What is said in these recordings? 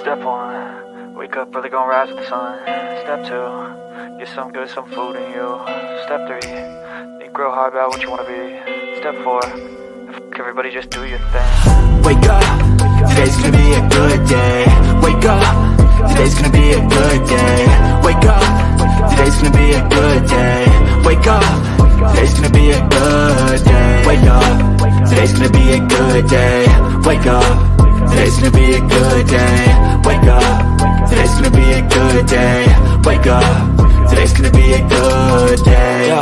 Step 1, wake up early, gonna rise with the sun. Step 2, get some good, some food in you. Step 3, think real hard about what you wanna be. Step 4, everybody just do your thing. Wake up, today's gonna be a good day. Wake up, today's gonna be a good day. Wake up, today's gonna be a good day. Wake up, today's gonna be a good day. Wake up, today's gonna be a good day. Wake up, today's gonna be a good day. Wake up, today's gonna be a good day. Wake up, today's gonna be a good day. Yo,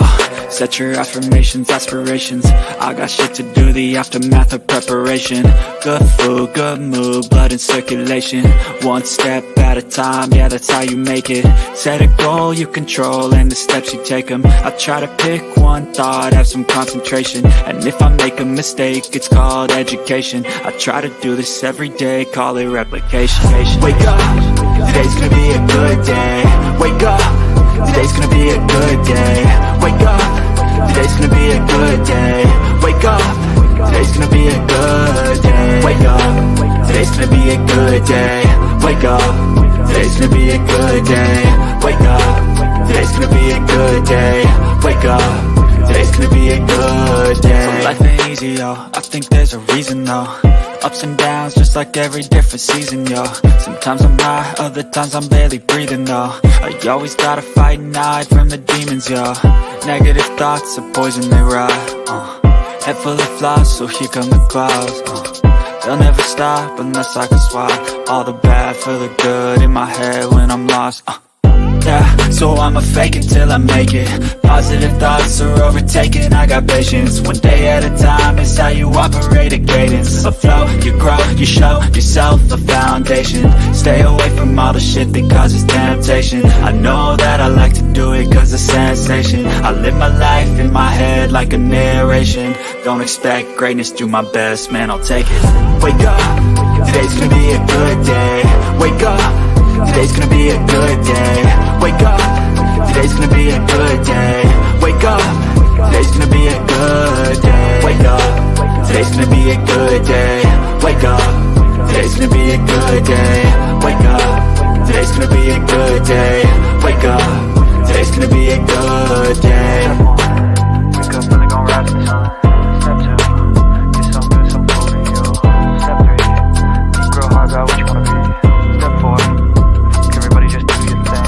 set your affirmations, aspirations. I got shit to do, the aftermath of preparation. Good food, good mood, blood in circulation. One step at a time, yeah, that's how you make it. Set a goal you control and the steps you take them. I try to pick one thought, have some concentration. And if I make a mistake, it's called education. I try to do this every day, call it replication. Wake up, today's gonna be a good day. Wake up, today's gonna be a good day. Wake up, today's gonna be a good day. Wake up, today's gonna be a good day. Wake up, today's gonna be a good day. Wake up, today's gonna be a good day. Wake up, today's gonna be a good day. Wake up, today's gonna be a good day. So life ain't easy, yo, I think there's a reason though. Ups and downs, just like every different season, yo. Sometimes I'm high, other times I'm barely breathing, though. I always gotta fight and hide from the demons, yo. Negative thoughts are poison, they rot. Head full of flies, so here come the clouds. They'll never stop unless I can swap all the bad for the good in my head when I'm lost. Yeah, so I'ma fake it till I make it. Positive thoughts are overtaken, I got patience. One day at a time is how you operate a cadence. A flow, you grow, you show yourself a foundation. Stay away from all the shit that causes temptation. I know that I like to do it cause it's sensation. I live my life in my head like a narration. Don't expect greatness, do my best, man, I'll take it. Wake up, today's gonna be a good day. Wake up, today's gonna be a good day. Wake up, today's gonna be a good day. Wake up, today's gonna be a good day. Wake up, today's gonna be a good day. Wake up, today's gonna be a good day. Wake up, today's gonna be a good day. Wake up, today's gonna be a good day. Wake up early, gonna rise with the sun. Step 2, get some good, some food in you. Step 3, think real hard about what you wanna be. Step 4, everybody just do your thing.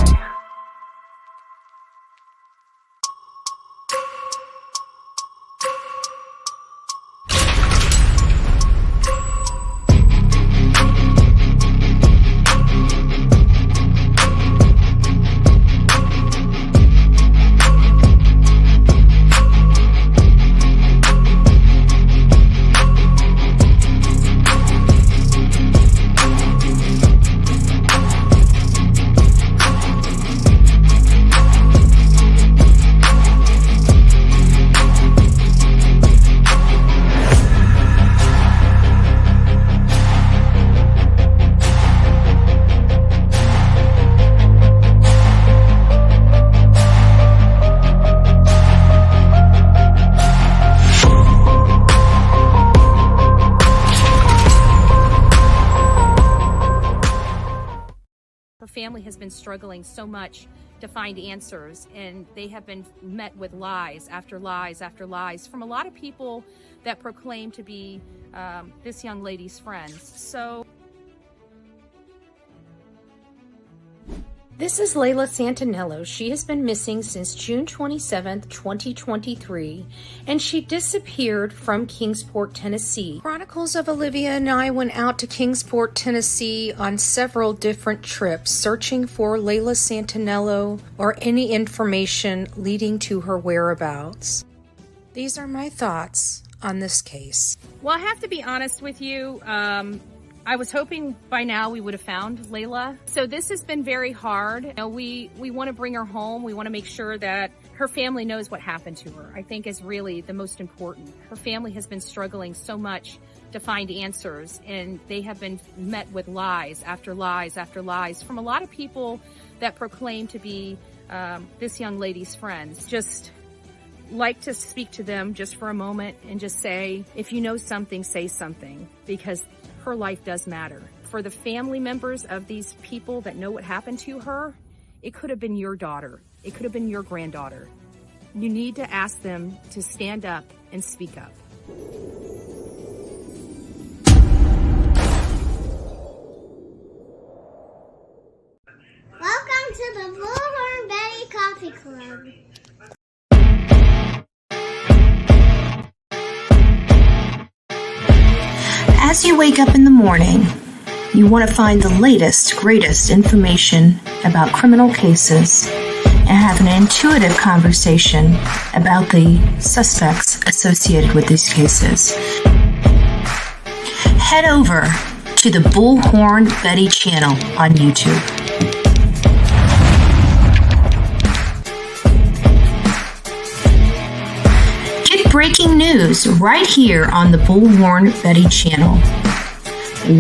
Family has been struggling so much to find answers, and they have been met with lies after lies after lies from a lot of people that proclaim to be this young lady's friends. So this is Lila Santanello. She has been missing since June 27th, 2023, and she disappeared from Kingsport, Tennessee. Chronicles of Olivia and I went out to Kingsport, Tennessee on several different trips, searching for Lila Santanello or any information leading to her whereabouts. These are my thoughts on this case. well, I have to be honest with you. I was hoping by now we would have found Layla. So this has been very hard. You know, we want to bring her home. We want to make sure that her family knows what happened to her, I think is really the most important. Her family has been struggling so much to find answers, and they have been met with lies after lies after lies from a lot of people that proclaim to be this young lady's friends. Just like to speak to them just for a moment and just say, if you know something, say something, because her life does matter. for the family members of these people that know what happened to her, it could have been your daughter. It could have been your granddaughter. You need to ask them to stand up and speak up. Welcome to the Bullhorn Betty Coffee Club. As you wake up in the morning, you want to find the latest, greatest information about criminal cases and have an intuitive conversation about the suspects associated with these cases. Head over to the Bullhorn Betty channel on YouTube. Get breaking news right here on the Bullhorn Betty channel.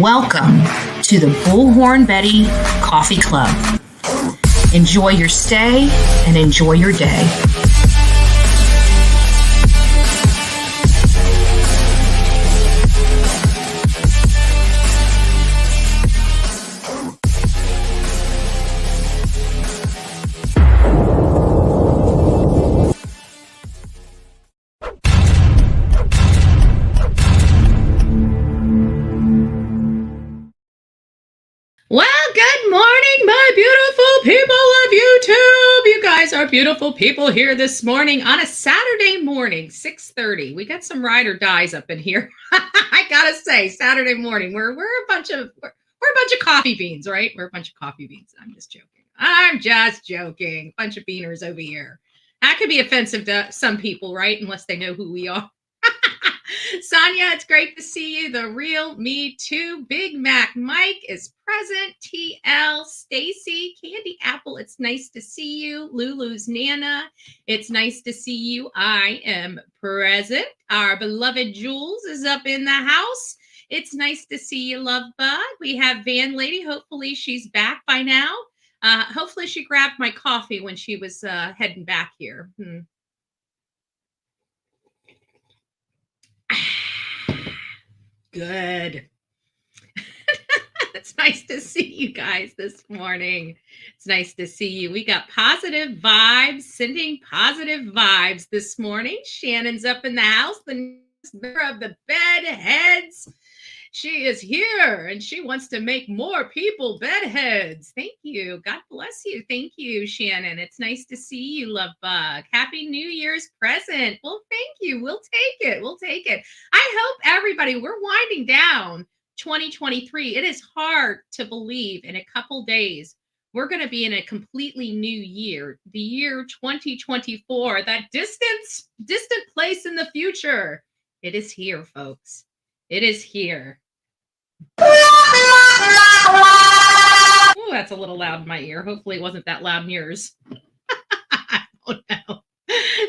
Welcome to the Bullhorn Betty Coffee Club. Enjoy your stay and enjoy your day. Well, good morning, my beautiful people of YouTube. You guys are beautiful people here this morning on a Saturday morning, 6:30. We got some ride or dies up in here. I gotta say, Saturday morning, we're a bunch of coffee beans, right? We're a bunch of coffee beans. I'm just joking. Bunch of beaners over here. That could be offensive to some people, right? Unless they know who we are. Sonia, it's great to see you. The real me too. Big Mac Mike is present. TL, Stacy, Candy Apple, it's nice to see you. Lulu's Nana, it's nice to see you. I am present. Our beloved Jules is up in the house. It's nice to see you, Love Bug. We have Van Lady. Hopefully she's back by now. Hopefully she grabbed my coffee when she was heading back here. Good. It's nice to see you guys this morning. It's nice to see you. We got positive vibes, sending positive vibes this morning. Shannon's up in the house, the member of the bedheads. She is here and she wants to make more people bedheads. Thank you. God bless you. Thank you, Shannon. It's nice to see you, Love Bug. Happy New Year's present. Well, thank you. We'll take it. We'll take it. I hope everybody, we're winding down 2023. It is hard to believe in a couple days we're going to be in a completely new year, the year 2024, that distant place in the future. It is here, folks. It is here. Oh, that's a little loud in my ear. Hopefully it wasn't that loud in yours. I don't know.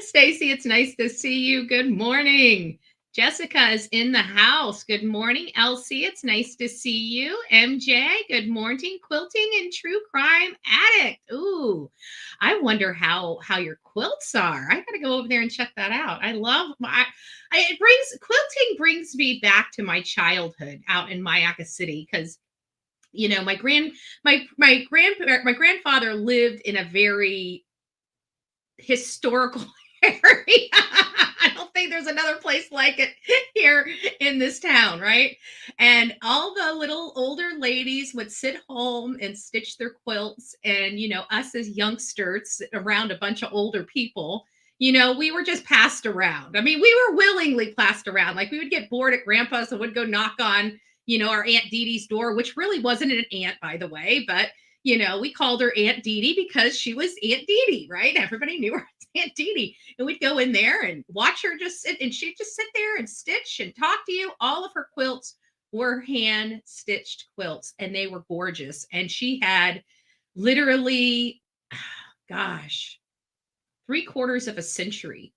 Stacy, it's nice to see you. Good morning. Jessica is in the house. Good morning, Elsie. It's nice to see you. MJ, good morning. Quilting and True Crime Addict. Ooh, I wonder how your quilts are. I got to go over there and check that out. I love quilting brings me back to my childhood out in Mayaca City because my grandfather lived in a very historical area. I don't think there's another place like it here in this town, right? And all the little older ladies would sit home and stitch their quilts. And, us as youngsters around a bunch of older people, we were just passed around. I mean, we were willingly passed around. Like we would get bored at grandpa's and would go knock on, our Aunt Dee Dee's door, which really wasn't an aunt, by the way, but we called her Aunt Dee Dee because she was Aunt Dee Dee, right? Everybody knew her as Aunt Dee Dee. And we'd go in there and watch her just sit, and she'd just sit there and stitch and talk to you. All of her quilts were hand-stitched quilts, and they were gorgeous. And she had literally, 3/4 of a century,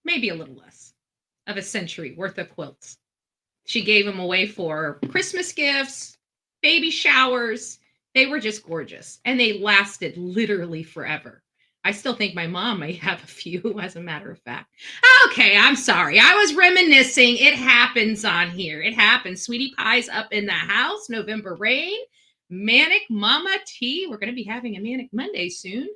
maybe a little less, of a century worth of quilts. She gave them away for Christmas gifts, baby showers. They were just gorgeous, and they lasted literally forever. I still think my mom may have a few, as a matter of fact. Okay, I'm sorry. I was reminiscing. It happens on here. It happens. Sweetie Pie's up in the house. November rain. Manic Mama T. We're going to be having a Manic Monday soon.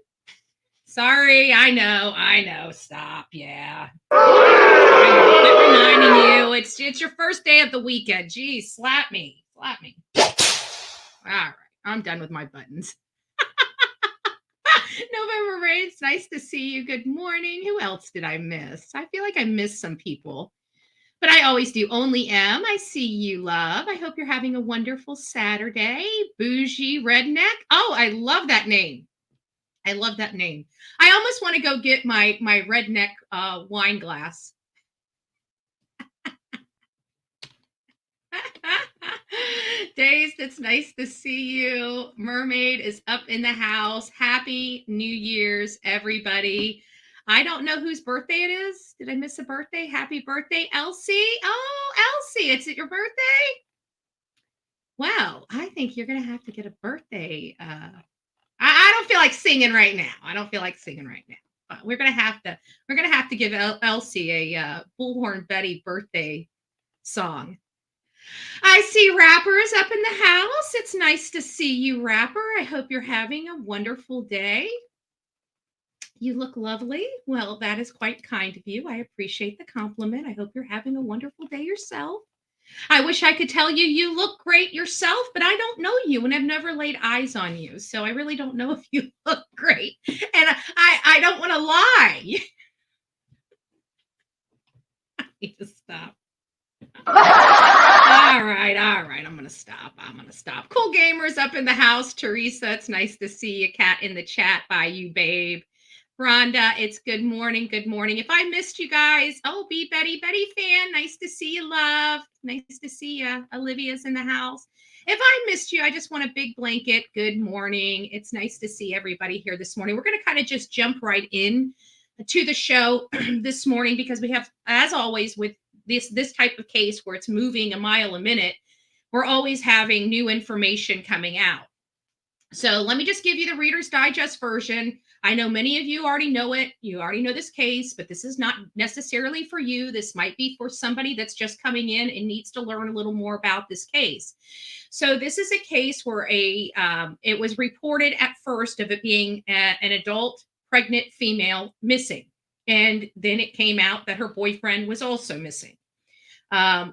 Sorry, I know. Stop. Yeah. I know. Quit reminding you. It's your first day of the weekend. Geez, slap me. All right. I'm done with my buttons. November Rain, it's nice to see you. Good morning. Who else did I miss? I feel like I missed some people, but I always do. Only M, I see you, love. I hope you're having a wonderful Saturday. Bougie Redneck. Oh, I love that name. I almost want to go get my redneck wine glass. Dazed, it's nice to see you. Mermaid is up in the house. Happy New Year's, everybody. I don't know whose birthday it is. Did I miss a birthday? Happy birthday, Elsie. Oh, Elsie, it's your birthday? Well, I think you're going to have to get a birthday. I don't feel like singing right now. But we're going to have to give Elsie a Bullhorn Betty birthday song. I see Rapper's up in the house. It's nice to see you, Rapper. I hope you're having a wonderful day. You look lovely. Well, that is quite kind of you. I appreciate the compliment. I hope you're having a wonderful day yourself. I wish I could tell you look great yourself, but I don't know you and I've never laid eyes on you. So I really don't know if you look great. And I don't want to lie. I need to stop. All right. I'm going to stop. Cool Gamers up in the house. Teresa, it's nice to see you. Cat in the chat by you, babe. Rhonda, it's good morning. If I missed you guys, be Betty fan. Nice to see you, love. Nice to see you. Olivia's in the house. If I missed you, I just want a big blanket. Good morning. It's nice to see everybody here this morning. We're going to kind of just jump right in to the show this morning because we have, as always, with this type of case where it's moving a mile a minute, we're always having new information coming out. So let me just give you the Reader's Digest version. I know many of you already know it. You already know this case, but this is not necessarily for you. This might be for somebody that's just coming in and needs to learn a little more about this case. So this is a case where it was reported at first of it being an adult pregnant female missing. And then it came out that her boyfriend was also missing.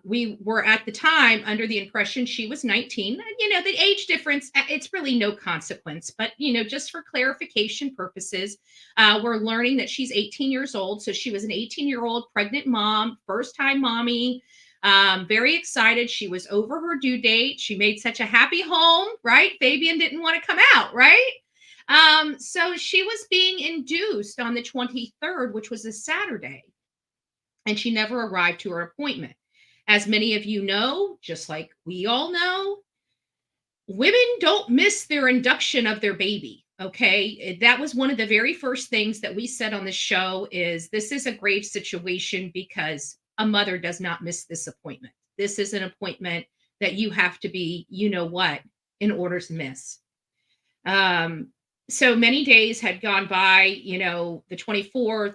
We were at the time under the impression she was 19. The age difference, it's really no consequence. But, just for clarification purposes, we're learning that she's 18 years old. So she was an 18-year-old pregnant mom, first-time mommy, very excited. She was over her due date. She made such a happy home, right? Fabian didn't want to come out, right? So she was being induced on the 23rd, which was a Saturday, and she never arrived to her appointment. As many of you know, just like we all know, women don't miss their induction of their baby. Okay. That was one of the very first things that we said on the show is this is a grave situation because a mother does not miss this appointment. This is an appointment that you have to be, in order to miss. So many days had gone by, the 24th,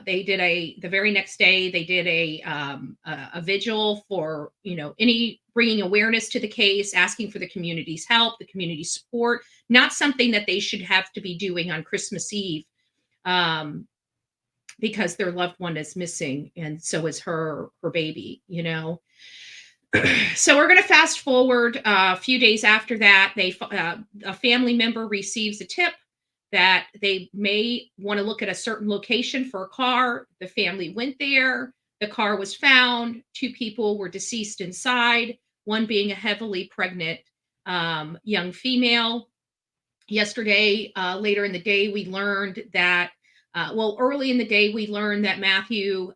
the very next day, they did a vigil for, bringing awareness to the case, asking for the community's help, the community support, not something that they should have to be doing on Christmas Eve, because their loved one is missing. And so is her baby, So we're going to fast forward a few days after that. A family member receives a tip that they may want to look at a certain location for a car. The family went there. The car was found. 2 people were deceased inside, one being a heavily pregnant young female. Yesterday, later in the day, we learned that early in the day, we learned that Matthew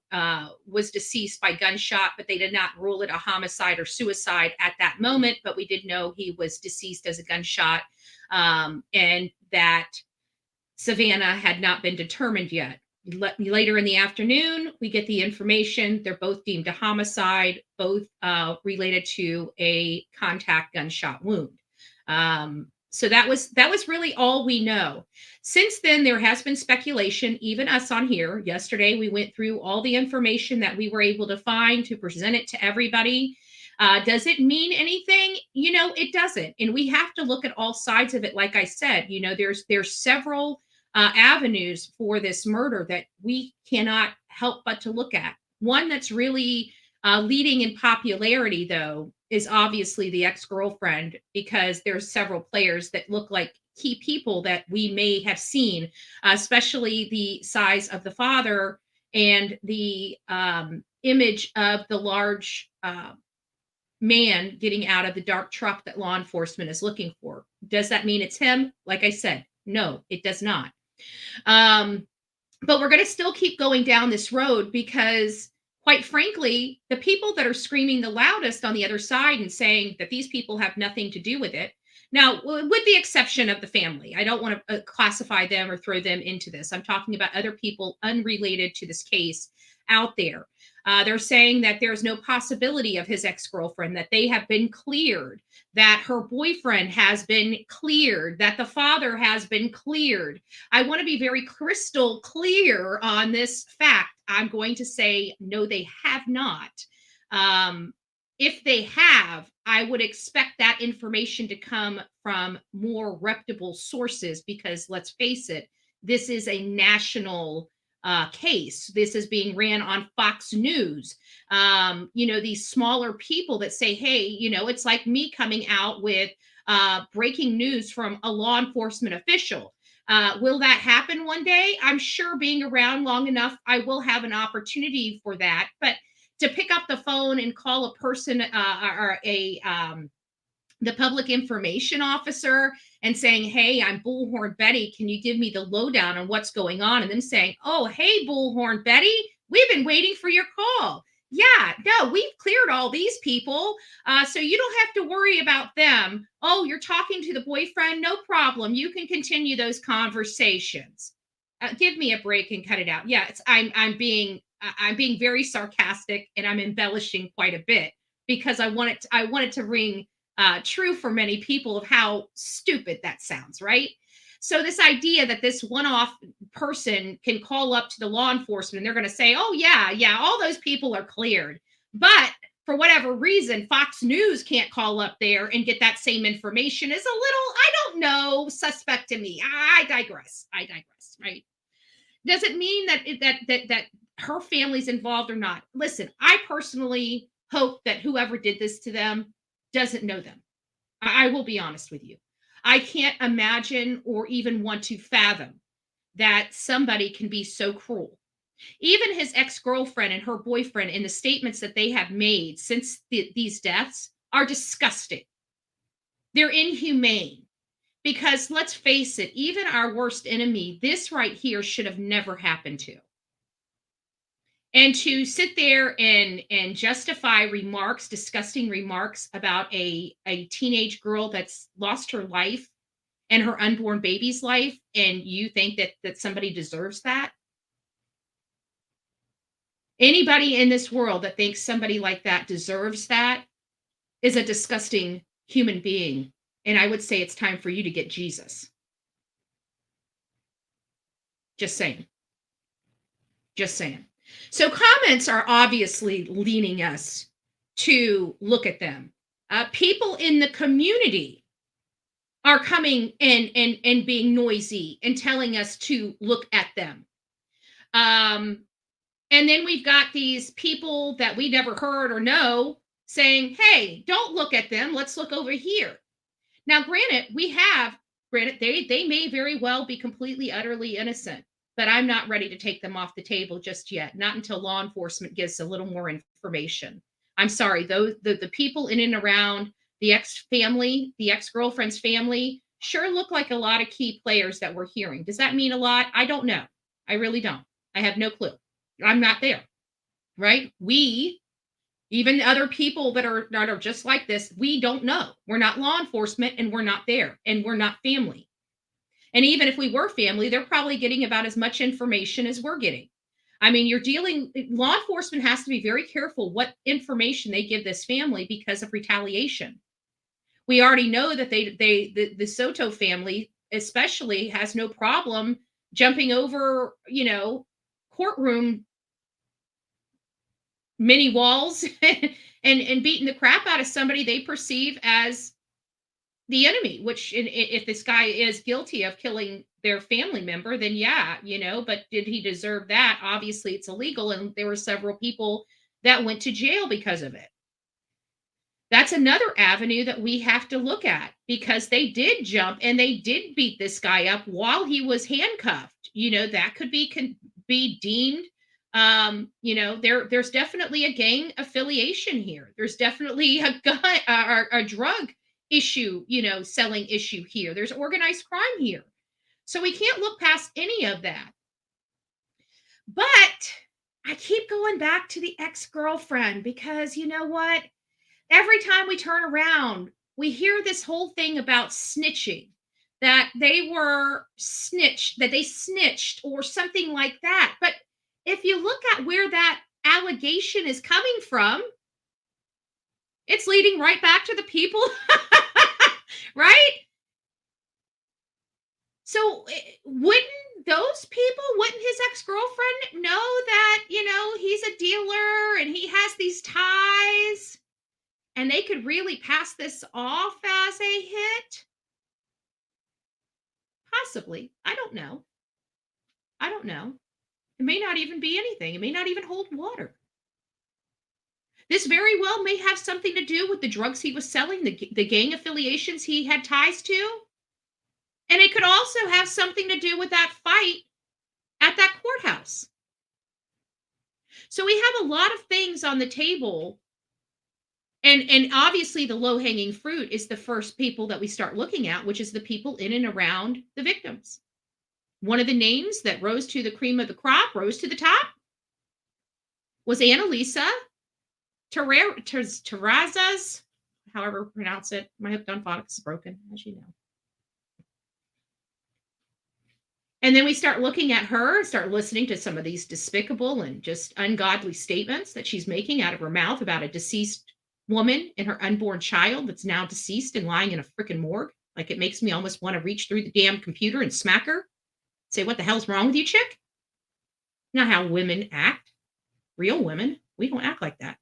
was deceased by gunshot, but they did not rule it a homicide or suicide at that moment. But we did know he was deceased as a gunshot, and that Savanah had not been determined yet. Later in the afternoon, we get the information. They're both deemed a homicide, both related to a contact gunshot wound. So that was really all we know. Since then, there has been speculation, even us on here. Yesterday, we went through all the information that we were able to find to present it to everybody. Does it mean anything? It doesn't. And we have to look at all sides of it. Like I said, there's several avenues for this murder that we cannot help but to look at. One that's really leading in popularity, though, is obviously the ex-girlfriend, because there's several players that look like key people that we may have seen, especially the size of the father and the image of the large man getting out of the dark truck that law enforcement is looking for. Does that mean it's him? Like I said, no, it does not. But we're going to still keep going down this road because, quite frankly, the people that are screaming the loudest on the other side and saying that these people have nothing to do with it. Now, with the exception of the family, I don't want to classify them or throw them into this. I'm talking about other people unrelated to this case out there. They're saying that there's no possibility of his ex-girlfriend, that they have been cleared, that her boyfriend has been cleared, that the father has been cleared. I want to be very crystal clear on this fact. I'm going to say, no, they have not. If they have, I would expect that information to come from more reputable sources because, let's face it, this is a national case. This is being ran on Fox News. These smaller people that say, hey, it's like me coming out with breaking news from a law enforcement official. Will that happen one day? I'm sure being around long enough, I will have an opportunity for that. But to pick up the phone and call a person or the public information officer and saying, hey, I'm Bullhorn Betty, can you give me the lowdown on what's going on? And them saying, oh, hey, Bullhorn Betty, we've been waiting for your call. Yeah, no, we've cleared all these people. So you don't have to worry about them. Oh, you're talking to the boyfriend? No problem. You can continue those conversations. Give me a break and cut it out. Yeah, I'm being very sarcastic, and I'm embellishing quite a bit because I want it to ring true for many people of how stupid that sounds, right? So this idea that this one-off person can call up to the law enforcement and they're going to say, oh, yeah, all those people are cleared. But for whatever reason, Fox News can't call up there and get that same information is a little, I don't know, suspect to me. I digress, right? Does it mean that her family's involved or not? Listen, I personally hope that whoever did this to them doesn't know them. I will be honest with you. I can't imagine or even want to fathom that somebody can be so cruel. Even his ex-girlfriend and her boyfriend, in the statements that they have made since these deaths, are disgusting. They're inhumane. Because let's face it, even our worst enemy, this right here should have never happened to. And to sit there and justify remarks, disgusting remarks about a teenage girl that's lost her life and her unborn baby's life, and you think that somebody deserves that? Anybody in this world that thinks somebody like that deserves that is a disgusting human being. And I would say it's time for you to get Jesus. Just saying. So comments are obviously leading us to look at them. People in the community are coming and being noisy and telling us to look at them. And then we've got these people that we never heard or know saying, hey, don't look at them. Let's look over here. Now, granted, they may very well be completely, utterly innocent. But I'm not ready to take them off the table just yet, not until law enforcement gives a little more information. I'm sorry, the people in and around the ex-family, the ex-girlfriend's family, sure look like a lot of key players that we're hearing. Does that mean a lot? I don't know. I really don't. I have no clue. I'm not there, right? Even other people that are just like this, we don't know. We're not law enforcement, and we're not there, and we're not family. And even if we were family, they're probably getting about as much information as we're getting. I mean, law enforcement has to be very careful what information they give this family because of retaliation. We already know that the Soto family especially has no problem jumping over, courtroom mini walls and beating the crap out of somebody they perceive as the enemy, which if this guy is guilty of killing their family member, then yeah, but did he deserve that? Obviously it's illegal, and there were several people that went to jail because of it. That's another avenue that we have to look at, because they did jump and they did beat this guy up while he was handcuffed. That could be deemed, there's definitely a gang affiliation here. There's definitely a gun or a drug issue, selling issue here. There's organized crime here. So we can't look past any of that. But I keep going back to the ex-girlfriend, because you know what? Every time we turn around, we hear this whole thing about snitching, that they snitched or something like that. But if you look at where that allegation is coming from, it's leading right back to the people, right? So wouldn't his ex-girlfriend know that, he's a dealer and he has these ties? And they could really pass this off as a hit? Possibly. I don't know. It may not even be anything. It may not even hold water. This very well may have something to do with the drugs he was selling, the gang affiliations he had ties to. And it could also have something to do with that fight at that courthouse. So we have a lot of things on the table. And obviously the low-hanging fruit is the first people that we start looking at, which is the people in and around the victims. One of the names that rose to the cream of the crop, rose to the top, was Analisa Terrazas, however pronounce it. My hooked on phonics is broken, as you know. And then we start looking at her, start listening to some of these despicable and just ungodly statements that she's making out of her mouth about a deceased woman and her unborn child that's now deceased and lying in a freaking morgue. Like, it makes me almost want to reach through the damn computer and smack her. Say, what the hell's wrong with you, chick? Not how women act. Real women, we don't act like that.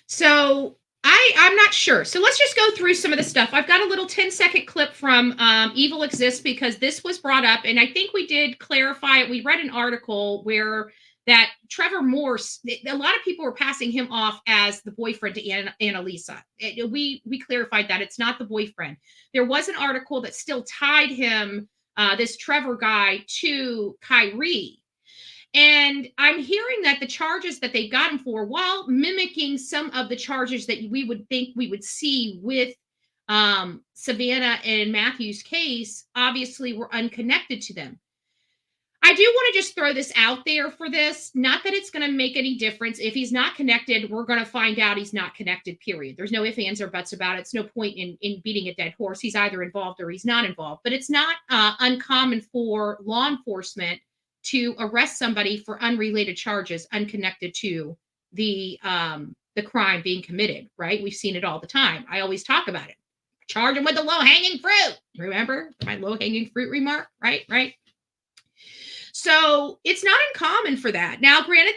So I'm not sure. So let's just go through some of the stuff. I've got a little 10-second clip from Evil Exists, because this was brought up, and I think we did clarify it. We read an article where that Trevor Morse, a lot of people were passing him off as the boyfriend to Analisa. We clarified that it's not the boyfriend. There was an article that still tied him, this Trevor guy, to Kyrie. And I'm hearing that the charges that they've gotten for, while mimicking some of the charges that we would think we would see with Savanah and Matthew's case, obviously were unconnected to them. I do want to just throw this out there for this. Not that it's going to make any difference. If he's not connected, we're going to find out he's not connected, period. There's no ifs, ands, or buts about it. It's no point in beating a dead horse. He's either involved or he's not involved. But it's not uncommon for law enforcement to arrest somebody for unrelated charges unconnected to the crime being committed, right? We've seen it all the time. I always talk about it. Charge them with the low-hanging fruit. Remember my low-hanging fruit remark? Right? So it's not uncommon for that. Now, granted,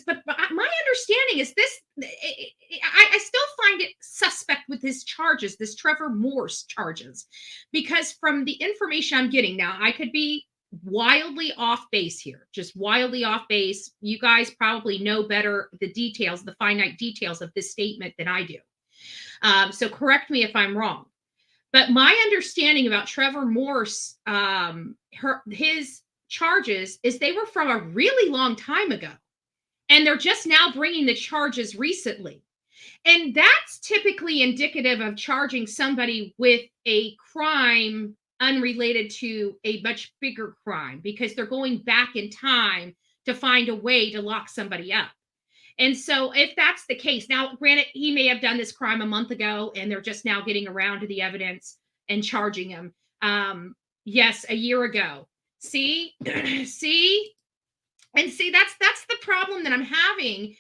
but my understanding is this, I still find it suspect with his charges, this Trevor Morse charges, because from the information I'm getting now, I could be wildly off base here, just wildly off base. You guys probably know better the details, the finite details of this statement than I do. So correct me if I'm wrong. But my understanding about Trevor Morse, his charges is they were from a really long time ago, and they're just now bringing the charges recently. And that's typically indicative of charging somebody with a crime unrelated to a much bigger crime, because they're going back in time to find a way to lock somebody up. And so if that's the case, now granted, he may have done this crime a month ago and they're just now getting around to the evidence and charging him. Yes, a year ago. See, that's the problem that I'm having,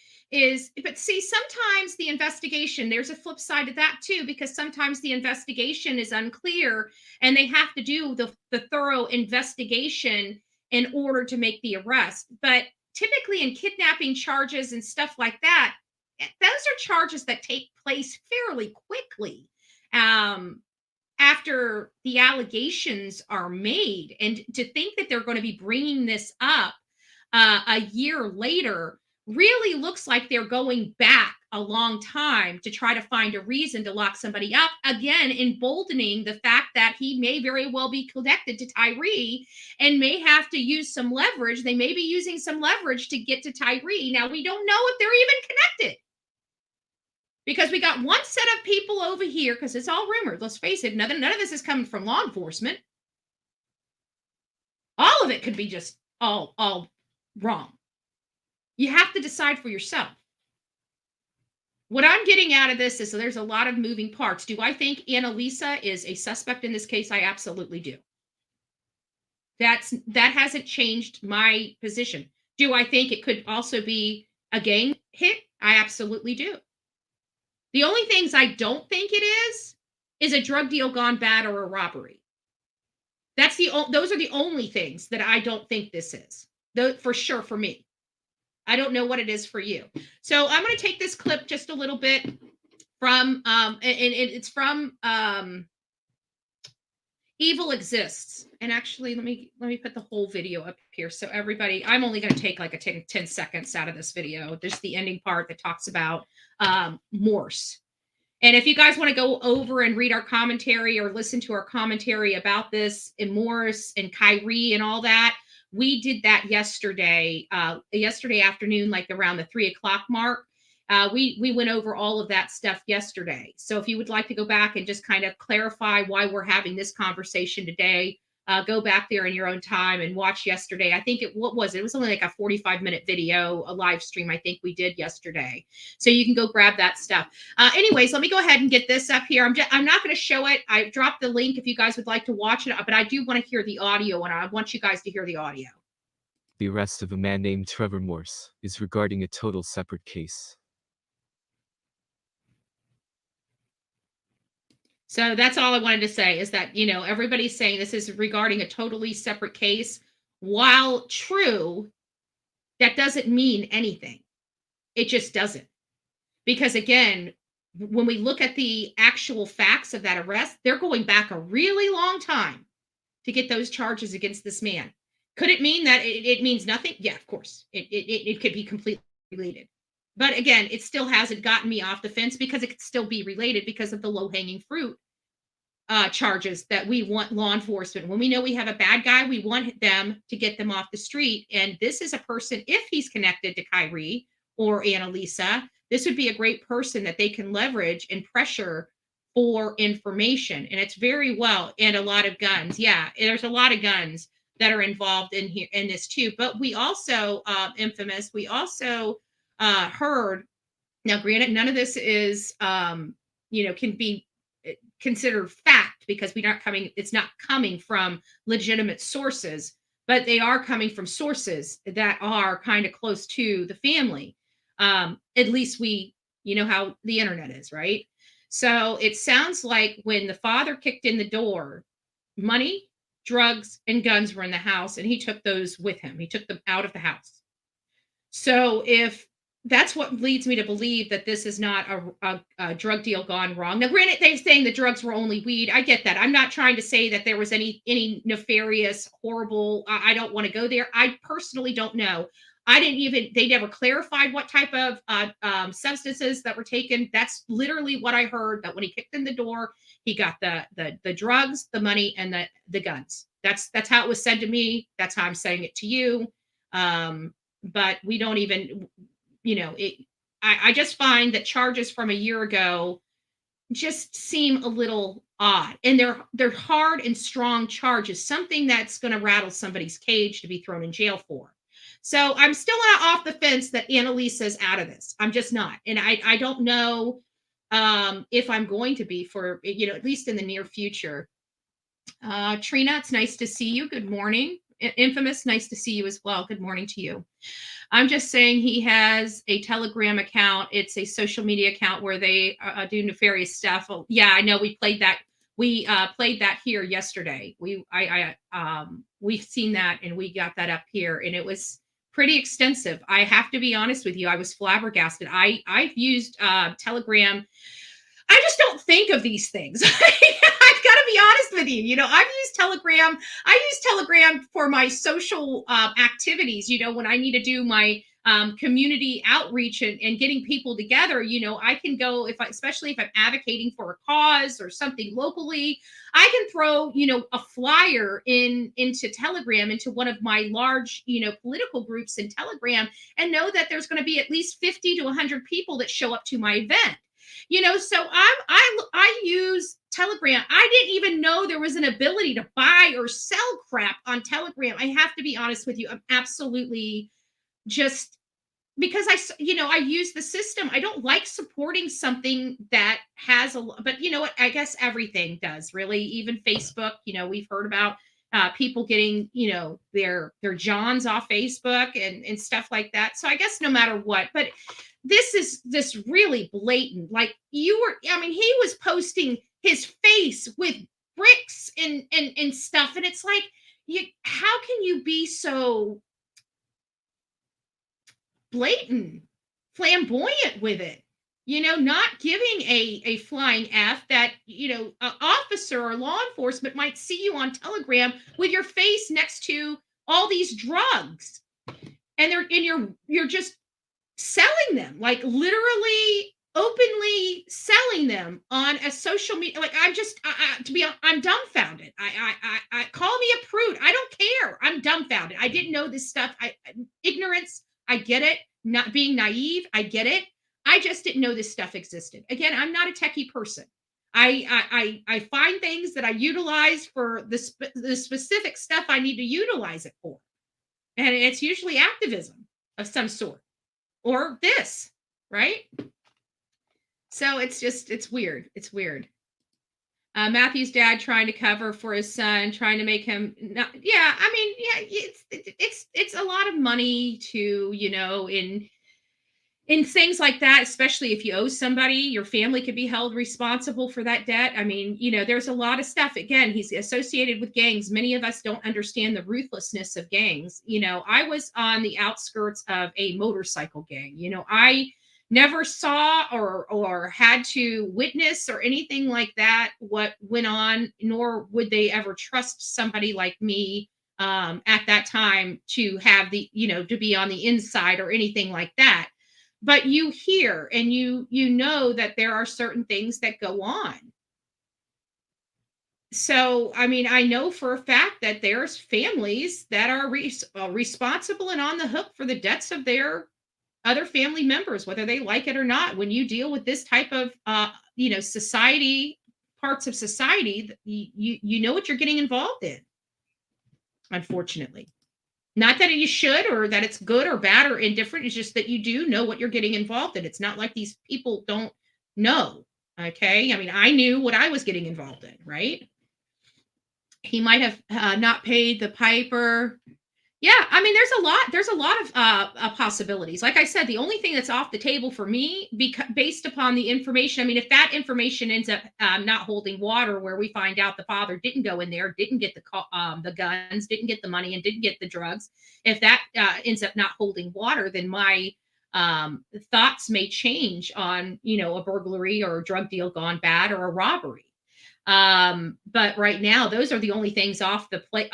but see, sometimes the investigation, there's a flip side to that too, because sometimes the investigation is unclear and they have to do the thorough investigation in order to make the arrest. But typically in kidnapping charges and stuff like that, those are charges that take place fairly quickly. After the allegations are made, and to think that they're going to be bringing this up a year later really looks like they're going back a long time to try to find a reason to lock somebody up, again emboldening the fact that he may very well be connected to Tyree and may have to use some leverage. They may be using some leverage to get to Tyree. Now, we don't know if they're even connected, because we got one set of people over here, because it's all rumored. Let's face it, none of this is coming from law enforcement. All of it could be just all wrong. You have to decide for yourself. What I'm getting out of this is there's a lot of moving parts. Do I think Analisa is a suspect in this case? I absolutely do. That hasn't changed my position. Do I think it could also be a gang hit? I absolutely do. The only things I don't think it is a drug deal gone bad or a robbery. Those are the only things that I don't think this is. For sure, for me. I don't know what it is for you. So I'm going to take this clip just a little bit from, and it's from Evil Exists. And actually, let me put the whole video up here. So everybody, I'm only going to take like 10 seconds out of this video. There's the ending part that talks about Morse. And if you guys want to go over and read our commentary or listen to our commentary about this and Morse and Kyrie and all that, we did that yesterday afternoon, like around the 3:00 mark. We went over all of that stuff yesterday. So if you would like to go back and just kind of clarify why we're having this conversation today, go back there in your own time and watch yesterday. I think it was only like a 45-minute video, a live stream I think we did yesterday. So you can go grab that stuff. Anyways, let me go ahead and get this up here. I'm not going to show it. I dropped the link if you guys would like to watch it, but I do want to hear the audio, and I want you guys to hear the audio. The arrest of a man named Trevor Morse is regarding a total separate case. So that's all I wanted to say, is that, everybody's saying this is regarding a totally separate case. While true, that doesn't mean anything. It just doesn't. Because again, when we look at the actual facts of that arrest, they're going back a really long time to get those charges against this man. Could it mean that it means nothing? Yeah, of course. It could be completely related. But again, it still hasn't gotten me off the fence, because it could still be related because of the low-hanging fruit charges that we want law enforcement. When we know we have a bad guy, we want them to get them off the street. And this is a person, if he's connected to Kyrie or Analisa, this would be a great person that they can leverage and pressure for information. And it's very well, and a lot of guns. Yeah, there's a lot of guns that are involved in here in this too. But we also, we also heard, now granted, none of this is, can be considered fact, because it's not coming from legitimate sources, but they are coming from sources that are kind of close to the family. At least you know how the internet is, right? So it sounds like when the father kicked in the door, money, drugs, and guns were in the house, and he took those with him. He took them out of the house. So if that's what leads me to believe that this is not a drug deal gone wrong. Now, granted, they're saying the drugs were only weed. I get that. I'm not trying to say that there was any nefarious, horrible. I don't want to go there. I personally don't know. They never clarified what type of substances that were taken. That's literally what I heard, that when he kicked in the door, he got the drugs, the money, and the guns. That's how it was said to me. That's how I'm saying it to you. But we don't even, I just find that charges from a year ago just seem a little odd, and they're hard and strong charges, something that's going to rattle somebody's cage to be thrown in jail for. So I'm still not off the fence that Analisa's out of this. I'm just not. And I don't know if I'm going to be for, at least in the near future. Trina, it's nice to see you. Good morning. Infamous, nice to see you as well. Good morning to you. I'm just saying he has a Telegram account. It's a social media account where they do nefarious stuff. Oh, yeah, I know. We played that. We played that here yesterday. We've seen that, and we got that up here, and it was pretty extensive. I have to be honest with you. I was flabbergasted. I've used Telegram. I just don't think of these things. I've got to be honest with you. I've used Telegram. I use Telegram for my social activities. When I need to do my community outreach and getting people together, I can go especially if I'm advocating for a cause or something locally, I can throw, a flyer into Telegram, into one of my large, political groups in Telegram, and know that there's going to be at least 50 to 100 people that show up to my event. So I use Telegram. I didn't even know there was an ability to buy or sell crap on Telegram. I have to be honest with you. I'm absolutely just, because I use the system. I don't like supporting something that has but you know what? I guess everything does, really. Even Facebook, we've heard about people getting, their Johns off Facebook and stuff like that. So I guess no matter what, but this is this really blatant, like he was posting his face with bricks and stuff. And it's like, how can you be so blatant, flamboyant with it? Not giving a flying F that, an officer or law enforcement might see you on Telegram with your face next to all these drugs. And you're just selling them, like literally openly selling them on a social media. Like, I'm dumbfounded. I call me a prude. I don't care. I'm dumbfounded. I didn't know this stuff. Ignorance. I get it. Not being naive. I get it. I just didn't know this stuff existed. Again, I'm not a techie person. I find things that I utilize for the specific stuff I need to utilize it for. And it's usually activism of some sort. Or this, right? So it's weird. It's weird. Matthew's dad trying to cover for his son, trying to make him it's a lot of money to, in things like that, especially if you owe somebody, your family could be held responsible for that debt. There's a lot of stuff. Again, he's associated with gangs. Many of us don't understand the ruthlessness of gangs. I was on the outskirts of a motorcycle gang. I never saw or had to witness or anything like that, what went on, nor would they ever trust somebody like me at that time to have to be on the inside or anything like that. But you hear and you know that there are certain things that go on. So, I know for a fact that there's families that are responsible and on the hook for the debts of their other family members, whether they like it or not. When you deal with this type of, society, parts of society, you know what you're getting involved in, unfortunately. Not that you should, or that it's good or bad or indifferent. It's just that you do know what you're getting involved in. It's not like these people don't know. Okay. I knew what I was getting involved in, right? He might have not paid the piper. Yeah. There's a lot of possibilities. Like I said, the only thing that's off the table for me, based upon the information, if that information ends up not holding water, where we find out the father didn't go in there, didn't get the guns, didn't get the money, and didn't get the drugs. If that ends up not holding water, then my thoughts may change on, a burglary or a drug deal gone bad or a robbery. But right now, those are the only things off the plate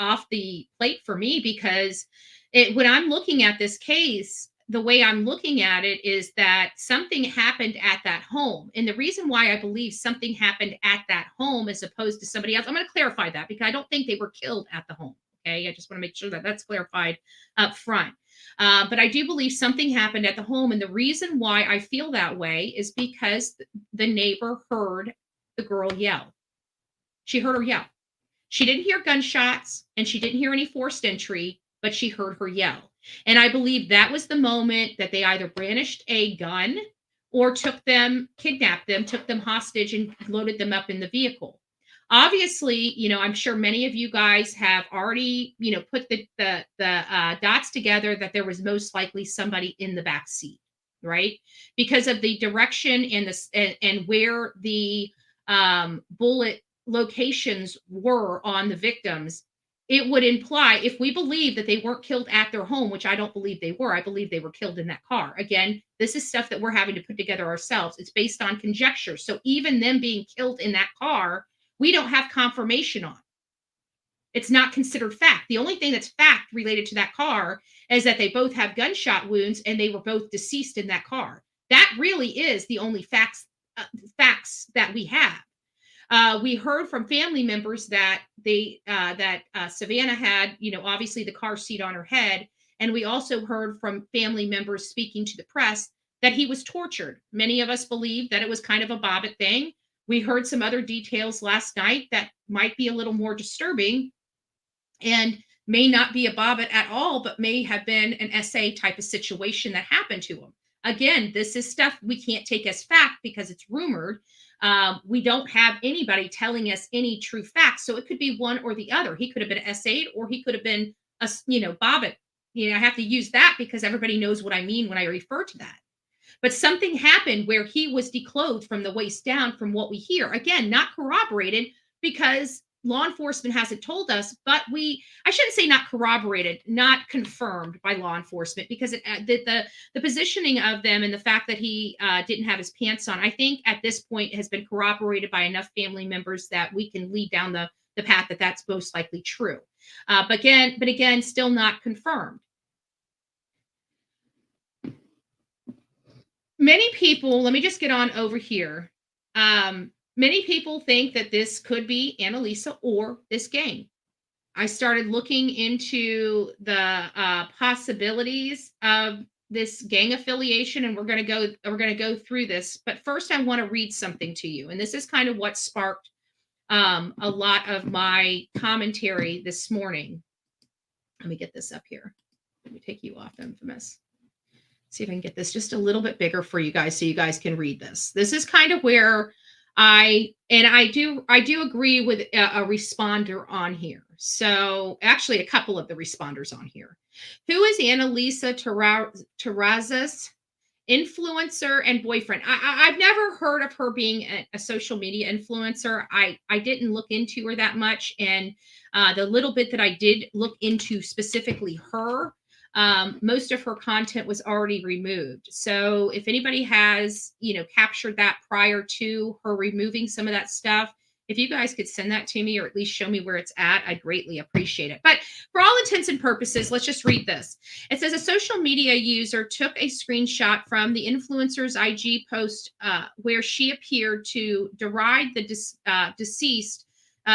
for me, because when I'm looking at this case, the way I'm looking at it is that something happened at that home. And the reason why I believe something happened at that home as opposed to somebody else, I'm going to clarify that, because I don't think they were killed at the home. Okay. I just want to make sure that that's clarified up front. But I do believe something happened at the home. And the reason why I feel that way is because the neighbor heard the girl yell. She heard her yell. She didn't hear gunshots and she didn't hear any forced entry, but she heard her yell. And I believe that was the moment that they either brandished a gun or kidnapped them, took them hostage, and loaded them up in the vehicle. Obviously, I'm sure many of you guys have already, put the dots together that there was most likely somebody in the back seat, right? Because of the direction and where the bullet locations were on the victims. It would imply, if we believe that they weren't killed at their home, which I don't believe they were, I believe they were killed in that car. Again, this is stuff that we're having to put together ourselves. It's based on conjecture. So even them being killed in that car, we don't have confirmation on. It's not considered fact. The only thing that's fact related to that car is that they both have gunshot wounds and they were both deceased in that car. That really is the only facts that we have. We heard from family members that Savanah had, obviously the car seat on her head, and we also heard from family members speaking to the press that he was tortured. Many of us believe that it was kind of a Bobbitt thing. We heard some other details last night that might be a little more disturbing and may not be a Bobbitt at all, but may have been an SA type of situation that happened to him. Again, this is stuff we can't take as fact because it's rumored. We don't have anybody telling us any true facts. So it could be one or the other. He could have been SA or he could have been Bobbitt. I have to use that because everybody knows what I mean when I refer to that. But something happened where he was declothed from the waist down from what we hear. Again, not corroborated because law enforcement hasn't told us, but I shouldn't say not corroborated, not confirmed by law enforcement because the positioning of them and the fact that he didn't have his pants on, I think at this point has been corroborated by enough family members that we can lead down the path that that's most likely true. But again, still not confirmed. Many people, let me just get on over here. Many people think that this could be Analisa or this gang. I started looking into the possibilities of this gang affiliation, and we're going to go through this. But first, I want to read something to you, and this is kind of what sparked a lot of my commentary this morning. Let me get this up here. Let me take you off, Infamous. See if I can get this just a little bit bigger for you guys so you guys can read this. This is kind of where I do agree with a responder on here. So actually a couple of the responders on here. Who is Analisa Terrazas? Influencer and boyfriend. I've never heard of her being a social media influencer. I didn't look into her that much. And the little bit that I did look into specifically her, most of her content was already removed. So if anybody has, captured that prior to her removing some of that stuff, if you guys could send that to me or at least show me where it's at, I'd greatly appreciate it. But for all intents and purposes, let's just read this. It says a social media user took a screenshot from the influencer's IG post where she appeared to deride the deceased,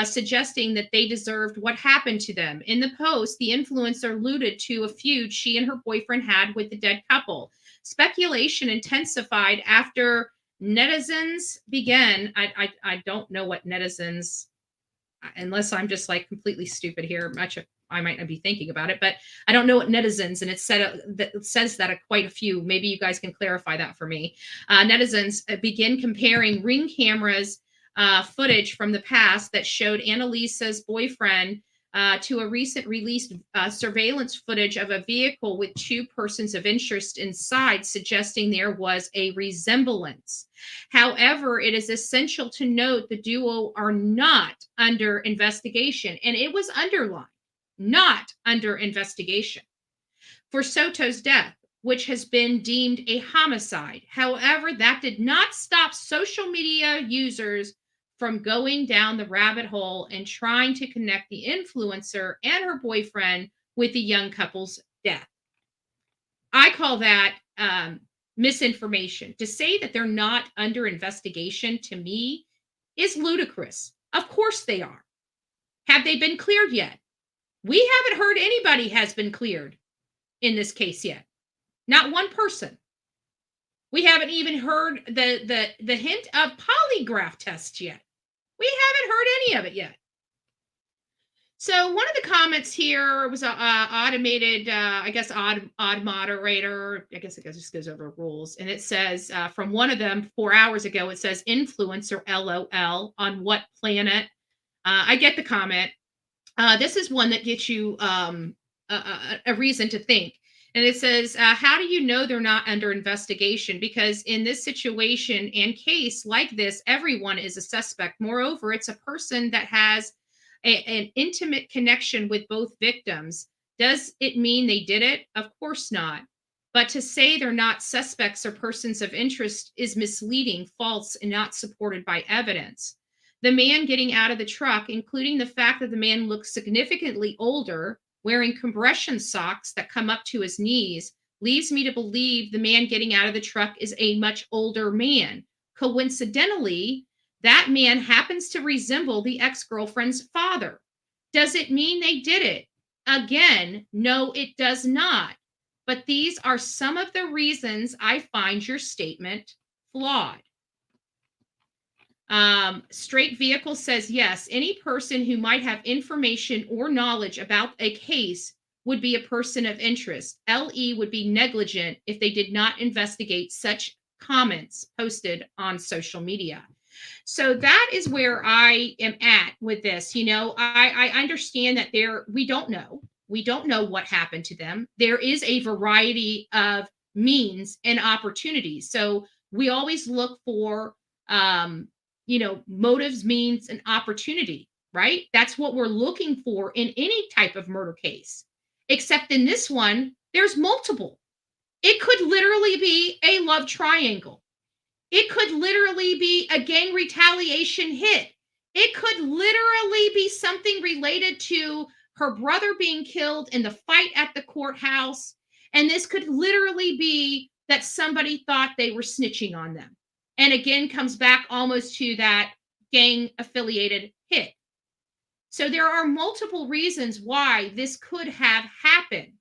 suggesting that they deserved what happened to them. In the post, the influencer alluded to a feud she and her boyfriend had with the dead couple. Speculation intensified after netizens began. I don't know what netizens, unless I'm just like completely stupid here. I might not be thinking about it, but I don't know what netizens, and it says that quite a few. Maybe you guys can clarify that for me. Netizens begin comparing Ring cameras footage from the past that showed Analisa's boyfriend to a recent released surveillance footage of a vehicle with two persons of interest inside, suggesting there was a resemblance. However, it is essential to note the duo are not under investigation, and it was underlined, not under investigation, for Soto's death, which has been deemed a homicide. However, that did not stop social media users from going down the rabbit hole and trying to connect the influencer and her boyfriend with the young couple's death. I call that misinformation. To say that they're not under investigation, to me, is ludicrous. Of course they are. Have they been cleared yet? We haven't heard anybody has been cleared in this case yet. Not one person. We haven't even heard the hint of polygraph tests yet. We haven't heard any of it yet. So one of the comments here was automated, odd moderator. I guess it just goes over rules. And it says from one of them 4 hours ago, it says influencer LOL on what planet I get the comment. This is one that gets you a reason to think. And it says, how do you know they're not under investigation? Because in this situation and case like this, everyone is a suspect. Moreover, it's a person that has an intimate connection with both victims. Does it mean they did it? Of course not. But to say they're not suspects or persons of interest is misleading, false, and not supported by evidence. The man getting out of the truck, including the fact that the man looks significantly older, wearing compression socks that come up to his knees, leads me to believe the man getting out of the truck is a much older man. Coincidentally, that man happens to resemble the ex-girlfriend's father. Does it mean they did it? Again, no, it does not. But these are some of the reasons I find your statement flawed. Straight Vehicle says, yes, any person who might have information or knowledge about a case would be a person of interest. LE would be negligent if they did not investigate such comments posted on social media. So that is where I am at with this. You know, I understand that we don't know. We don't know what happened to them. There is a variety of means and opportunities. So we always look for, motives, means, and opportunity, right? That's what we're looking for in any type of murder case. Except in this one, there's multiple. It could literally be a love triangle. It could literally be a gang retaliation hit. It could literally be something related to her brother being killed in the fight at the courthouse. And this could literally be that somebody thought they were snitching on them. And again, comes back almost to that gang affiliated hit. So there are multiple reasons why this could have happened.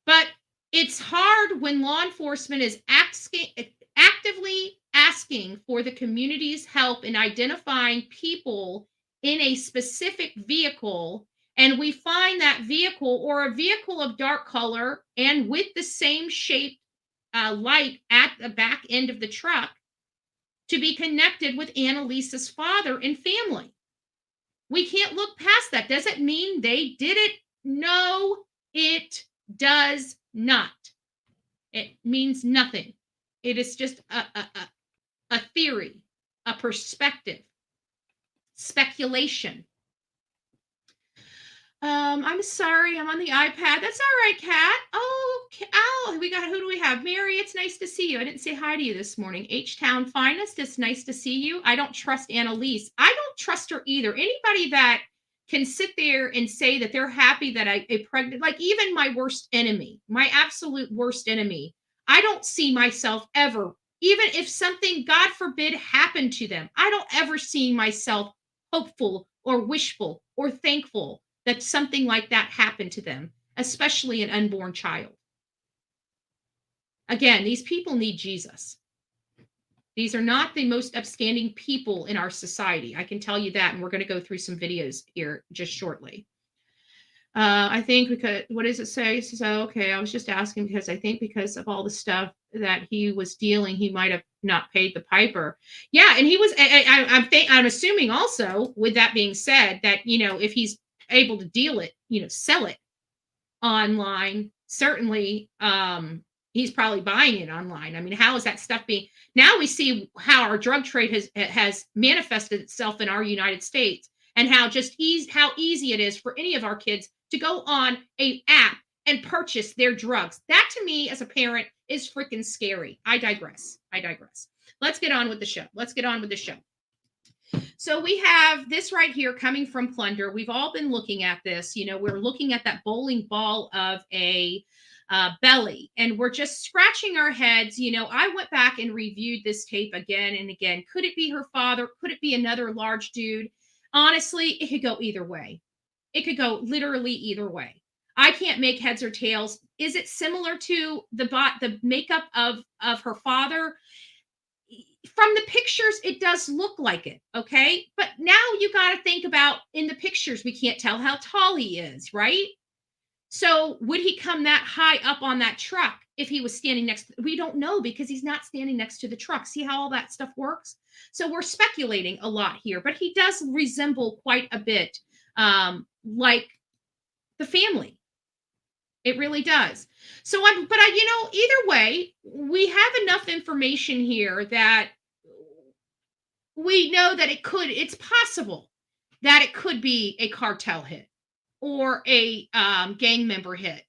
But it's hard when law enforcement is actively asking for the community's help in identifying people in a specific vehicle, and we find that vehicle or a vehicle of dark color and with the same shaped light at the back end of the truck to be connected with Analisa's father and family. We can't look past that. Does it mean they did it? No, it does not. It means nothing. It is just a theory, a perspective, speculation. I'm sorry, I'm on the iPad. That's all right, Kat. Oh, who do we have? Mary, it's nice to see you. I didn't say hi to you this morning. H-Town Finest, it's nice to see you. I don't trust Annalise. I don't trust her either. Anybody that can sit there and say that they're happy that a pregnant, like even my worst enemy, my absolute worst enemy, I don't see myself ever, even if something, God forbid, happened to them, I don't ever see myself hopeful or wishful or thankful that something like that happened to them, especially an unborn child. Again, these people need Jesus. These are not the most upstanding people in our society. I can tell you that, and we're going to go through some videos here just shortly. I think because, what does it say? So, okay, I was just asking because I think because of all the stuff that he was dealing, he might have not paid the piper. Yeah, and he was, I'm assuming also, with that being said, that, if he's able to deal it, sell it online, certainly he's probably buying it online. I mean, how is that stuff being, now we see how our drug trade has manifested itself in our United States, and how easy it is for any of our kids to go on a app and purchase their drugs. That to me as a parent is freaking scary. I digress. Let's get on with the show. So we have this right here coming from Plunder. We've all been looking at this. We're looking at that bowling ball of a belly, and we're just scratching our heads. I went back and reviewed this tape again and again. Could it be her father? Could it be another large dude? Honestly, it could go either way. It could go literally either way. I can't make heads or tails. Is it similar to the makeup of her father? From the pictures, it does look like it, okay? But now you got to think about, in the pictures, we can't tell how tall he is, right? So would he come that high up on that truck? if he was standing next, we don't know because he's not standing next to the truck. See how all that stuff works? So we're speculating a lot here, but he does resemble quite a bit like the family. It really does. So either way, we have enough information here that we know that it's possible that it could be a cartel hit or a gang member hit.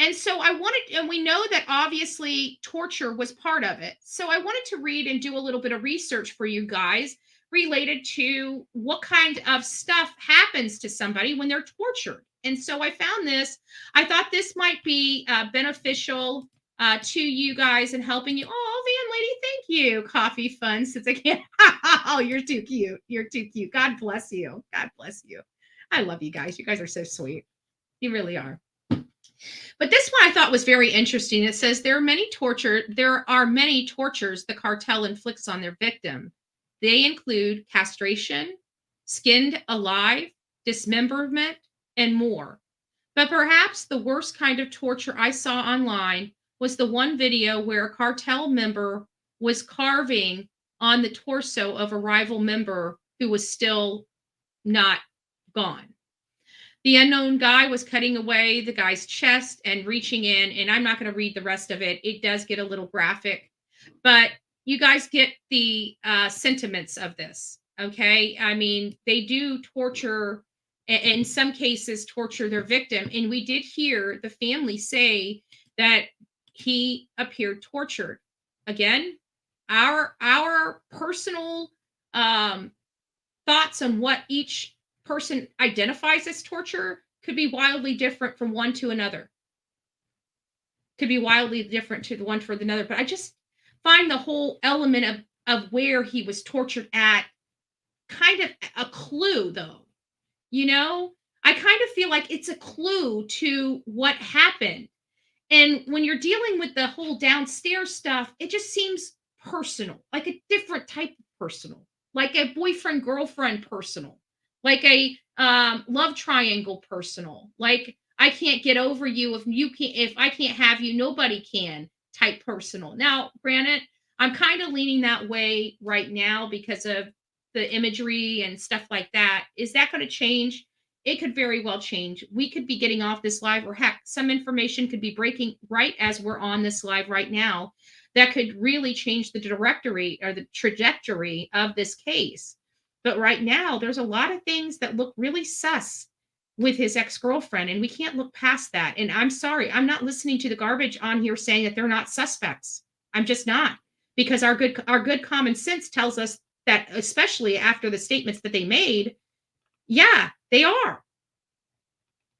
And so and we know that obviously torture was part of it. So I wanted to read and do a little bit of research for you guys related to what kind of stuff happens to somebody when they're tortured. And so I found this. I thought this might be beneficial to you guys and helping you. Oh, Van Lady, thank you. Coffee fun since I can't. Oh, you're too cute. You're too cute. God bless you. God bless you. I love you guys. You guys are so sweet. You really are. But this one I thought was very interesting. It says there are many tortures the cartel inflicts on their victim. They include castration, skinned alive, dismemberment, and more. But perhaps the worst kind of torture I saw online was the one video where a cartel member was carving on the torso of a rival member who was still not gone. The unknown guy was cutting away the guy's chest and reaching in, and I'm not going to read the rest of it. It does get a little graphic, but you guys get the sentiments of this, okay? I mean, they do torture, in some cases, torture their victim, and we did hear the family say that he appeared tortured. Again, our personal thoughts on what each person identifies as torture could be wildly different from one to another. Could be wildly different to the one for another. But I just find the whole element of where he was tortured at kind of a clue, though. You know, I kind of feel like it's a clue to what happened. And when you're dealing with the whole downstairs stuff, it just seems personal, like a different type of personal, like a boyfriend, girlfriend personal. Like a love triangle personal, like I can't get over you if I can't have you, nobody can type personal. Now, granted, I'm kind of leaning that way right now because of the imagery and stuff like that. Is that going to change? It could very well change. We could be getting off this live, or heck, some information could be breaking right as we're on this live right now that could really change the directory or the trajectory of this case. But right now, there's a lot of things that look really sus with his ex-girlfriend, and we can't look past that. And I'm sorry, I'm not listening to the garbage on here saying that they're not suspects. I'm just not, because our good common sense tells us that, especially after the statements that they made, yeah, they are.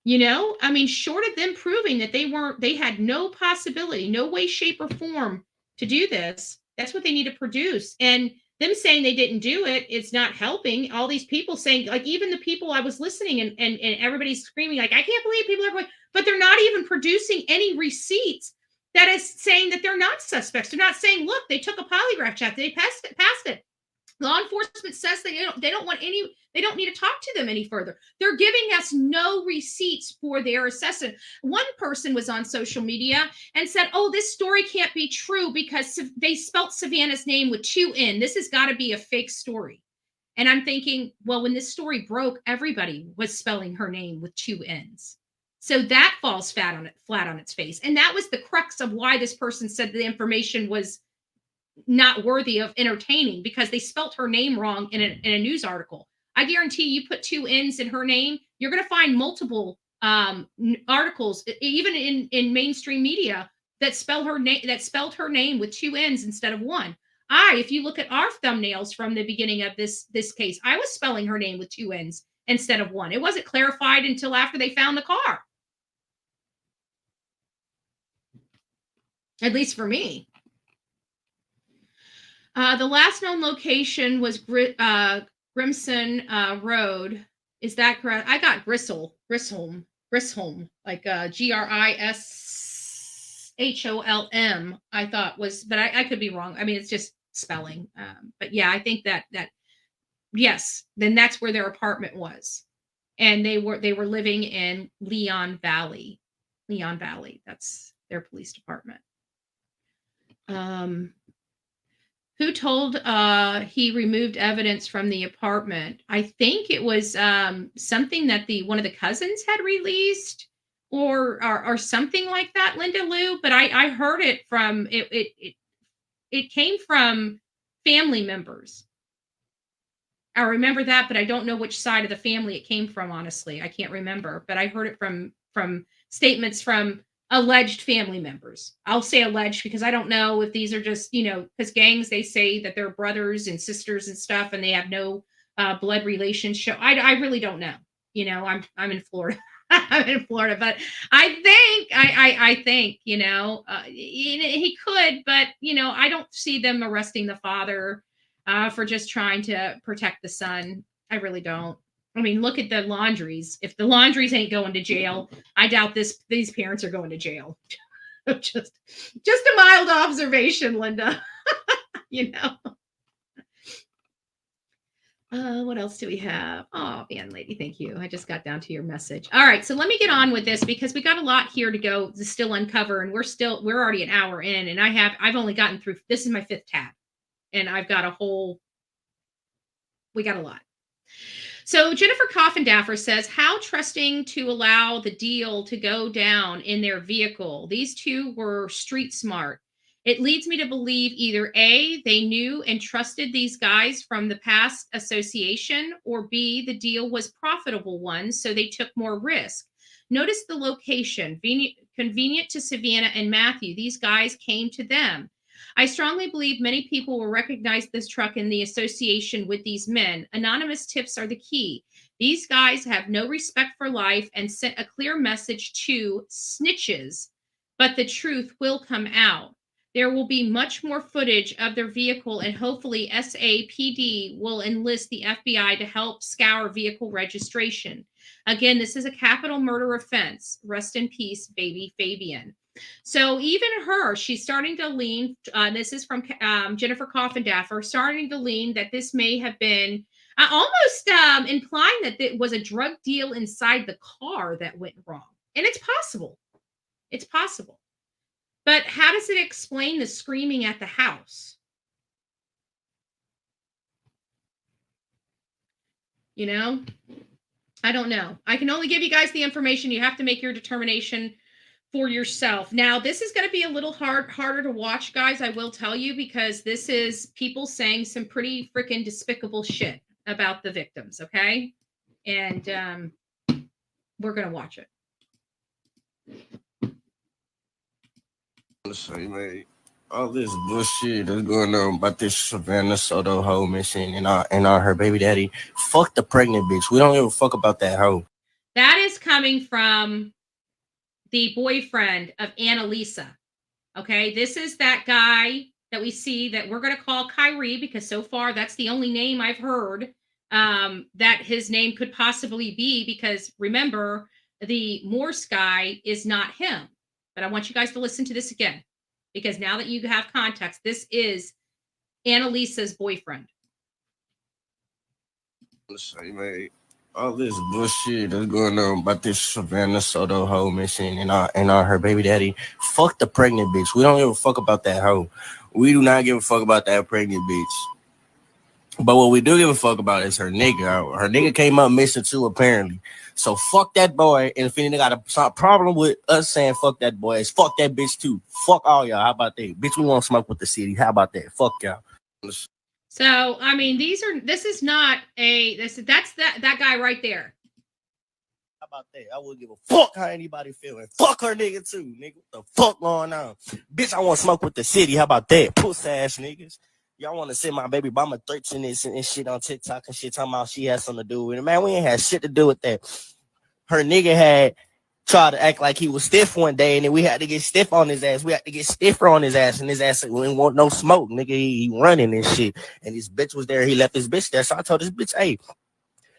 You know, I mean, short of them proving that they had no possibility, no way, shape, or form to do this, that's what they need to produce. And them saying they didn't do it, it's not helping. All these people saying, like, even the people I was listening and everybody's screaming, like, I can't believe people are going, but they're not even producing any receipts that is saying that they're not suspects. They're not saying, look, they took a polygraph check, they passed it. Law enforcement says they don't need to talk to them any further. They're giving us no receipts for their assessment. One person was on social media and said, oh, this story can't be true because they spelt Savanah's name with 2 N. This has got to be a fake story. And I'm thinking, well, when this story broke, everybody was spelling her name with 2 N's. So that falls flat on its face. And that was the crux of why this person said the information was not worthy of entertaining, because they spelt her name wrong in a news article. I guarantee you put 2 N's in her name, you're going to find multiple articles, even in mainstream media, that spelled her name with 2 N's instead of 1. If you look at our thumbnails from the beginning of this case, I was spelling her name with 2 N's instead of 1. It wasn't clarified until after they found the car. At least for me. The last known location was Grimson Road. Is that correct? I got Grisholm, like Grisholm, I thought was, but I could be wrong. I mean, it's just spelling. But yeah, I think that yes, then that's where their apartment was. And they were living in Leon Valley. That's their police department. Who told he removed evidence from the apartment? I think it was something that one of the cousins had released or something like that, Linda Lou. But I heard it from it came from family members. I remember that, but I don't know which side of the family it came from, honestly. I can't remember, but I heard it from statements from alleged family members. I'll say alleged because I don't know if these are just, because gangs, they say that they're brothers and sisters and stuff, and they have no blood relationship. I really don't know. I'm in Florida. I'm in Florida, but I think, he could, but, I don't see them arresting the father for just trying to protect the son. I really don't. I mean, look at the Laundries. If the Laundries ain't going to jail, I doubt these parents are going to jail. just a mild observation, Linda. What else do we have? Oh, man, lady, thank you. I just got down to your message. All right, so let me get on with this because we got a lot here to go to still uncover, and we're already an hour in, and I've only gotten through. This is my 5th tab, and I've got we got a lot. So Jennifer Coffindaffer says, how trusting to allow the deal to go down in their vehicle. These two were street smart. It leads me to believe either A, they knew and trusted these guys from the past association, or B, the deal was profitable one, so they took more risk. Notice the location, convenient to Savannah and Matthew. These guys came to them. I strongly believe many people will recognize this truck in the association with these men. Anonymous tips are the key. These guys have no respect for life and sent a clear message to snitches, but the truth will come out. There will be much more footage of their vehicle, and hopefully SAPD will enlist the FBI to help scour vehicle registration. Again, this is a capital murder offense. Rest in peace, baby Fabian. So even her, she's starting to lean, this is from Jennifer Coffindaffer, starting to lean that this may have been almost implying that it was a drug deal inside the car that went wrong. And it's possible. It's possible. But how does it explain the screaming at the house? I don't know. I can only give you guys the information. You have to make your determination for yourself. Now, this is going to be a little harder to watch, guys, I will tell you, because this is people saying some pretty freaking despicable shit about the victims, okay? And we're going to watch it. Say, man, all this bullshit that's going on about this Savanah Soto hoe missing and her baby daddy. Fuck the pregnant bitch. We don't give a fuck about that hoe. That is coming from the boyfriend of Analisa. Okay, this is that guy that we see that we're going to call Kyrie, because so far that's the only name I've heard that his name could possibly be, because remember, the Morse guy is not him. But I want you guys to listen to this again, because now that you have context, this is Analisa's boyfriend. Say, man, all this bullshit that's going on about this Savanah Soto hoe missing and her baby daddy. Fuck the pregnant bitch. We don't give a fuck about that hoe. We do not give a fuck about that pregnant bitch. But what we do give a fuck about is her nigga. Her nigga came up missing too, apparently. So fuck that boy. And if any nigga got a problem with us saying fuck that boy, it's fuck that bitch too. Fuck all y'all. How about that? Bitch, we want to smoke with the city. How about that? Fuck y'all. So, I mean, that's that guy right there. How about that? I wouldn't give a fuck how anybody feeling. Fuck her nigga too, nigga. What the fuck going on? Bitch, I want to smoke with the city. How about that? Puss ass niggas. Y'all want to send my baby mama threats and shit on TikTok and shit talking about she has something to do with it. Man, we ain't had shit to do with that. Her nigga had tried to act like he was stiff one day, and then we had to get stiff on his ass. We had to get stiffer on his ass, and his ass didn't want no smoke, nigga. He running and shit. And his bitch was there. He left his bitch there. So I told this bitch, hey,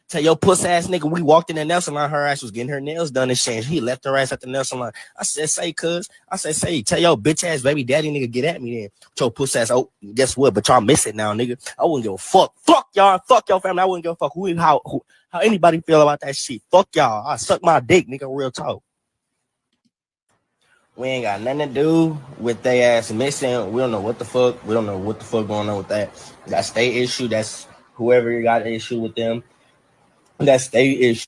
tell your puss ass nigga, we walked in the nail salon. Her ass was getting her nails done and shit. He left her ass at the nail salon. I said, say, cuz. I said, say, tell your bitch ass baby daddy nigga get at me then. Your puss ass, oh, guess what? But y'all miss it now, nigga. I wouldn't give a fuck. Fuck y'all. Fuck your family. I wouldn't give a fuck how anybody feel about that shit. Fuck y'all. I suck my dick, nigga. Real talk. We ain't got nothing to do with they ass missing. We don't know what the fuck. We don't know what the fuck going on with that. That's their issue. That's whoever got an issue with them. That's their issue.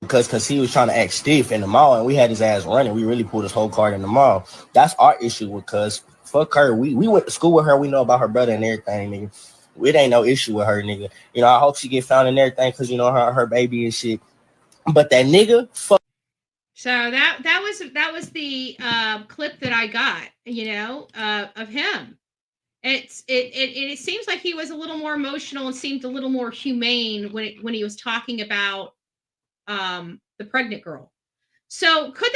Because he was trying to act stiff in the mall and we had his ass running. We really pulled his whole card in the mall. That's our issue with cuz. Fuck her. We went to school with her. We know about her brother and everything, nigga. It ain't no issue with her, nigga. You know, I hope she get found and everything because you know her baby and shit. But that nigga, fuck. So that was the clip that I got, of him. It seems like he was a little more emotional and seemed a little more humane when he was talking about the pregnant girl. So could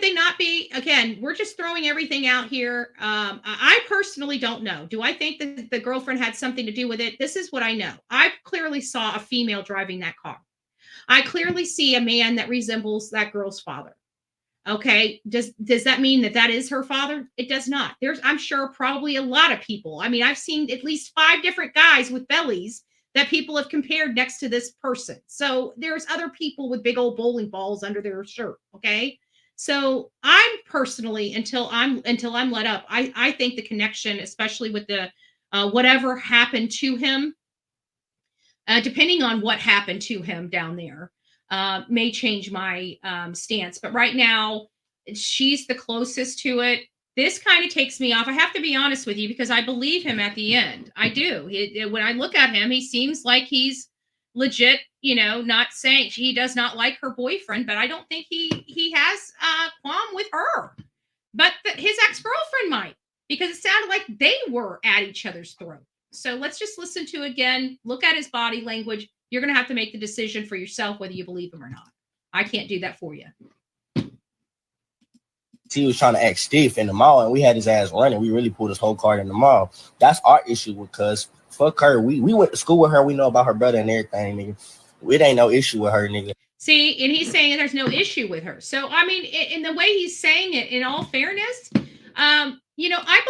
they not be? Again, we're just throwing everything out here. I personally don't know. Do I think that the girlfriend had something to do with it? This is what I know. I clearly saw a female driving that car. I clearly see a man that resembles that girl's father. Okay. Does that mean that is her father? It does not. I'm sure probably a lot of people. I mean, I've seen at least 5 different guys with bellies that people have compared next to this person. So there's other people with big old bowling balls under their shirt. Okay. So I'm personally, until I'm let up, I think the connection, especially with the whatever happened to him, depending on what happened to him down there, may change my stance. But right now, she's the closest to it. This kind of takes me off. I have to be honest with you because I believe him at the end. I do. When I look at him, he seems like he's legit, not saying he does not like her boyfriend, but I don't think he has a qualm with her. But his ex-girlfriend might, because it sounded like they were at each other's throat. So let's just listen to again, look at his body language. You're going to have to make the decision for yourself whether you believe him or not. I can't do that for you. He was trying to act stiff in the mall and we had his ass running. We really pulled his whole card in the mall. That's our issue with cuz. Fuck her. We went to school with her. We know about her brother and everything, nigga. It ain't no issue with her, nigga. See, and he's saying there's no issue with her. So, I mean, in the way he's saying it, in all fairness, I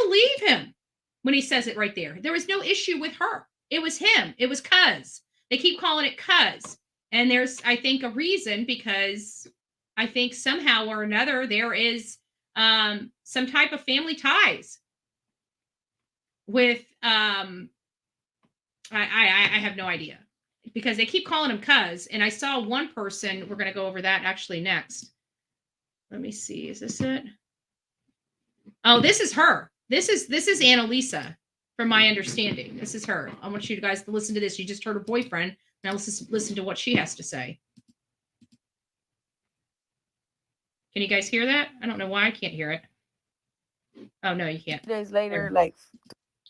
believe him when he says it right there. There was no issue with her. It was him. It was cuz. They keep calling it cuz. And there's, I think, a reason, because I think somehow or another there is some type of family ties with, I have no idea, because they keep calling him cuz. And I saw one person, we're going to go over that actually next. Let me see. Is this it? Oh, this is her. This is Analisa, from my understanding. This is her. I want you guys to listen to this. You just heard her boyfriend. Now let's listen to what she has to say. Can you guys hear that? I don't know why I can't hear it. Oh, no, you can't. Days later,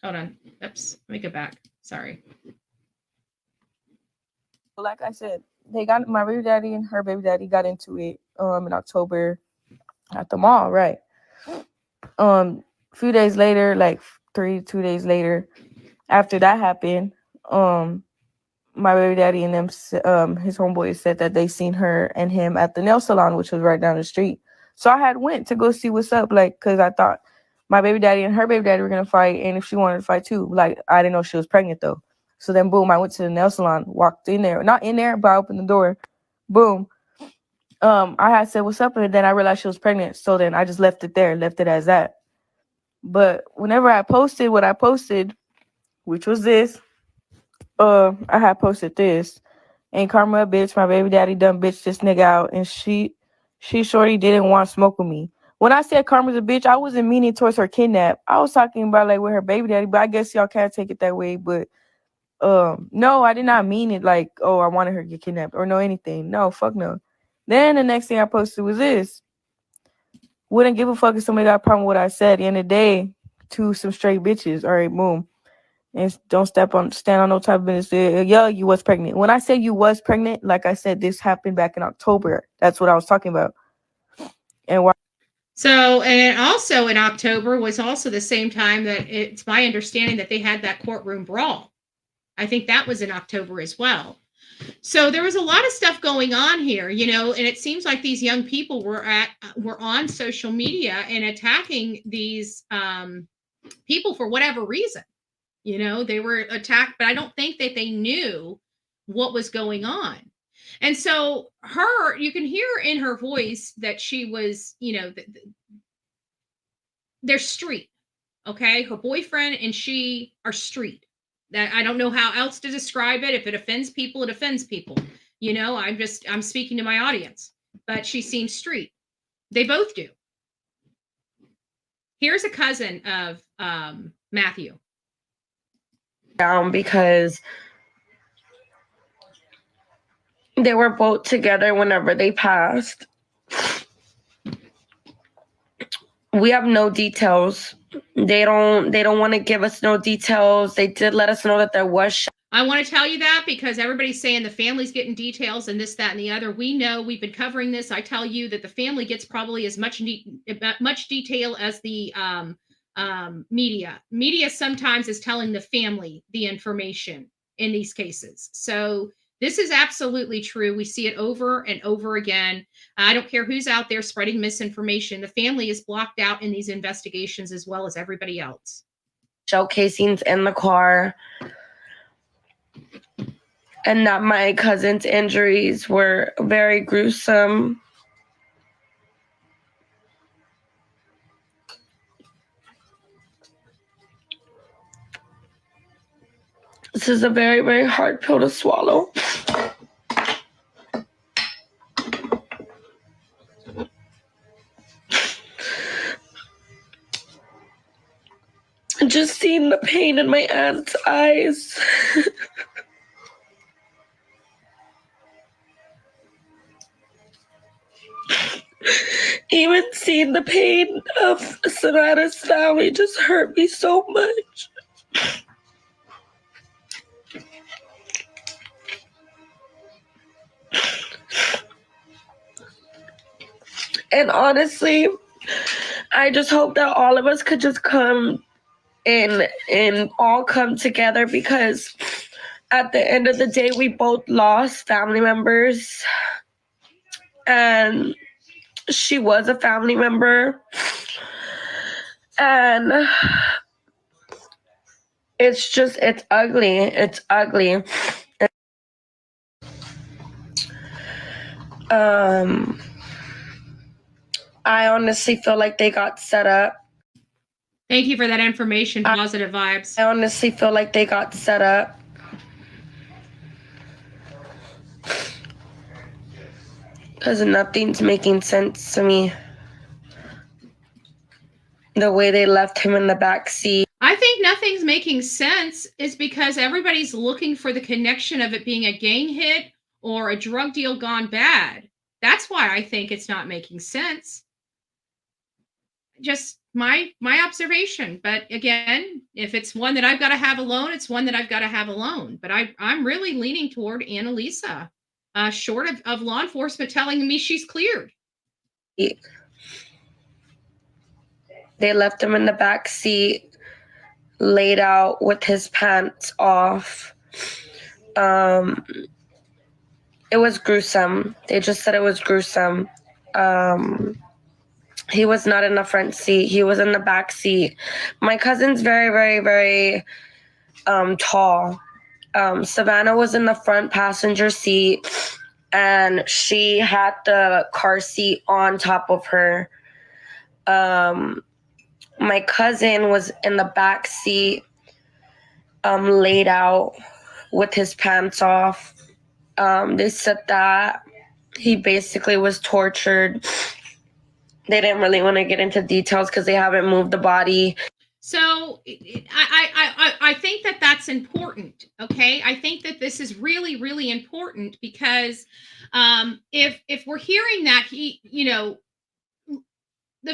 Hold on. Oops. Let me go back. Sorry. like I said, my baby daddy and her baby daddy got into it in October at the mall, right? A few days later, 2 days later, after that happened, my baby daddy and them, his homeboys said that they seen her and him at the nail salon, which was right down the street. So I had went to go see what's up, because I thought my baby daddy and her baby daddy were gonna fight, and if she wanted to fight too, I didn't know she was pregnant though. So then, boom, I went to the nail salon, walked in there, not in there, but I opened the door. Boom. I had said what's up, and then I realized she was pregnant. So then I just left it there, left it as that. But whenever I posted what I posted, which was this, I had posted this. Ain't karma a bitch? My baby daddy done bitch this nigga out, and she shorty didn't want to smoke with me. When I said karma's a bitch, I wasn't meaning towards her kidnap. I was talking about with her baby daddy, but I guess y'all can't take it that way. But no, I did not mean it I wanted her to get kidnapped or no anything. No, fuck no. Then the next thing I posted was this. Wouldn't give a fuck if somebody got a problem with what I said. At the end of the day, to some straight bitches. All right, boom. And don't stand on no type of business. Yeah, you was pregnant. When I said you was pregnant, like I said, this happened back in October. That's what I was talking about. And why? So, and also in October was also the same time that it's my understanding that they had that courtroom brawl. I think that was in October as well. So there was a lot of stuff going on here, and it seems like these young people were on social media and attacking these people for whatever reason. They were attacked, but I don't think that they knew what was going on. And so you can hear in her voice that she was, they're street. Okay. Her boyfriend and she are street. That I don't know how else to describe it. If it offends people, it offends people. You know, I'm speaking to my audience, but she seems street. They both do. Here's a cousin of Matthew. Down because they were both together whenever they passed. We have no details. They don't want to give us no details. They did let us know that there was. I want to tell you that because everybody's saying the family's getting details and this, that, and the other. We know, we've been covering this. I tell you that the family gets probably as much detail as the media. Media sometimes is telling the family the information in these cases. So this is absolutely true. We see it over and over again. I don't care who's out there spreading misinformation. The family is blocked out in these investigations as well as everybody else. Shell casings in the car. And that my cousin's injuries were very gruesome. This is a very, very hard pill to swallow. Just seeing the pain in my aunt's eyes. Even seeing the pain of Savanah's family just hurt me so much. And honestly, I just hope that all of us could just come and all come together, because at the end of the day, we both lost family members. And she was a family member. And it's ugly. It's ugly. I honestly feel like they got set up. Thank you for that information. Positive vibes. I honestly feel like they got set up. Because nothing's making sense to me. The way they left him in the back seat. I think nothing's making sense is because everybody's looking for the connection of it being a gang hit or a drug deal gone bad. That's why I think it's not making sense. Just my observation. But again, if it's one that I've got to have alone, it's one that I've got to have alone. But I'm really leaning toward Analisa, short of law enforcement telling me she's cleared. They left him in the back seat, laid out with his pants off. It was gruesome. They just said it was gruesome. He was not in the front seat. He was in the back seat. My cousin's very, very, very tall. Savanah was in the front passenger seat, and she had the car seat on top of her. My cousin was in the back seat, laid out with his pants off. They said that he basically was tortured. They didn't really want to get into details because they haven't moved the body. So I think that that's important. Okay. I think that this is really, really important because if we're hearing that the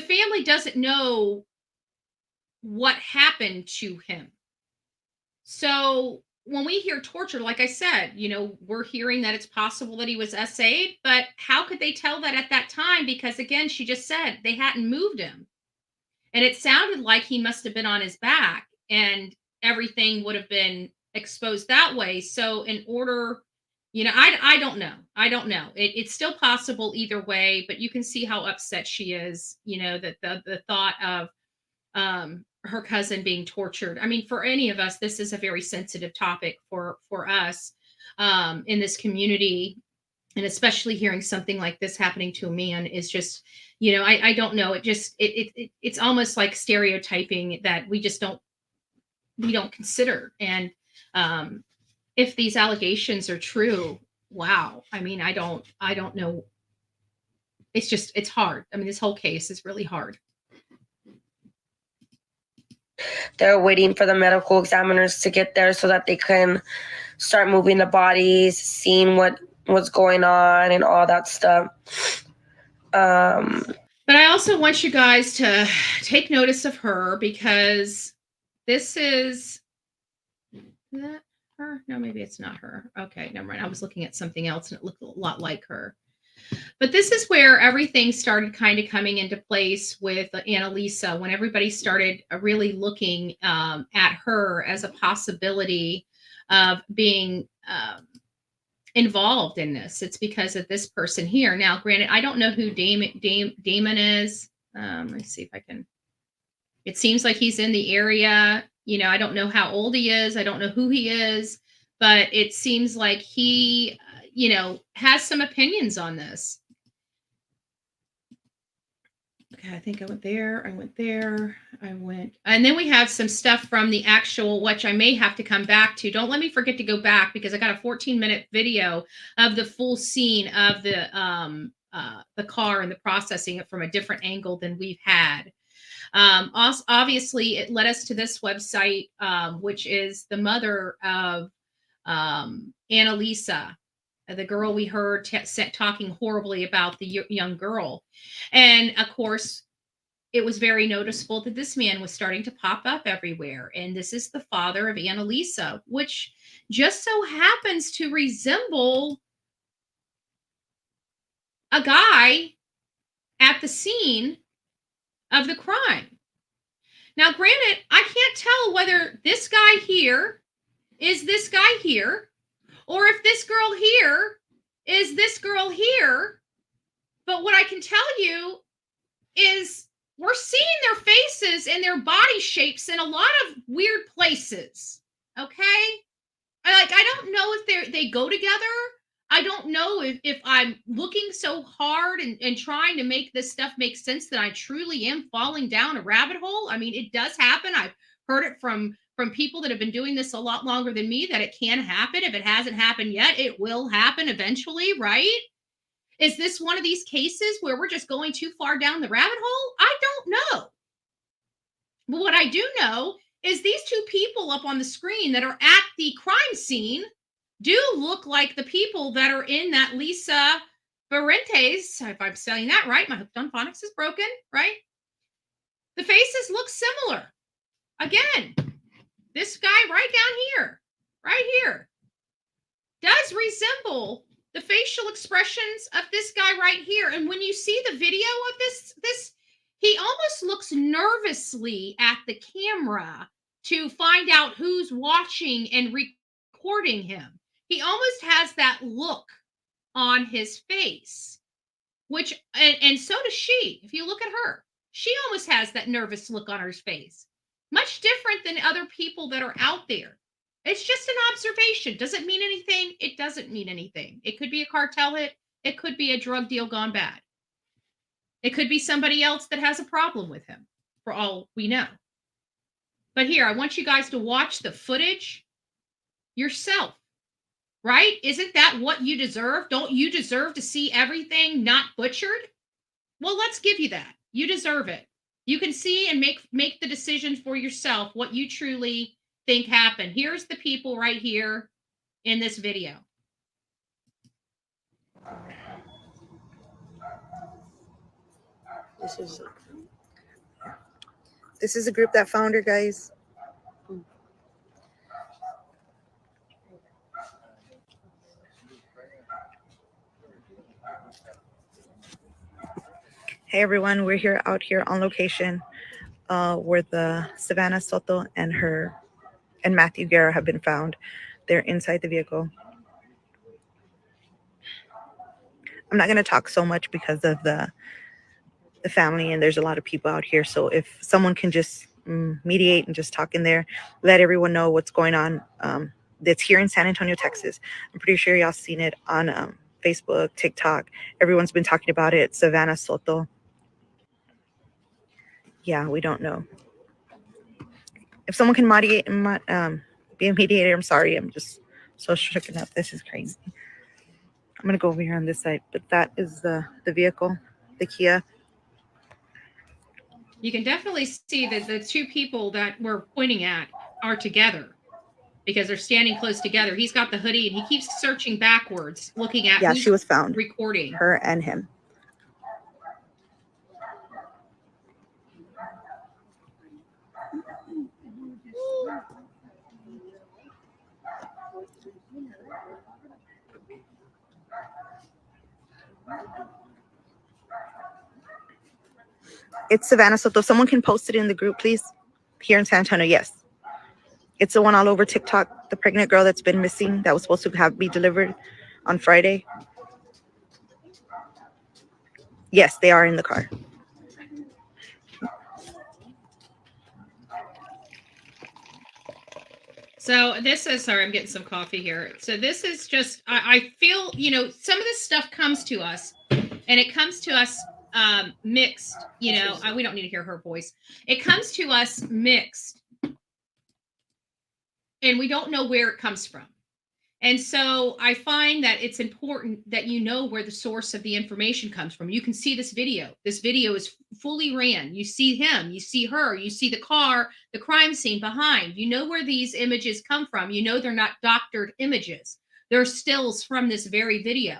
family doesn't know what happened to him. So when we hear torture, like I said, we're hearing that it's possible that he was SA'd, but how could they tell that at that time? Because again, she just said they hadn't moved him. And it sounded like he must have been on his back and everything would have been exposed that way. So in order, I don't know. I don't know. It's still possible either way, but you can see how upset she is, that the thought of her cousin being tortured. I mean, for any of us, this is a very sensitive topic for us in this community. And especially hearing something like this happening to a man is just, you know, I don't know. It's almost like stereotyping that we don't consider. And if these allegations are true, wow. I mean, I don't know. It's hard. I mean, this whole case is really hard. They're waiting for the medical examiners to get there so that they can start moving the bodies, seeing what's going on and all that stuff. But I also want you guys to take notice of her, because this is that her? No, maybe it's not her. Okay, never mind. I was looking at something else and it looked a lot like her. But this is where everything started kind of coming into place with Analisa, when everybody started really looking at her as a possibility of being involved in this. It's because of this person here. Now, granted, I don't know who Damon is. Let me see if I can. It seems like he's in the area. You know, I don't know how old he is. I don't know who he is, but it seems like he, you know, has some opinions on this. Okay, I think I went there. And then we have some stuff from the actual, which I may have to come back to. Don't let me forget to go back, because I got a 14-minute video of the full scene of the car and the processing it from a different angle than we've had. Also, obviously, it led us to this website, which is the mother of Analisa, the girl we heard talking horribly about the young girl. And of course, it was very noticeable that this man was starting to pop up everywhere. And this is the father of Analisa, which just so happens to resemble a guy at the scene of the crime. Now, granted, I can't tell whether this guy here is this guy here, or if this girl here is this girl here. But what I can tell you is we're seeing their faces and their body shapes in a lot of weird places. Okay? I don't know if they go together. I don't know if I'm looking so hard and trying to make this stuff make sense that I truly am falling down a rabbit hole. I mean, it does happen. I've heard it from people that have been doing this a lot longer than me, that it can happen. If it hasn't happened yet, it will happen eventually, right? Is this one of these cases where we're just going too far down the rabbit hole? I don't know. But what I do know is these two people up on the screen that are at the crime scene do look like the people that are in that Lisa Barentes, if I'm saying that right, my hooked on phonics is broken, right? The faces look similar. Again, this guy right here, does resemble the facial expressions of this guy right here. And when you see the video of this, he almost looks nervously at the camera to find out who's watching and recording him. He almost has that look on his face, which, and so does she. If you look at her, she almost has that nervous look on her face. Much different than other people that are out there. It's just an observation. Does it mean anything? It doesn't mean anything. It could be a cartel hit. It could be a drug deal gone bad. It could be somebody else that has a problem with him, for all we know. But here, I want you guys to watch the footage yourself, right? Isn't that what you deserve? Don't you deserve to see everything not butchered? Well, let's give you that. You deserve it. You can see and make the decision for yourself what you truly think happened. Here's the people right here in this video. This is a group that found her, guys. Hey everyone, we're out here on location where the Savanah Soto and Matthew Guerra have been found. They're inside the vehicle. I'm not going to talk so much because of the family, and there's a lot of people out here. So if someone can just mediate and just talk in there, let everyone know what's going on. That's here in San Antonio, Texas. I'm pretty sure y'all seen it on Facebook, TikTok. Everyone's been talking about it. Savanah Soto. Yeah, we don't know. If someone can be a mediator, I'm sorry. I'm just so shooken up. This is crazy. I'm going to go over here on this side. But that is the vehicle, the Kia. You can definitely see that the two people that we're pointing at are together because they're standing close together. He's got the hoodie and he keeps searching backwards, looking at Yeah, who's she was found. recording. Her and him. It's Savanah Soto. If someone can post it in the group, please. Here in San Antonio, yes. It's the one all over TikTok, the pregnant girl that's been missing, that was supposed to be delivered on Friday. Yes, they are in the car. So this is, sorry, I'm getting some coffee here. So this is just, I feel, some of this stuff comes to us and it comes to us mixed, we don't need to hear her voice. It comes to us mixed and we don't know where it comes from. And so I find that it's important that you know where the source of the information comes from. You can see this video. This video is fully ran. You see him, you see her, you see the car, the crime scene behind. You know where these images come from. You know they're not doctored images. They're stills from this very video.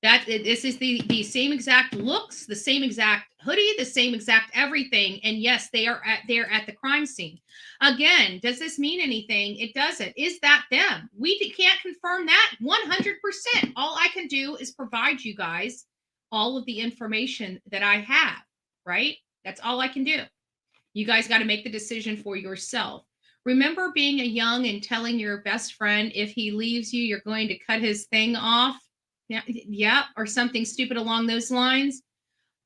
This is the same exact looks, the same exact hoodie, the same exact everything. And yes, they're at the crime scene. Again, does this mean anything? It doesn't. Is that them? We can't confirm that 100%. All I can do is provide you guys all of the information that I have, right? That's all I can do. You guys got to make the decision for yourself. Remember being a young and telling your best friend, if he leaves you, you're going to cut his thing off? Yeah, or something stupid along those lines.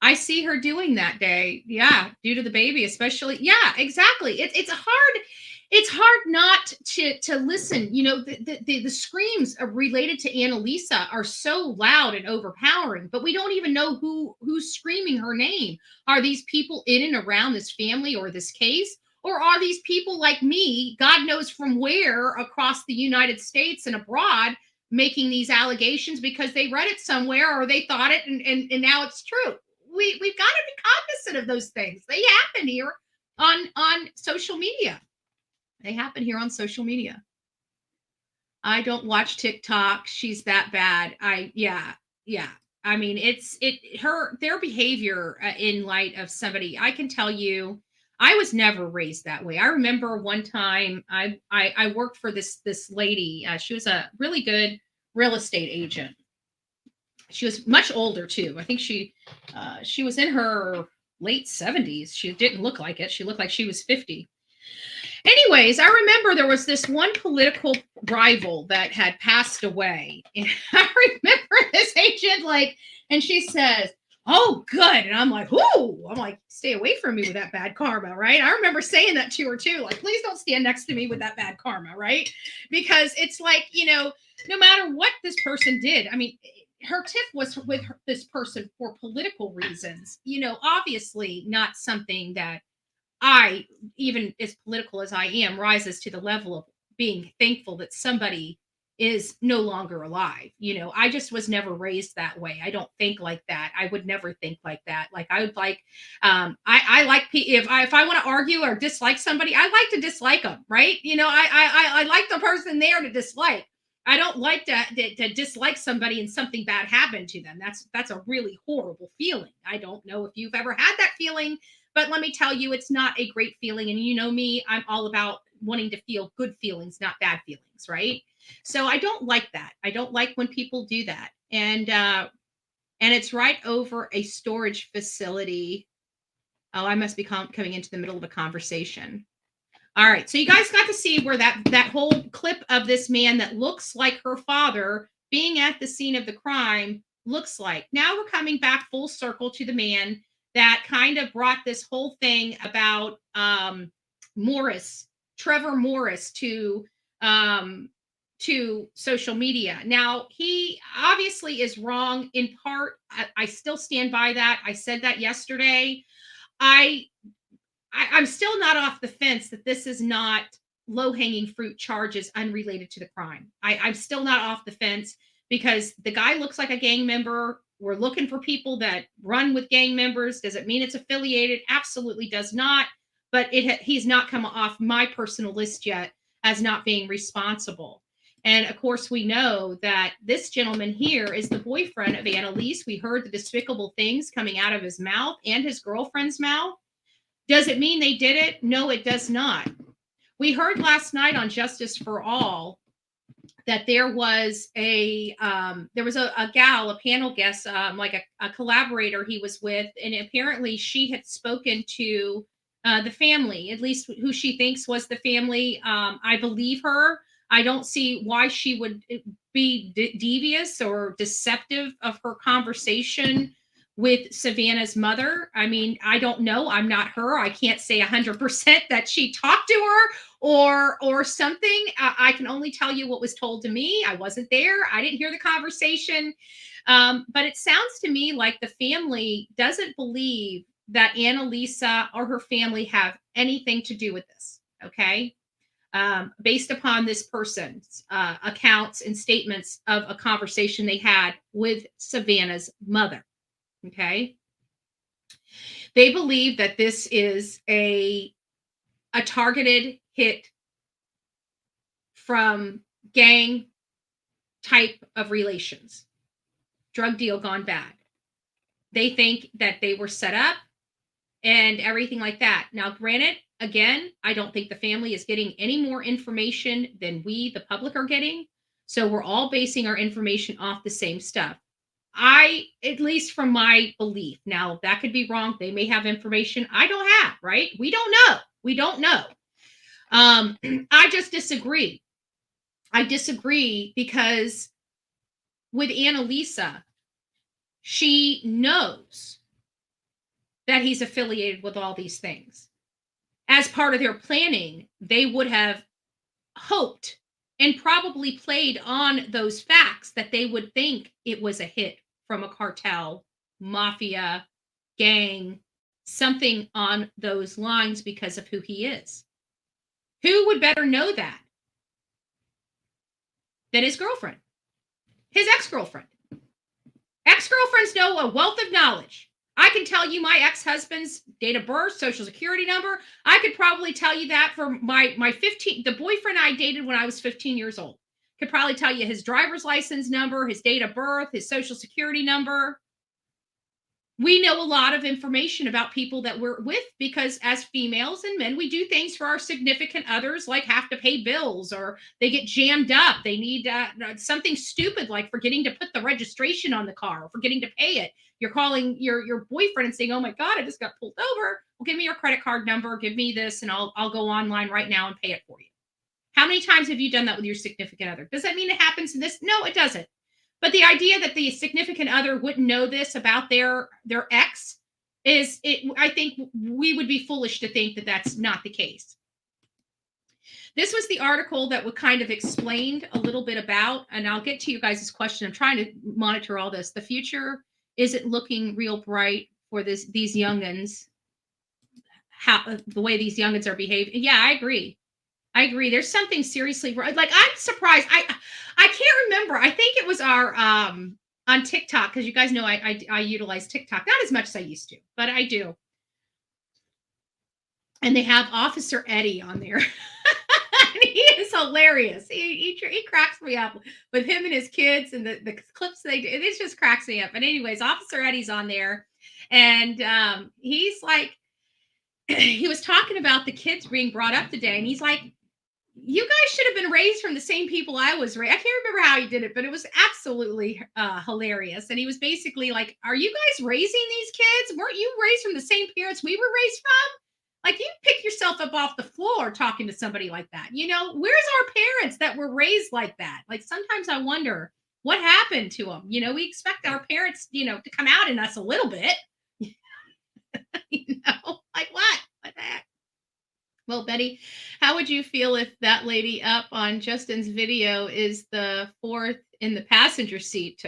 I see her doing that day. Yeah, due to the baby, especially. Yeah, exactly. It's hard not to listen. The screams related to Analisa are so loud and overpowering, but we don't even know who's screaming her name. Are these people in and around this family or this case? Or are these people like me, God knows from where across the United States and abroad, making these allegations because they read it somewhere or they thought it and now it's true? We've got to be cognizant of those things. They happen here on social media. They happen here on social media. I don't watch TikTok. She's that bad. Yeah. I mean, their behavior in light of somebody. I can tell you, I was never raised that way. I remember one time I worked for this lady. She was a really good real estate agent. She was much older too. I think she was in her late 70s. She didn't look like it. She looked like she was 50. Anyways, I remember there was this one political rival that had passed away. And I remember this agent and she says, "Oh, good." And I'm like, "Ooh," I'm like, "Stay away from me with that bad karma," right? I remember saying that to her too. Like, please don't stand next to me with that bad karma, right? Because it's like, no matter what this person did, I mean, her tiff was with this person for political reasons, obviously not something that I, even as political as I am, rises to the level of being thankful that somebody is no longer alive. I just was never raised that way. I don't think like that. I would never think like that. Like I would like, I like, if I want to argue or dislike somebody, I like to dislike them, right? I like the person there to dislike. I don't like to dislike somebody and something bad happened to them. That's a really horrible feeling. I don't know if you've ever had that feeling, but let me tell you, it's not a great feeling. And you know me, I'm all about wanting to feel good feelings, not bad feelings, right? So I don't like that. I don't like when people do that. And it's right over a storage facility. Oh, I must be coming into the middle of a conversation. All right. So you guys got to see where that whole clip of this man that looks like her father being at the scene of the crime looks like. Now we're coming back full circle to the man that kind of brought this whole thing about Trevor Morris to to social media. Now, he obviously is wrong in part. I still stand by that. I said that yesterday. I'm still not off the fence that this is not low-hanging fruit charges unrelated to the crime. I'm still not off the fence because the guy looks like a gang member. We're looking for people that run with gang members. Does it mean it's affiliated? Absolutely does not. But he's not come off my personal list yet as not being responsible. And of course, we know that this gentleman here is the boyfriend of Annalise. We heard the despicable things coming out of his mouth and his girlfriend's mouth. Does it mean they did it? No, it does not. We heard last night on Justice for All that there was a gal, a panel guest, like a collaborator he was with, and apparently she had spoken to the family, at least who she thinks was the family. I believe her. I don't see why she would be devious or deceptive of her conversation with Savanah's mother. I mean, I don't know. I'm not her. I can't say 100% that she talked to her or something. I can only tell you what was told to me. I wasn't there. I didn't hear the conversation. But it sounds to me like the family doesn't believe that Analisa or her family have anything to do with this. Okay. Based upon this person's accounts and statements of a conversation they had with Savanah's mother. Okay. They believe that this is a targeted hit from gang type of relations, drug deal gone bad. They think that they were set up and everything like that. Now, granted, again, I don't think the family is getting any more information than we, the public, are getting. So we're all basing our information off the same stuff. At least from my belief. Now, that could be wrong. They may have information I don't have, right? We don't know. We don't know. I just disagree. I disagree because with Analisa, she knows that he's affiliated with all these things. As part of their planning, they would have hoped and probably played on those facts that they would think it was a hit from a cartel, mafia, gang, something on those lines because of who he is. Who would better know that than his girlfriend, his ex-girlfriend? Ex-girlfriends know a wealth of knowledge. I can tell you my ex-husband's date of birth, social security number. I could probably tell you that for the boyfriend I dated when I was 15 years old. Could probably tell you his driver's license number, his date of birth, his social security number. We know a lot of information about people that we're with because as females and men, we do things for our significant others, like have to pay bills or they get jammed up. They need something stupid like forgetting to put the registration on the car or forgetting to pay it. You're calling your boyfriend and saying, "Oh my God, I just got pulled over. Well, give me your credit card number, give me this, and I'll go online right now and pay it for you." How many times have you done that with your significant other? Does that mean it happens in this? No, it doesn't. But the idea that the significant other wouldn't know this about their ex I think we would be foolish to think that that's not the case. This was the article that would kind of explained a little bit about, and I'll get to you guys' question. I'm trying to monitor all this. The future isn't looking real bright for these youngins, the way these youngins are behaving. Yeah, I agree. There's something seriously wrong. Like, I'm surprised. I can't remember. I think it was our on TikTok, because you guys know I utilize TikTok, not as much as I used to, but I do. And they have Officer Eddie on there. And he is hilarious. He cracks me up with him and his kids and the clips they do. It just cracks me up. But anyways, Officer Eddie's on there, and he's like, he was talking about the kids being brought up today, and he's like, "You guys should have been raised from the same people I was raised." I can't remember how he did it, but it was absolutely hilarious. And he was basically like, "Are you guys raising these kids? Weren't you raised from the same parents we were raised from? Like, you pick yourself up off the floor talking to somebody like that. You know, where's our parents that were raised like that?" Like, sometimes I wonder what happened to them. You know, we expect our parents, to come out in us a little bit. Like what? What the heck? Well, Betty, how would you feel if that lady up on Justin's video is the fourth in the passenger seat?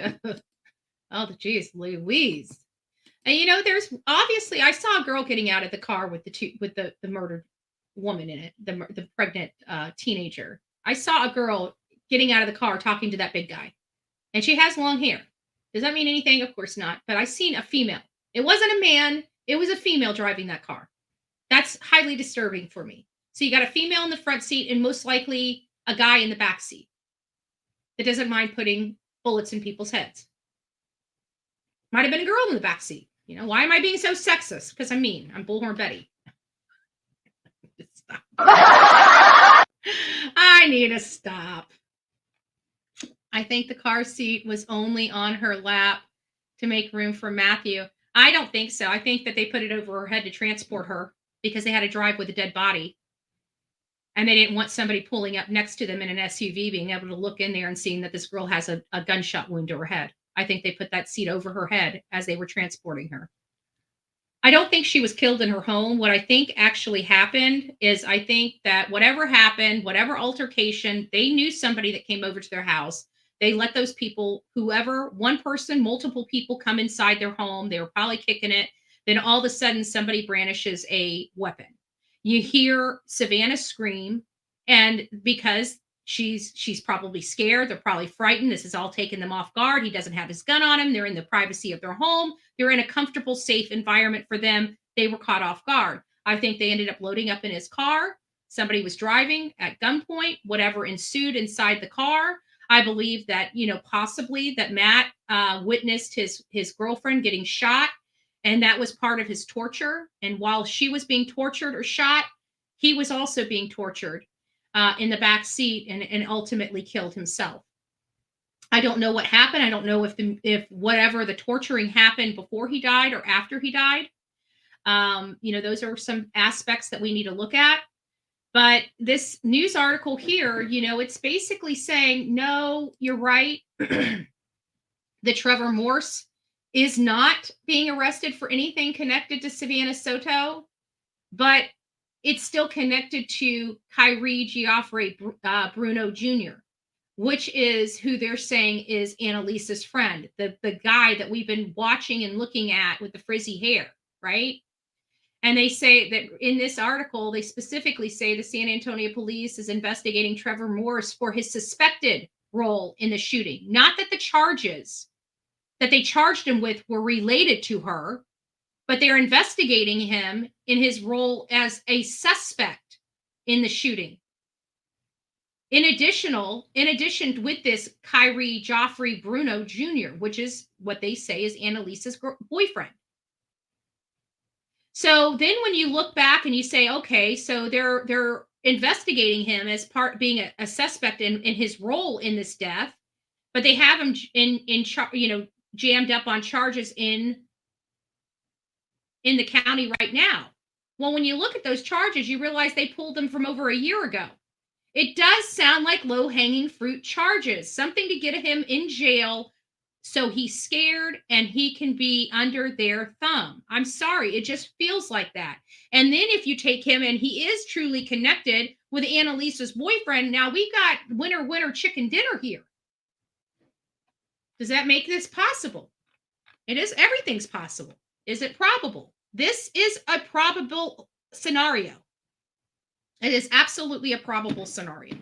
Oh, geez, Louise. And you know, there's obviously I saw a girl getting out of the car with the murdered woman in it, the pregnant teenager. I saw a girl getting out of the car talking to that big guy, and she has long hair. Does that mean anything? Of course not. But I seen a female. It wasn't a man. It was a female driving that car. That's highly disturbing for me. So you got a female in the front seat and most likely a guy in the back seat that doesn't mind putting bullets in people's heads. Might have been a girl in the back seat. You know, why am I being so sexist? Because I'm mean. I'm Bullhorn Betty. I need to stop. I think the car seat was only on her lap to make room for Matthew. I don't think so. I think that they put it over her head to transport her because they had to drive with a dead body. And they didn't want somebody pulling up next to them in an SUV being able to look in there and seeing that this girl has a gunshot wound to her head. I think they put that seat over her head as they were transporting her. I don't think she was killed in her home. What I think actually happened is I think that whatever happened, whatever altercation, they knew somebody that came over to their house. They let those people, whoever, one person, multiple people come inside their home. They were probably kicking it. Then all of a sudden, somebody brandishes a weapon. You hear Savanah scream, and because she's probably scared, they're probably frightened. This is all taking them off guard. He doesn't have his gun on him. They're in the privacy of their home. They're in a comfortable, safe environment for them. They were caught off guard. I think they ended up loading up in his car. Somebody was driving at gunpoint, whatever ensued inside the car. I believe that, you know, possibly that Matt witnessed his girlfriend getting shot, and that was part of his torture. And while she was being tortured or shot, he was also being tortured in the back seat and ultimately killed himself. I don't know what happened. I don't know if whatever the torturing happened before he died or after he died. You know, those are some aspects that we need to look at. But this news article here, you know, it's basically saying, no, you're right. That Trevor Morse is not being arrested for anything connected to Savanah Soto, but it's still connected to Kyrie Geoffrey Bruno Jr., which is who they're saying is Analisa's friend, the guy that we've been watching and looking at with the frizzy hair, right? And they say that in this article, they specifically say the San Antonio police is investigating Trevor Morse for his suspected role in the shooting. Not that the charges that they charged him with were related to her, but they're investigating him in his role as a suspect in the shooting. In addition with this Kyrie Geoffrey Bruno Jr., which is what they say is Analisa's boyfriend. So then when you look back and you say, okay, so they're investigating him as being a suspect in his role in this death, but they have him jammed up on charges in the county right now. Well, when you look at those charges, you realize they pulled them from over a year ago. It does sound like low-hanging fruit charges, something to get him in jail so he's scared and he can be under their thumb. I'm sorry, it just feels like that. And then if you take him and he is truly connected with Analisa's boyfriend, now we got winner chicken dinner here. Does that make this possible? It is. Everything's possible. Is it probable? This is a probable scenario. It is absolutely a probable scenario.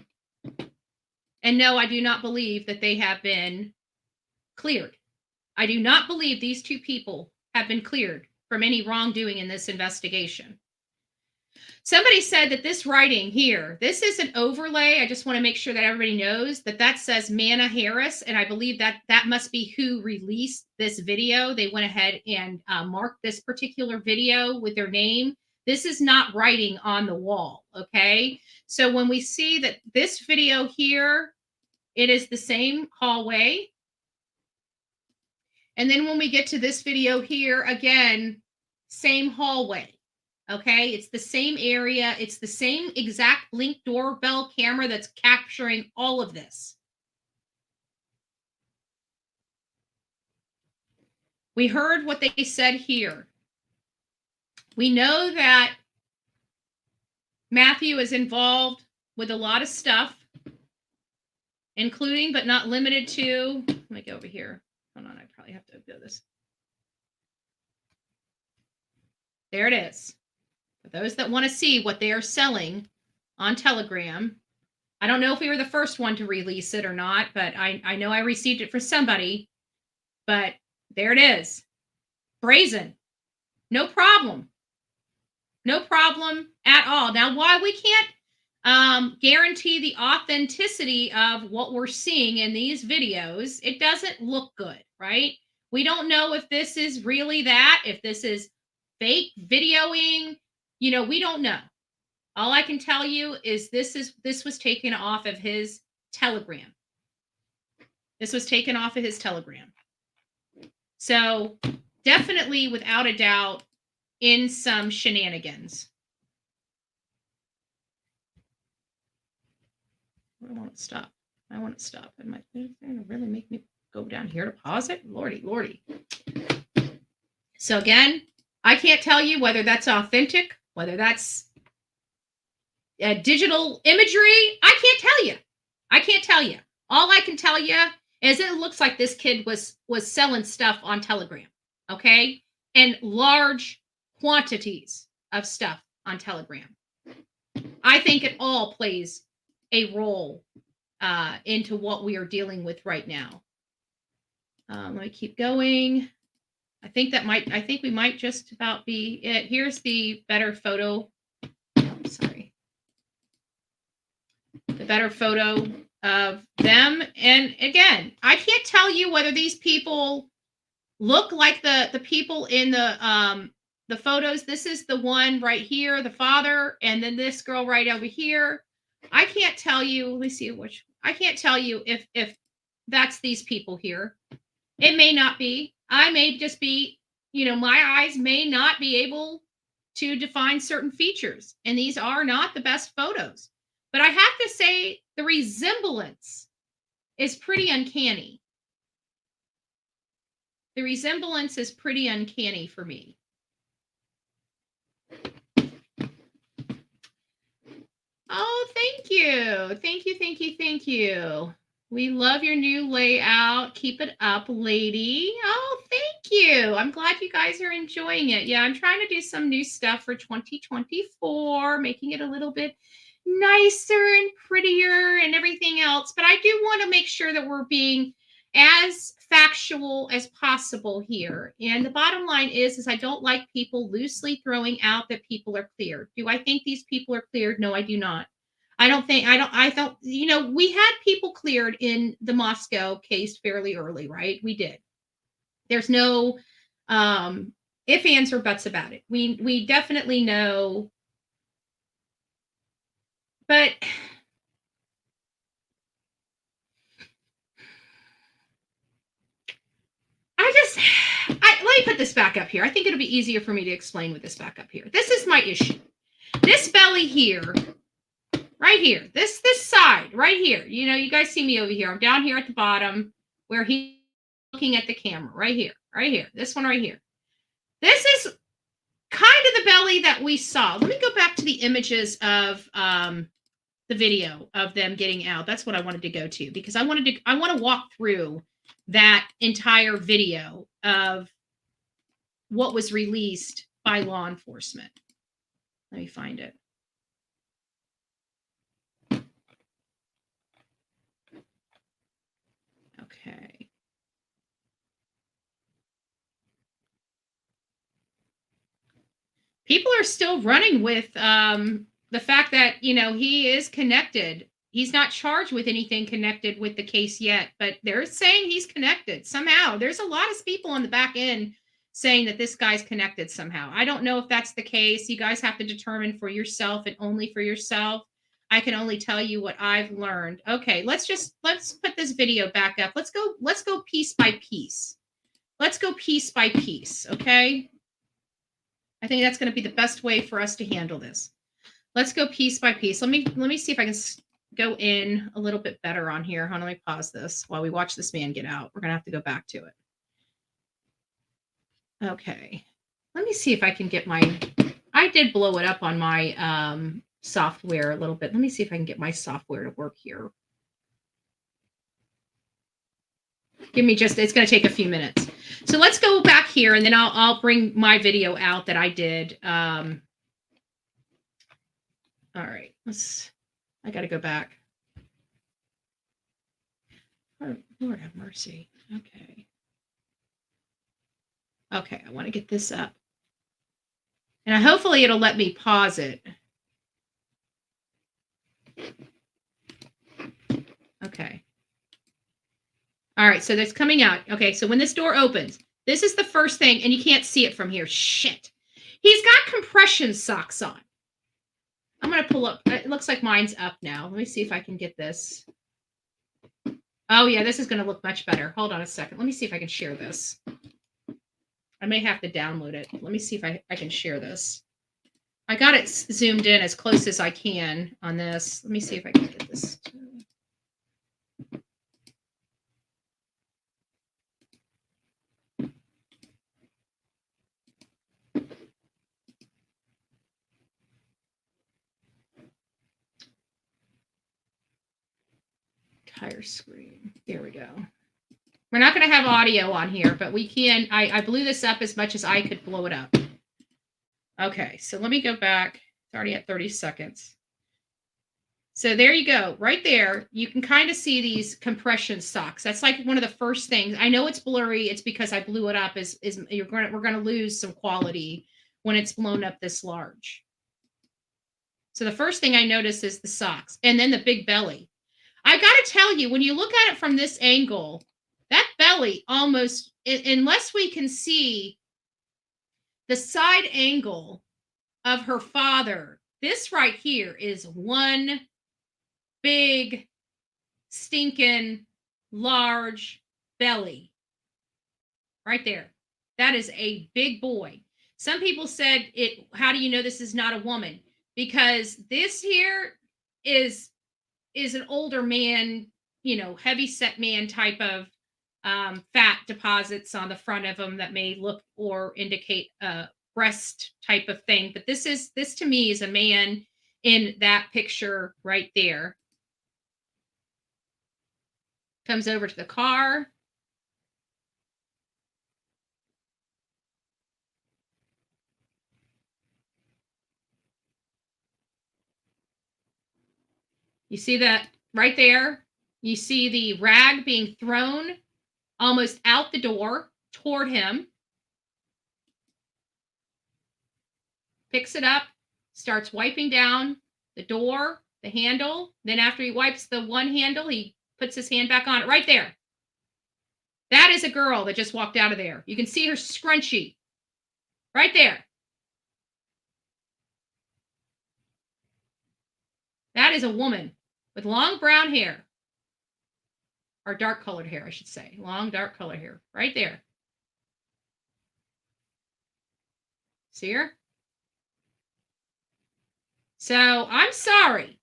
And no, I do not believe that they have been cleared. I do not believe these two people have been cleared from any wrongdoing in this investigation. Somebody said that this writing here, this is an overlay. I just want to make sure that everybody knows that says Mana Harris, and I believe that must be who released this video. They went ahead and marked this particular video with their name. This is not writing on the wall, okay? So when we see that this video here, it is the same hallway. And then when we get to this video here, again, same hallway. Okay, it's the same area. It's the same exact Blink doorbell camera that's capturing all of this. We heard what they said here. We know that Matthew is involved with a lot of stuff, including but not limited to, let me go over here. Hold on, I probably have to do this. There it is. For those that want to see what they are selling on Telegram, I don't know if we were the first one to release it or not, but I know I received it for somebody. But there it is. Brazen. No problem. No problem at all. Now, why we can't guarantee the authenticity of what we're seeing in these videos, it doesn't look good, right? We don't know if this is really that, if this is fake videoing, you know, we don't know. All I can tell you is this was taken off of his Telegram. This was taken off of his Telegram. So definitely, without a doubt, in some shenanigans. I want to stop. I want to stop. Am I going to really make me go down here to pause it? Lordy, lordy. So again, I can't tell you whether that's authentic, whether that's digital imagery. I can't tell you. I can't tell you. All I can tell you is it looks like this kid was selling stuff on Telegram, okay? And large quantities of stuff on Telegram. I think it all plays a role into what we are dealing with right now. Let me keep going. I think we might just about be it. Here's the better photo. Oh, sorry. The better photo of them. And again, I can't tell you whether these people look like the people in the photos. This is the one right here, the father, and then this girl right over here. I can't tell you. Let me see which. I can't tell you if that's these people here. It may not be. I may just be, you know, my eyes may not be able to define certain features, and these are not the best photos. But I have to say the resemblance is pretty uncanny. The resemblance is pretty uncanny for me. Oh, thank you. Thank you, thank you, thank you. We love your new layout. Keep it up, lady. Oh, thank you. I'm glad you guys are enjoying it. Yeah, I'm trying to do some new stuff for 2024, making it a little bit nicer and prettier and everything else. But I do want to make sure that we're being as factual as possible here. And the bottom line is I don't like people loosely throwing out that people are cleared. Do I think these people are cleared? No, I do not. I don't, you know, we had people cleared in the Moscow case fairly early, right? We did. There's no ifs, ands, or buts about it. We definitely know. But let me put this back up here. I think it'll be easier for me to explain with this back up here. This is my issue. This belly here, right here, this side, right here. You know, you guys see me over here. I'm down here at the bottom where he's looking at the camera, right here, this one right here. This is kind of the belly that we saw. Let me go back to the images of the video of them getting out. That's what I wanted to go to because I want to walk through that entire video of what was released by law enforcement. Let me find it. Okay. People are still running with the fact that, you know, he is connected. He's not charged with anything connected with the case yet, but they're saying he's connected somehow. There's a lot of people on the back end saying that this guy's connected somehow. I don't know if that's the case. You guys have to determine for yourself and only for yourself. I can only tell you what I've learned. Okay, let's put this video back up. Let's go piece by piece. Let's go piece by piece, okay? I think that's going to be the best way for us to handle this. Let's go piece by piece. Let me see if I can go in a little bit better on here. Hold on, let me pause this while we watch this man get out. We're going to have to go back to it. Okay. Let me see if I can get I did blow it up on my software a little bit. Let me see if I can get my software to work here. Give me just, it's going to take a few minutes. So let's go back here and then I'll bring my video out that I did. All right, I got to go back. Oh, Lord have mercy. Okay. Okay, I want to get this up. And hopefully it'll let me pause it. Okay. All right, so that's coming out. Okay, so when this door opens, this is the first thing, and you can't see it from here. Shit. He's got compression socks on. I'm going to pull up. It looks like mine's up now. Let me see if I can get this. Oh, yeah, this is going to look much better. Hold on a second. Let me see if I can share this. I may have to download it. Let me see if I can share this. I got it zoomed in as close as I can on this. Let me see if I can get this. Entire screen. There we go. We're not going to have audio on here, but we can. I blew this up as much as I could blow it up. Okay, so let me go back. It's already at 30 seconds. So there you go. Right there, you can kind of see these compression socks. That's like one of the first things. I know it's blurry. It's because I blew it up. We're going to lose some quality when it's blown up this large. So the first thing I notice is the socks and then the big belly. I got to tell you, when you look at it from this angle, that belly almost, unless we can see the side angle of her father, this right here is one big, stinking, large belly. Right there. That is a big boy. Some people said, how do you know this is not a woman? Because this here is an older man, heavy set man type of fat deposits on the front of them that may look or indicate a breast type of thing. But this to me is a man in that picture right there. Comes over to the car. You see that right there? You see the rag being thrown almost out the door toward him. Picks it up, starts wiping down the door, the handle. Then after he wipes the one handle, he puts his hand back on it right there. That is a girl that just walked out of there. You can see her scrunchie right there. That is a woman with long brown hair, or dark colored hair, I should say. Long, dark colored hair right there. See her? So I'm sorry.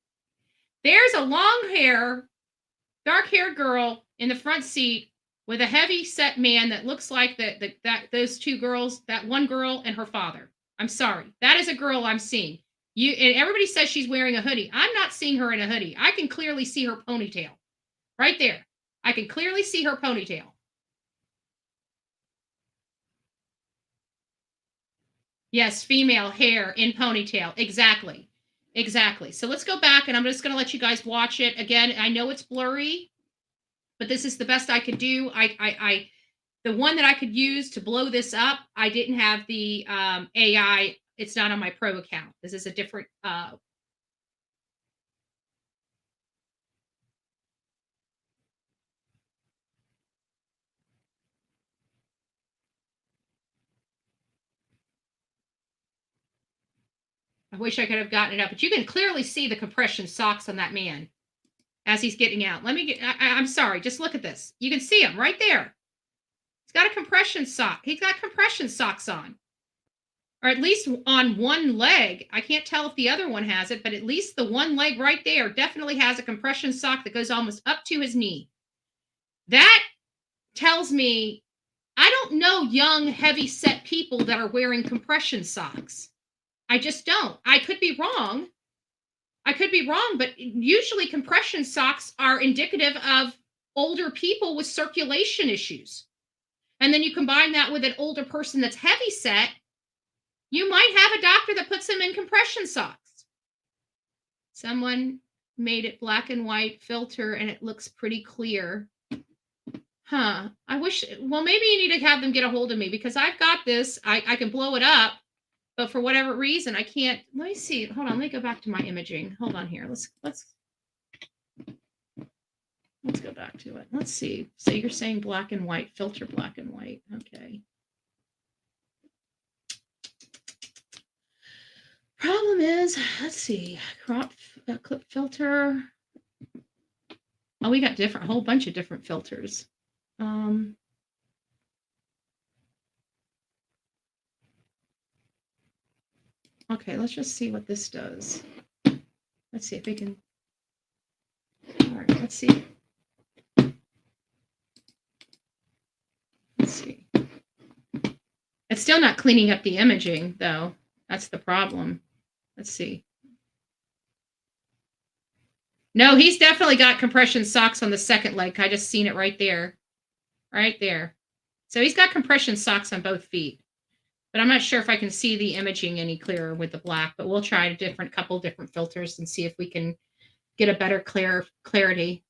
There's a long hair, dark haired girl in the front seat with a heavy set man that looks like those two girls, that one girl and her father. I'm sorry. That is a girl I'm seeing. And everybody says she's wearing a hoodie. I'm not seeing her in a hoodie. I can clearly see her ponytail. Right there. I can clearly see her ponytail. Yes, female hair in ponytail. Exactly. Exactly. So let's go back, and I'm just going to let you guys watch it. Again, I know it's blurry, but this is the best I could do. The one that I could use to blow this up, I didn't have the AI. It's not on my pro account. This is a different I wish I could have gotten it up, but you can clearly see the compression socks on that man as he's getting out. I'm sorry. Just look at this. You can see him right there. He's got a compression sock. He's got compression socks on. Or at least on one leg. I can't tell if the other one has it, but at least the one leg right there definitely has a compression sock that goes almost up to his knee. That tells me I don't know young, heavy set people that are wearing compression socks. I just don't. I could be wrong, I could be wrong, but usually compression socks are indicative of older people with circulation issues. And then you combine that with an older person that's heavy set, you might have a doctor that puts them in compression socks. Someone made it black and white filter and it looks pretty clear. Huh. I wish, well, maybe you need to have them get a hold of me because I've got this. I can blow it up, but for whatever reason, I can't. Let me see. Hold on. Let me go back to my imaging. Hold on here. Let's go back to it. Let's see. So you're saying black and white, filter black and white. Okay. Problem is, let's see, crop clip filter. Oh, we got a whole bunch of different filters. Okay, let's just see what this does. Let's see if we can. All right, let's see. Let's see. It's still not cleaning up the imaging, though. That's the problem. Let's see. No, he's definitely got compression socks on the second leg. I just seen it right there. Right there. So he's got compression socks on both feet. But I'm not sure if I can see the imaging any clearer with the black, but we'll try a couple different filters and see if we can get a better clarity.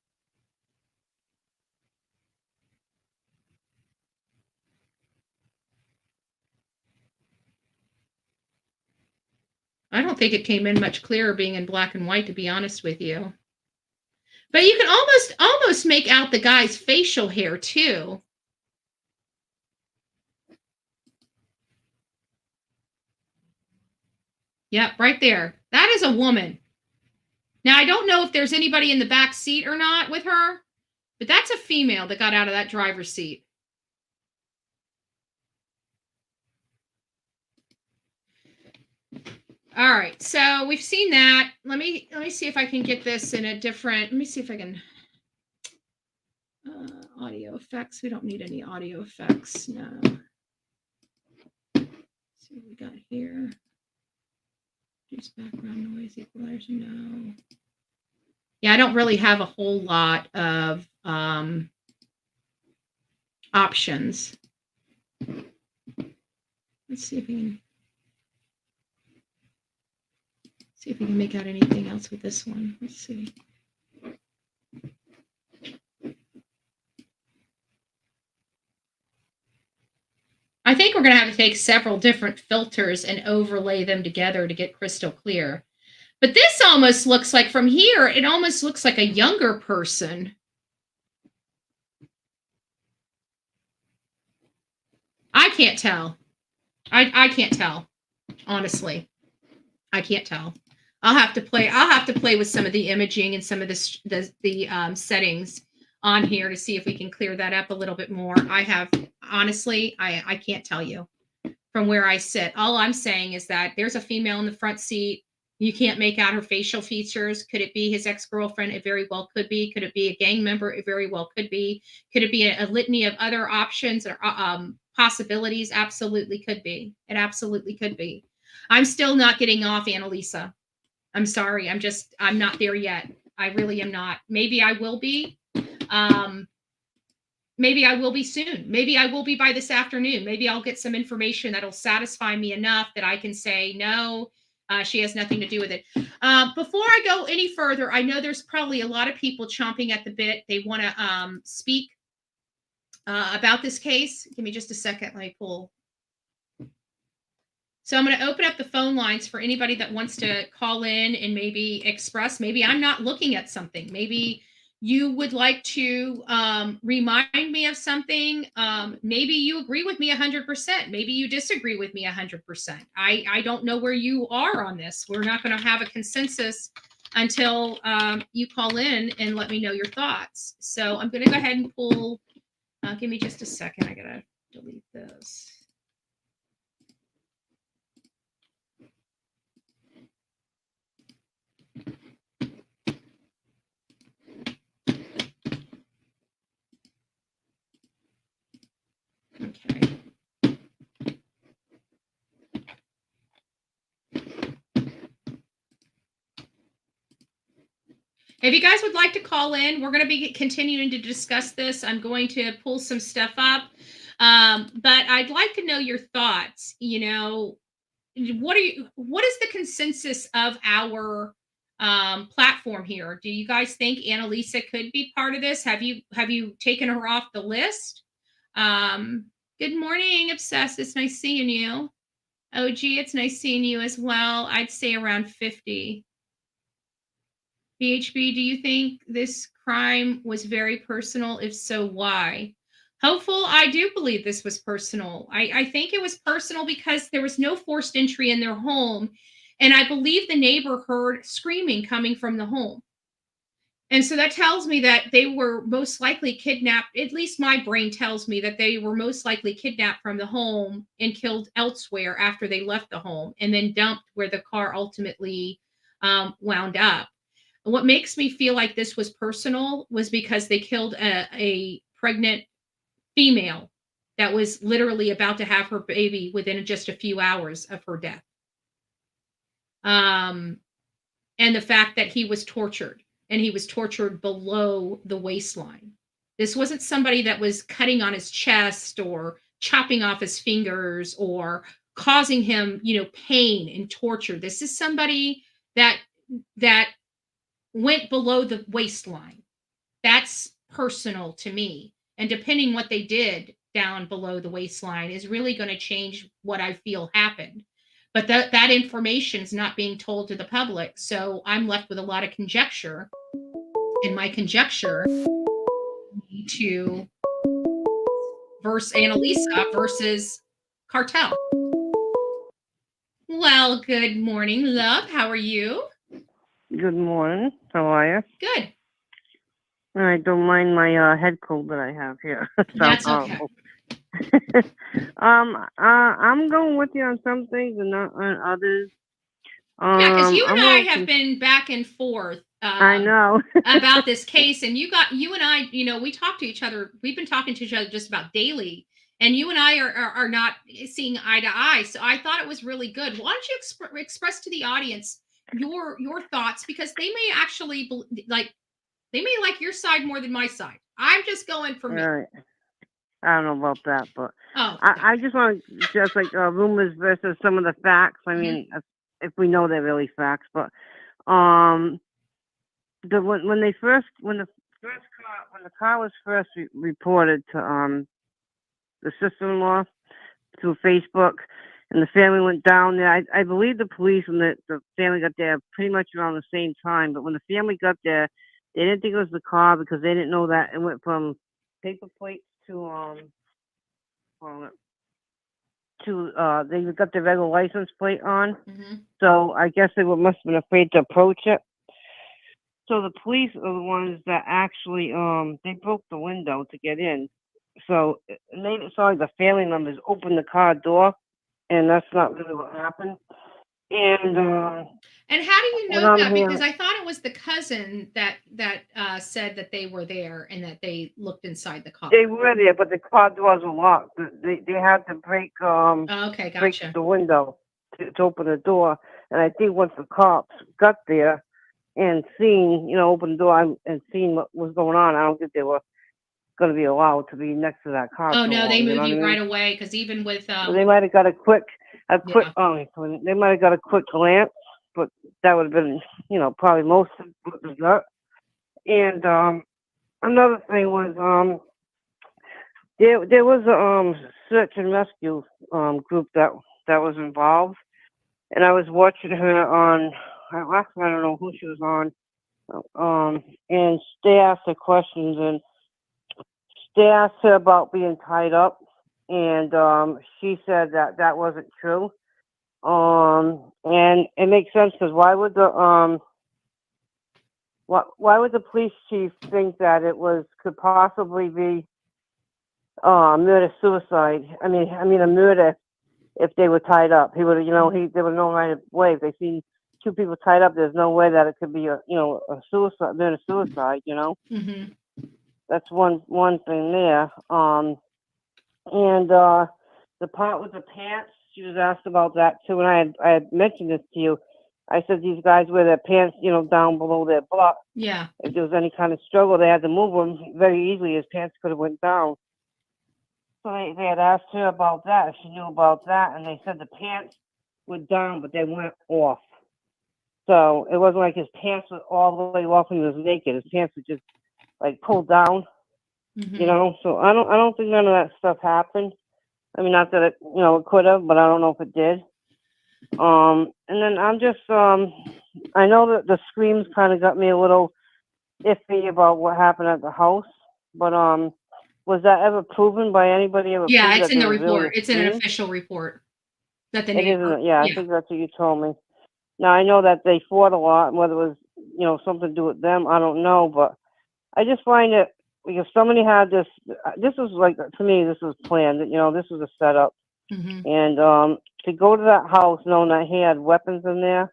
I don't think it came in much clearer being in black and white, to be honest with you. But you can almost make out the guy's facial hair too. Yep, right there. That is a woman. Now, I don't know if there's anybody in the back seat or not with her, but that's a female that got out of that driver's seat. All right, so we've seen that. Let me see if I can get this in a different. Let me see if I can. Audio effects. We don't need any audio effects. No. Let's see what we got here. Reduce background noise, equalizer. No. Yeah, I don't really have a whole lot of options. Let's see if we can. See if we can make out anything else with this one. Let's see. I think we're going to have to take several different filters and overlay them together to get crystal clear. But this almost looks like, from here, it almost looks like a younger person. I can't tell. I can't tell, honestly. I can't tell. I'll have to play with some of the imaging and some of the settings on here to see if we can clear that up a little bit more. Honestly, I can't tell you from where I sit. All I'm saying is that there's a female in the front seat. You can't make out her facial features. Could it be his ex-girlfriend? It very well could be. Could it be a gang member? It very well could be. Could it be a litany of other options or possibilities? Absolutely could be. It absolutely could be. I'm still not getting off Analisa. I'm sorry. I'm not there yet. I really am not. Maybe I will be. Maybe I will be soon. Maybe I will be by this afternoon. Maybe I'll get some information that'll satisfy me enough that I can say, no, she has nothing to do with it. Before I go any further, I know there's probably a lot of people chomping at the bit. They want to speak about this case. Give me just a second. Let me pull. So I'm going to open up the phone lines for anybody that wants to call in and maybe express. Maybe I'm not looking at something. Maybe you would like to remind me of something. Maybe you agree with me 100%. Maybe you disagree with me 100%. I don't know where you are on this. We're not going to have a consensus until you call in and let me know your thoughts. So I'm going to go ahead and pull. Give me just a second. I got to delete this. Okay. If you guys would like to call in, we're going to be continuing to discuss this. I'm going to pull some stuff up. But I'd like to know your thoughts. You know, what is the consensus of our platform here? Do you guys think Analisa could be part of this? Have you taken her off the list? Good morning, Obsessed. It's nice seeing you. OG, it's nice seeing you as well. I'd say around 50. BHB, do you think this crime was very personal? If so, why? Hopeful, I do believe this was personal. I think it was personal because there was no forced entry in their home. And I believe the neighbor heard screaming coming from the home. And so that tells me that they were most likely kidnapped. At least my brain tells me that they were most likely kidnapped from the home and killed elsewhere after they left the home and then dumped where the car ultimately wound up. What makes me feel like this was personal was because they killed a pregnant female that was literally about to have her baby within just a few hours of her death. And the fact that he was tortured, and he was tortured below the waistline. This wasn't somebody that was cutting on his chest or chopping off his fingers or causing him, pain and torture. This is somebody that went below the waistline. That's personal to me. And depending what they did down below the waistline is really going to change what I feel happened. But that information is not being told to the public. So I'm left with a lot of conjecture. And my conjecture to versus Analisa versus Cartel. Well, good morning, love. How are you? Good morning. How are you? Good. I don't mind my head cold that I have here. That's okay. I'm going with you on some things and not on others. Yeah, because you and I have been back and forth. I know about this case, and you and I, we talk to each other. We've been talking to each other just about daily, and you and I are not seeing eye to eye. So I thought it was really good. Why don't you express to the audience your thoughts, because they may actually like your side more than my side. I'm just going for me. Right. I don't know about that, but I just want to just like rumors versus some of the facts. I mean, if we know they're really facts, but when the car was first reported to the sister-in-law through Facebook, and the family went down there. I believe the police and the family got there pretty much around the same time. But when the family got there, they didn't think it was the car because they didn't know that it went from paper plates to they got the regular license plate on. Mm-hmm. So I guess they must have been afraid to approach it. So the police are the ones that actually they broke the window to get in. So it made it sound like the family members opened the car door, and that's not really what happened. And how do you know that? Because I thought it was the cousin that said that they were there and that they looked inside the car. They were there, but the car doors were locked. They had to break okay, gotcha. break the window to open the door. And I think once the cops got there and seen, opened the door and seen what was going on, I don't think they were going to be allowed to be next to that car. Oh no, they moved you right away, because even with so they might have got a quick they might have got a quick glance, but that would have been probably most of what they got. And another thing was there was a search and rescue group that was involved, and I was watching her on last time, I don't know who she was on, and they asked her questions, and they asked her about being tied up, and she said that wasn't true. And it makes sense, because why would the police chief think that it could possibly be murder suicide? I mean a murder if they were tied up. He would there was no right way. If they see two people tied up, there's no way that it could be a suicide, murder suicide. Mm-hmm. That's one thing there. And the part with the pants, she was asked about that too, and I had mentioned this to you. I said these guys wear their pants, down below their butt. Yeah. If there was any kind of struggle, they had to move them very easily. His pants could have went down. So they had asked her about that, if she knew about that, and they said the pants were down, but they went off. So it wasn't like his pants were all the way off when he was naked. His pants were just like pulled down, So I don't think none of that stuff happened. I mean, not that it could have, but I don't know if it did. And then I'm just I know that the screams kind of got me a little iffy about what happened at the house, but was that ever proven by anybody? Yeah, proved it's that in there the was really report. It's in an screams? official report that the It neighbor. isn't. Yeah, I think that's what you told me. Now I know that they fought a lot, and whether it was something to do with them, I don't know. But I just find it because somebody had this. This was like, to me, this was planned. This was a setup, and to go to that house knowing that he had weapons in there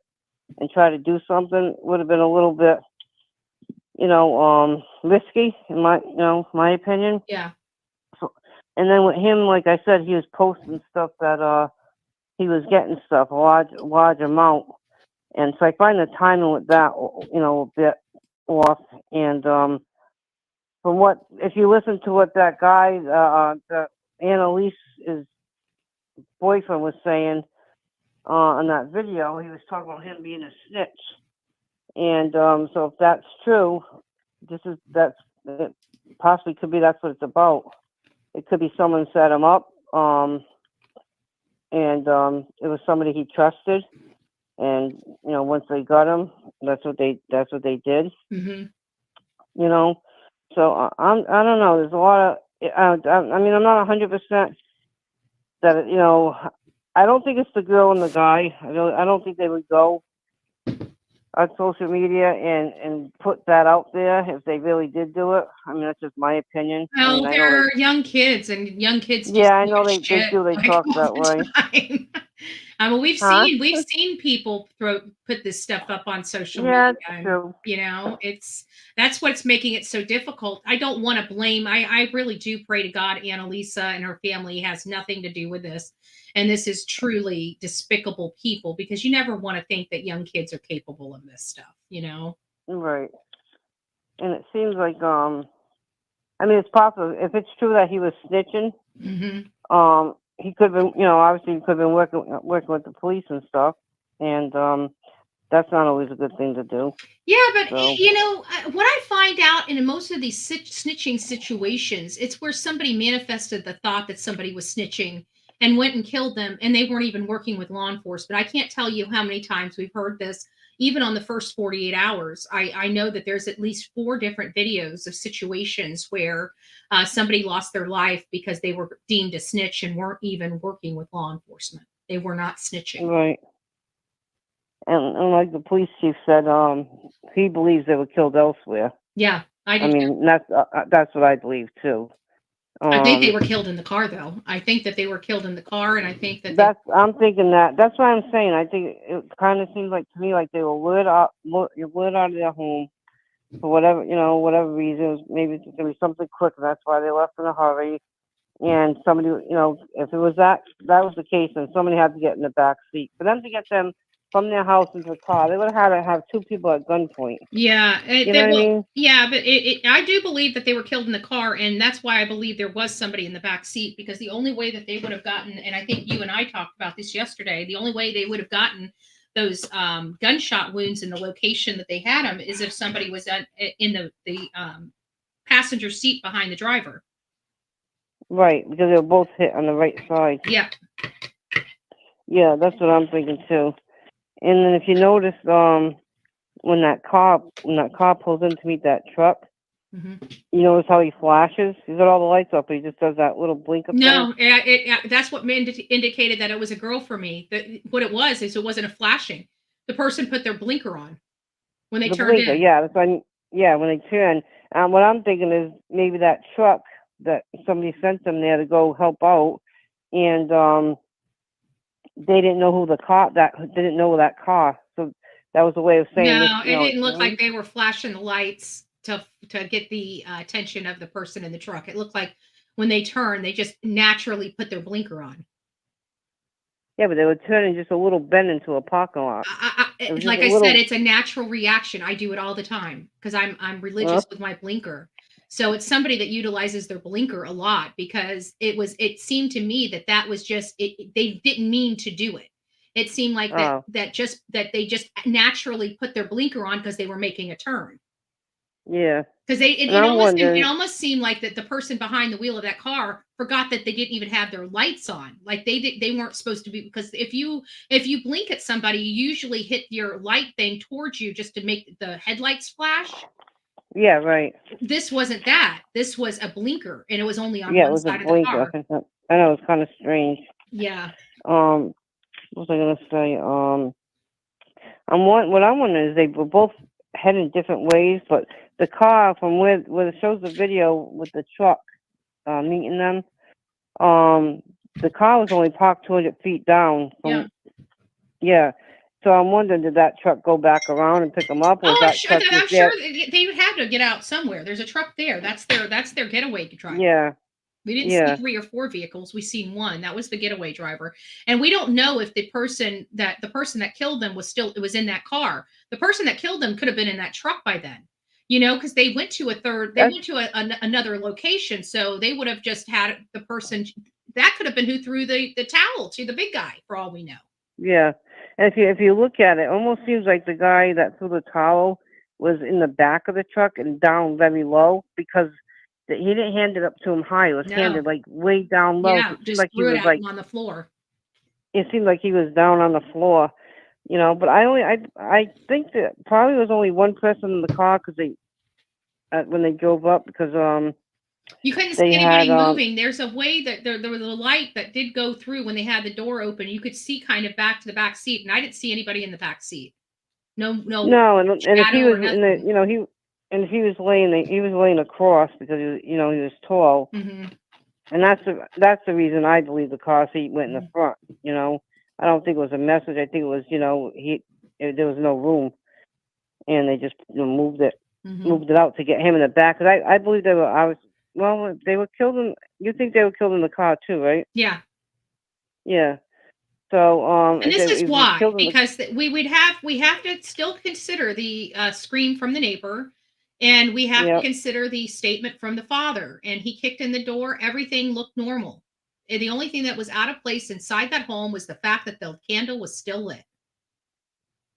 and try to do something would have been a little bit, risky in my opinion. Yeah. So, and then with him, like I said, he was posting stuff that he was getting stuff, a large amount. And so I find the timing with that, a bit off. And if you listen to what that guy, the Annalise's boyfriend was saying on that video, he was talking about him being a snitch. And so if that's true, it possibly could be that's what it's about. It could be someone set him up, and it was somebody he trusted. And once they got him, that's what they did. So I don't know. There's a lot of. I mean, I'm not 100% that I don't think it's the girl and the guy. I don't think they would go on social media and put that out there if they really did do it. I mean, that's just my opinion. Well, I they're young kids, and young kids. Yeah, I know they do. They talk that way. I mean, we've seen people put this stuff up on social media. Yeah, true. That's what's making it so difficult. I don't want to blame. I really do pray to God Analisa and her family has nothing to do with this. And this is truly despicable people, because you never want to think that young kids are capable of this stuff, Right. And it seems like I mean, it's possible if it's true that he was snitching. He could have been, obviously he could have been working with the police and stuff, and that's not always a good thing to do. Yeah, but what I find out in most of these snitching situations, it's where somebody manifested the thought that somebody was snitching and went and killed them, and they weren't even working with law enforcement. I can't tell you how many times we've heard this. Even on the first 48 hours, I know that there's at least 4 different videos of situations where somebody lost their life because they were deemed a snitch and weren't even working with law enforcement. They were not snitching. Right. And like the police chief said, he believes they were killed elsewhere. Yeah, I do. I mean, that's what I believe too. I think they were killed in the car, though. I think that they were killed in the car, and I think that I'm thinking that. That's what I'm saying. I think it kind of seems like to me like they were lured out of their home for whatever reasons. Maybe it's going to be something quick, and that's why they left in a hurry. And somebody, if it was that was the case, then somebody had to get in the back seat for them to get them from their house into the car. They would have had to have 2 people at gunpoint. Yeah, you know what I mean? Yeah, but I do believe that they were killed in the car, and that's why I believe there was somebody in the back seat, because the only way that they would have gotten, and I think you and I talked about this yesterday, the only way they would have gotten those gunshot wounds in the location that they had them is if somebody was in the passenger seat behind the driver. Right, because they were both hit on the right side. Yeah. Yeah, that's what I'm thinking too. And then if you notice, when that car pulls in to meet that truck, you notice how he flashes? He's got all the lights up, but he just does that little blink of No, that's what indicated that it was a girl for me. What it was is it wasn't a flashing. The person put their blinker on when they turned in. Yeah, that's when they turn. What I'm thinking is maybe that truck that somebody sent them there to go help out, and they didn't know who that car. So that was a way of saying. No, it didn't look like they were flashing the lights to get the attention of the person in the truck. It looked like when they turned, they just naturally put their blinker on. Yeah, but they were turning just a little bend into a parking lot. Like I said, it's a natural reaction. I do it all the time because I'm religious with my blinker. So it's somebody that utilizes their blinker a lot because it seemed to me that was just they didn't mean to do it. It seemed like that they just naturally put their blinker on because they were making a turn. Yeah. Because it almost seemed like that the person behind the wheel of that car forgot that they didn't even have their lights on. Like they weren't supposed to be, because if you blink at somebody, you usually hit your light thing towards you just to make the headlights flash. Yeah, right. This wasn't that. This was a blinker, and it was only on one side of the car. I know, it's kind of strange. Yeah. What was I gonna say? What I'm wondering is they were both heading different ways, but the car from where it shows the video with the truck meeting them, the car was only parked 200 feet down. Yeah. So I'm wondering, did that truck go back around and pick them up? Or I'm sure they would have to get out somewhere. There's a truck there. That's their getaway driver. Yeah. We didn't see 3 or 4 vehicles. We seen one. That was the getaway driver. And we don't know if the person that killed them was in that car. The person that killed them could have been in that truck by then. Because they went to another location. So they would have just had the person that could have been who threw the towel to the big guy, for all we know. Yeah. And if you look at it, it almost seems like the guy that threw the towel was in the back of the truck and down very low, because he didn't hand it up to him high. It was handed like way down low. Yeah, it seemed like he was on the floor. It seemed like he was down on the floor, But I think that probably was only one person in the car because when they drove up, because you couldn't see anybody moving. There's a way that there was a light that did go through when they had the door open. You could see kind of back to the back seat, and I didn't see anybody in the back seat. No. And if he was he was laying across because he was tall, and that's the reason I believe the car seat went in the front. I don't think it was a message. I think it was there was no room, and they just moved it out to get him in the back. Because I believe they were killed in. You think they were killed in the car too, right? Yeah. Yeah. So and this is why, because we have to still consider the scream from the neighbor, and we have to consider the statement from the father. And he kicked in the door. Everything looked normal. And the only thing that was out of place inside that home was the fact that the candle was still lit.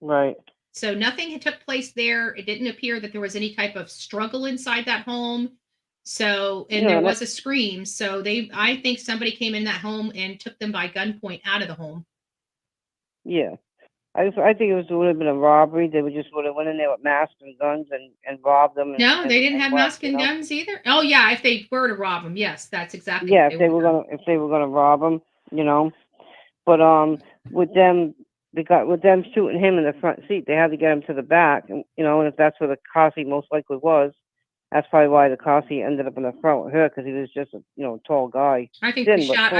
Right. So nothing had took place there. It didn't appear that there was any type of struggle inside that home. So, and there was a scream. So I think somebody came in that home and took them by gunpoint out of the home. Yeah. I think it would have been a robbery. They would have went in there with masks and guns and robbed them. No, they didn't have masks and guns either. Oh yeah, if they were to rob them, yes, that's exactly. Yeah, if they were gonna rob them, But with them shooting him in the front seat, they had to get him to the back, and and if that's where the car seat most likely was, that's probably why the car seat ended up in the front with her, because he was just a tall guy. I think they shot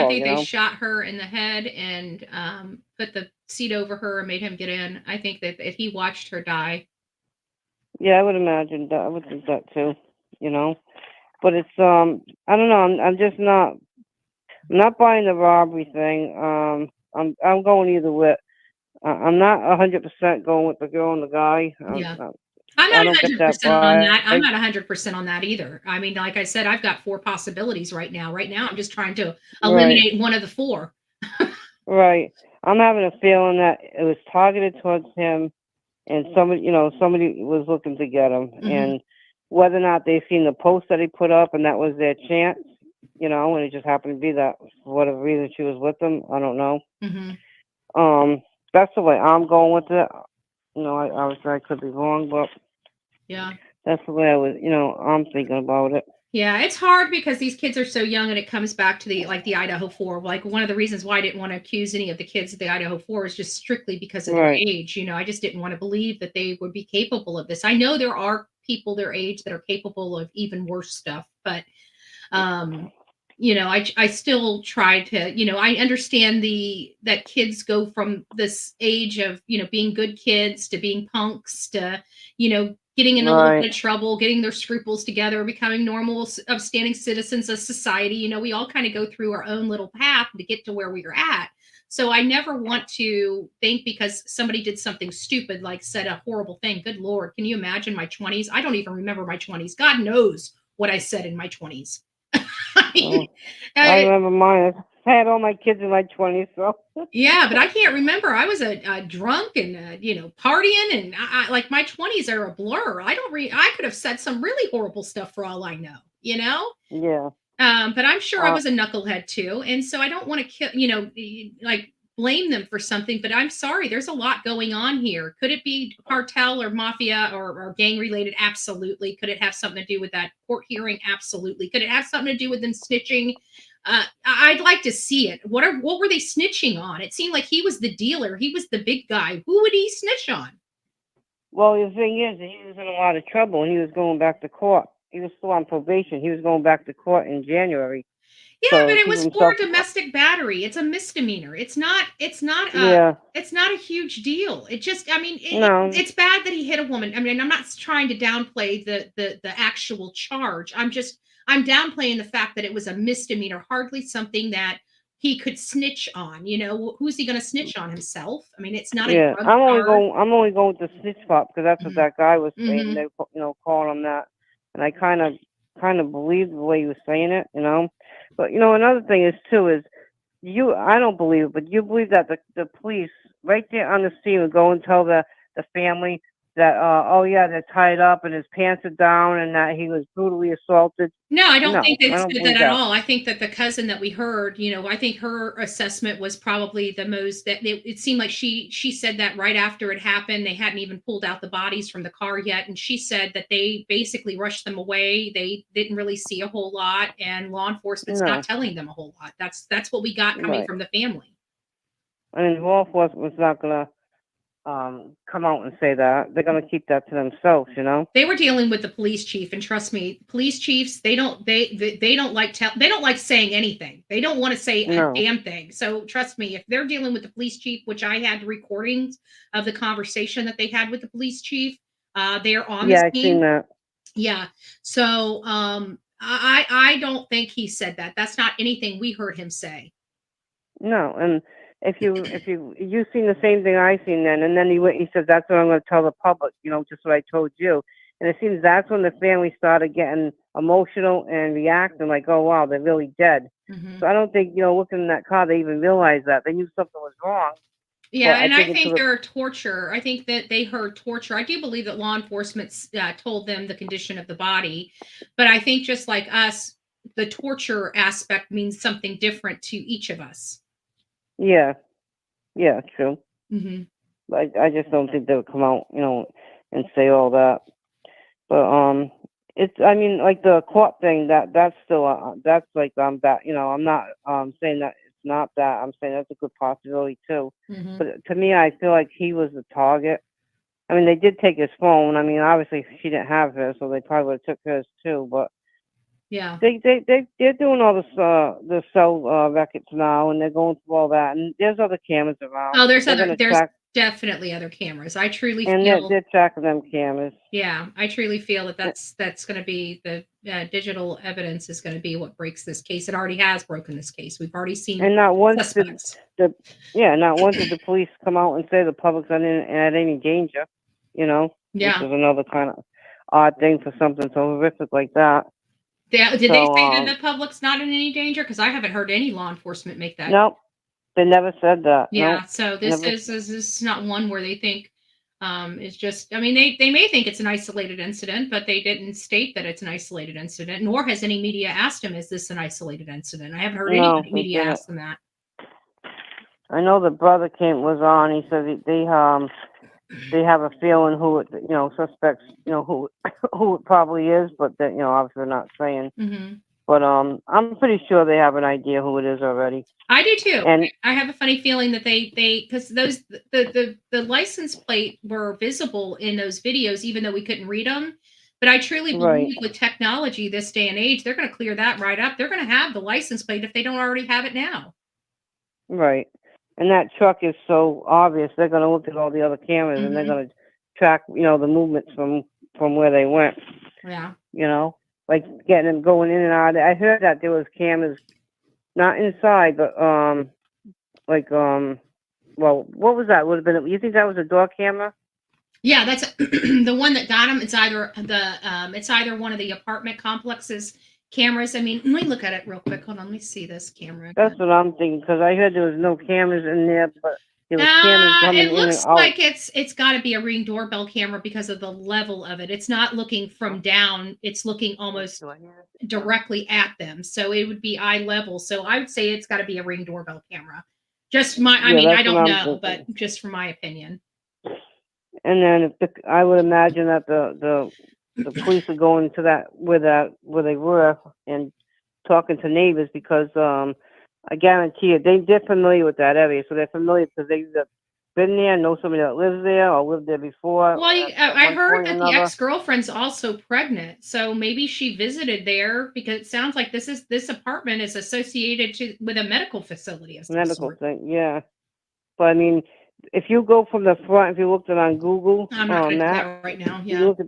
her in the head and put the seat over her and made him get in. I think that he watched her die. Yeah, I would imagine that. I would think that too. But it's I don't know. I'm just not. I'm not buying the robbery thing. I'm going either way. I'm not 100% going with the girl and the guy. Yeah. I'm not 100% on that. I'm not 100% on that either. I mean, like I said, I've got 4 possibilities right now. Right now, I'm just trying to eliminate one of the 4. Right. I'm having a feeling that it was targeted towards him, and somebody was looking to get him. And whether or not they've seen the post that he put up and that was their chance, and it just happened to be that for whatever reason she was with them, I don't know. That's the way I'm going with it. Obviously I could be wrong, but yeah, that's the way I'm thinking about it. Yeah, it's hard because these kids are so young, and it comes back to the Idaho 4. Like, one of the reasons why I didn't want to accuse any of the kids of the Idaho 4 is just strictly because of their age. I just didn't want to believe that they would be capable of this. I know there are people their age that are capable of even worse stuff, but I still try to, I understand that kids go from this age of, being good kids to being punks to, getting in a little bit of trouble, getting their scruples together, becoming normal, upstanding citizens of society. You know, we all kind of go through our own little path to get to where we are at. So I never want to think because somebody did something stupid, like said a horrible thing. Good Lord, can you imagine my 20s? I don't even remember my 20s. God knows what I said in my 20s. I remember mine. I had all my kids in my 20s, so. Yeah, but I can't remember. I was a drunk and you know, partying, and I like my 20s are a blur. I could have said some really horrible stuff for all I know, you know? Yeah. But I'm sure I was a knucklehead too, and so I don't want to kill, you know, like blame them for something. But I'm sorry, there's a lot going on here. Could it be cartel or mafia or gang related? Absolutely. Could it have something to do with that court hearing? Absolutely. Could it have something to do with them snitching? I'd like to see it. What were they snitching on? It seemed like he was the dealer. He was the big guy. Who would he snitch on? Well, the thing is, he was in a lot of trouble, and he was going back to court. He was still on probation. He was going back to court in January. Yeah, So but it keep was for himself. domestic battery. It's a misdemeanor. It's not Yeah. it's not a huge deal. It just, I mean, No. it's bad that he hit a woman. I mean, I'm not trying to downplay the actual charge. I'm downplaying the fact that it was a misdemeanor, hardly something that he could snitch on. You know, who's he going to snitch on, himself? I mean, it's not a Yeah, drug I'm only charge. going. I'm only going with the snitch pop because that's what that guy was saying. Mhm. They, calling him that, and I kind of believed the way he was saying it, you know. But another thing is too is I don't believe it, but you believe that the police right there on the scene would go and tell the family that oh yeah, they're tied up and his pants are down and that he was brutally assaulted. No, I don't think they I don't said that believe at that. all. I think that the cousin that we heard, you know, I think her assessment was probably the most that it seemed like she said that right after it happened. They hadn't even pulled out the bodies from the car yet. And she said that they basically rushed them away. They didn't really see a whole lot, and law enforcement's not No, telling them a whole lot. That's what we got coming right. from the family. I mean, law enforcement was not gonna come out and say that. They're gonna keep that to themselves, you know. They were dealing with the police chief, and trust me, police chiefs, they don't they don't like saying anything. They don't want to say a No. damn thing. So trust me, if they're dealing with the police chief, which I had recordings of the conversation that they had with the police chief, they're on Yeah, the I seen scene. that. Yeah. So I don't think he said that. That's not anything we heard him say. No, and if you seen the same thing I seen then, and then he said that's what I'm going to tell the public, just what I told you, and it seems that's when the family started getting emotional and reacting like, oh wow, they're really dead. Mhm. So I don't think looking in that car they even realized that they knew something was wrong. Yeah, But I and I think think until there are torture. I think that they heard torture. I do believe that law enforcement told them the condition of the body, but I think just like us, the torture aspect means something different to each of us. yeah, true. Hmm. I just don't think they would come out, and say all that. But it's I mean like the court thing that's still that's like that I'm not saying that it's not that. I'm saying that's a good possibility too. Hmm. But to me, I feel like he was the target. I mean, they did take his phone. I mean, obviously she didn't have hers, so they probably would have took hers too. But Yeah. they're doing all this the cell records now, and they're going through all that. And there's other cameras around. Oh, They're gonna there's track, definitely other cameras. I truly and feel, they're tracking them cameras. yeah, I truly feel that that's going to be the digital evidence is going to be what breaks this case. It already has broken this case. We've already seen And not once did suspects. not once did the police come out and say the public's not at any danger, which Yeah. is another kind of odd thing for something so horrific like that. Did they So, say that the public's not in any danger? Because I haven't heard any law enforcement make that. nope, they never said that. Yeah. Nope, So this never. is not one where they think it's just. I mean, they may think it's an isolated incident, but they didn't state that it's an isolated incident. Nor has any media asked him, "Is this an isolated incident?" I haven't heard any No, they media didn't. ask them that. I know the brother was on. He said they have a feeling who it, suspects, who who it probably is, but that obviously they're not saying. Hmm. But I'm pretty sure they have an idea who it is already. I do too. And I have a funny feeling that they because those the license plate were visible in those videos, even though we couldn't read them. But I truly right, believe with technology this day and age, they're going to clear that right up. They're going to have the license plate if they don't already have it now. right. And that truck is so obvious. They're going to look at all the other cameras and they're Hmm. going to track, the movements from from where they went. Yeah. You know, like getting them going in and out. I heard that there was cameras, not inside, but well, what was that? Would have been. You think that was a door camera? Yeah, that's the one that got him. It's either one of the apartment complexes cameras. I mean, let me look at it real quick. Hold on, let me see this camera. That's what I'm thinking, because I heard there was no cameras in there, but there was cameras coming It in and looks out. like it's got to be a Ring doorbell camera because of the level of it. It's not looking from down. It's looking almost directly at them. So it would be eye level. So I would say it's got to be a Ring doorbell camera. I mean, I don't know, but just from my opinion. And then I would imagine that the police are going to that where they were and talking to neighbors, because I guarantee you they're familiar with that area, so they're familiar because they've either been there, know somebody that lives there, or lived there before. Well, I heard that the ex-girlfriend's also pregnant, so maybe she visited there, because it sounds like this apartment is associated with a medical facility of some medical sort. thing, yeah. But I mean, if you go from the front, if you looked it on Google, I'm not going to do that right now. Yeah. You look at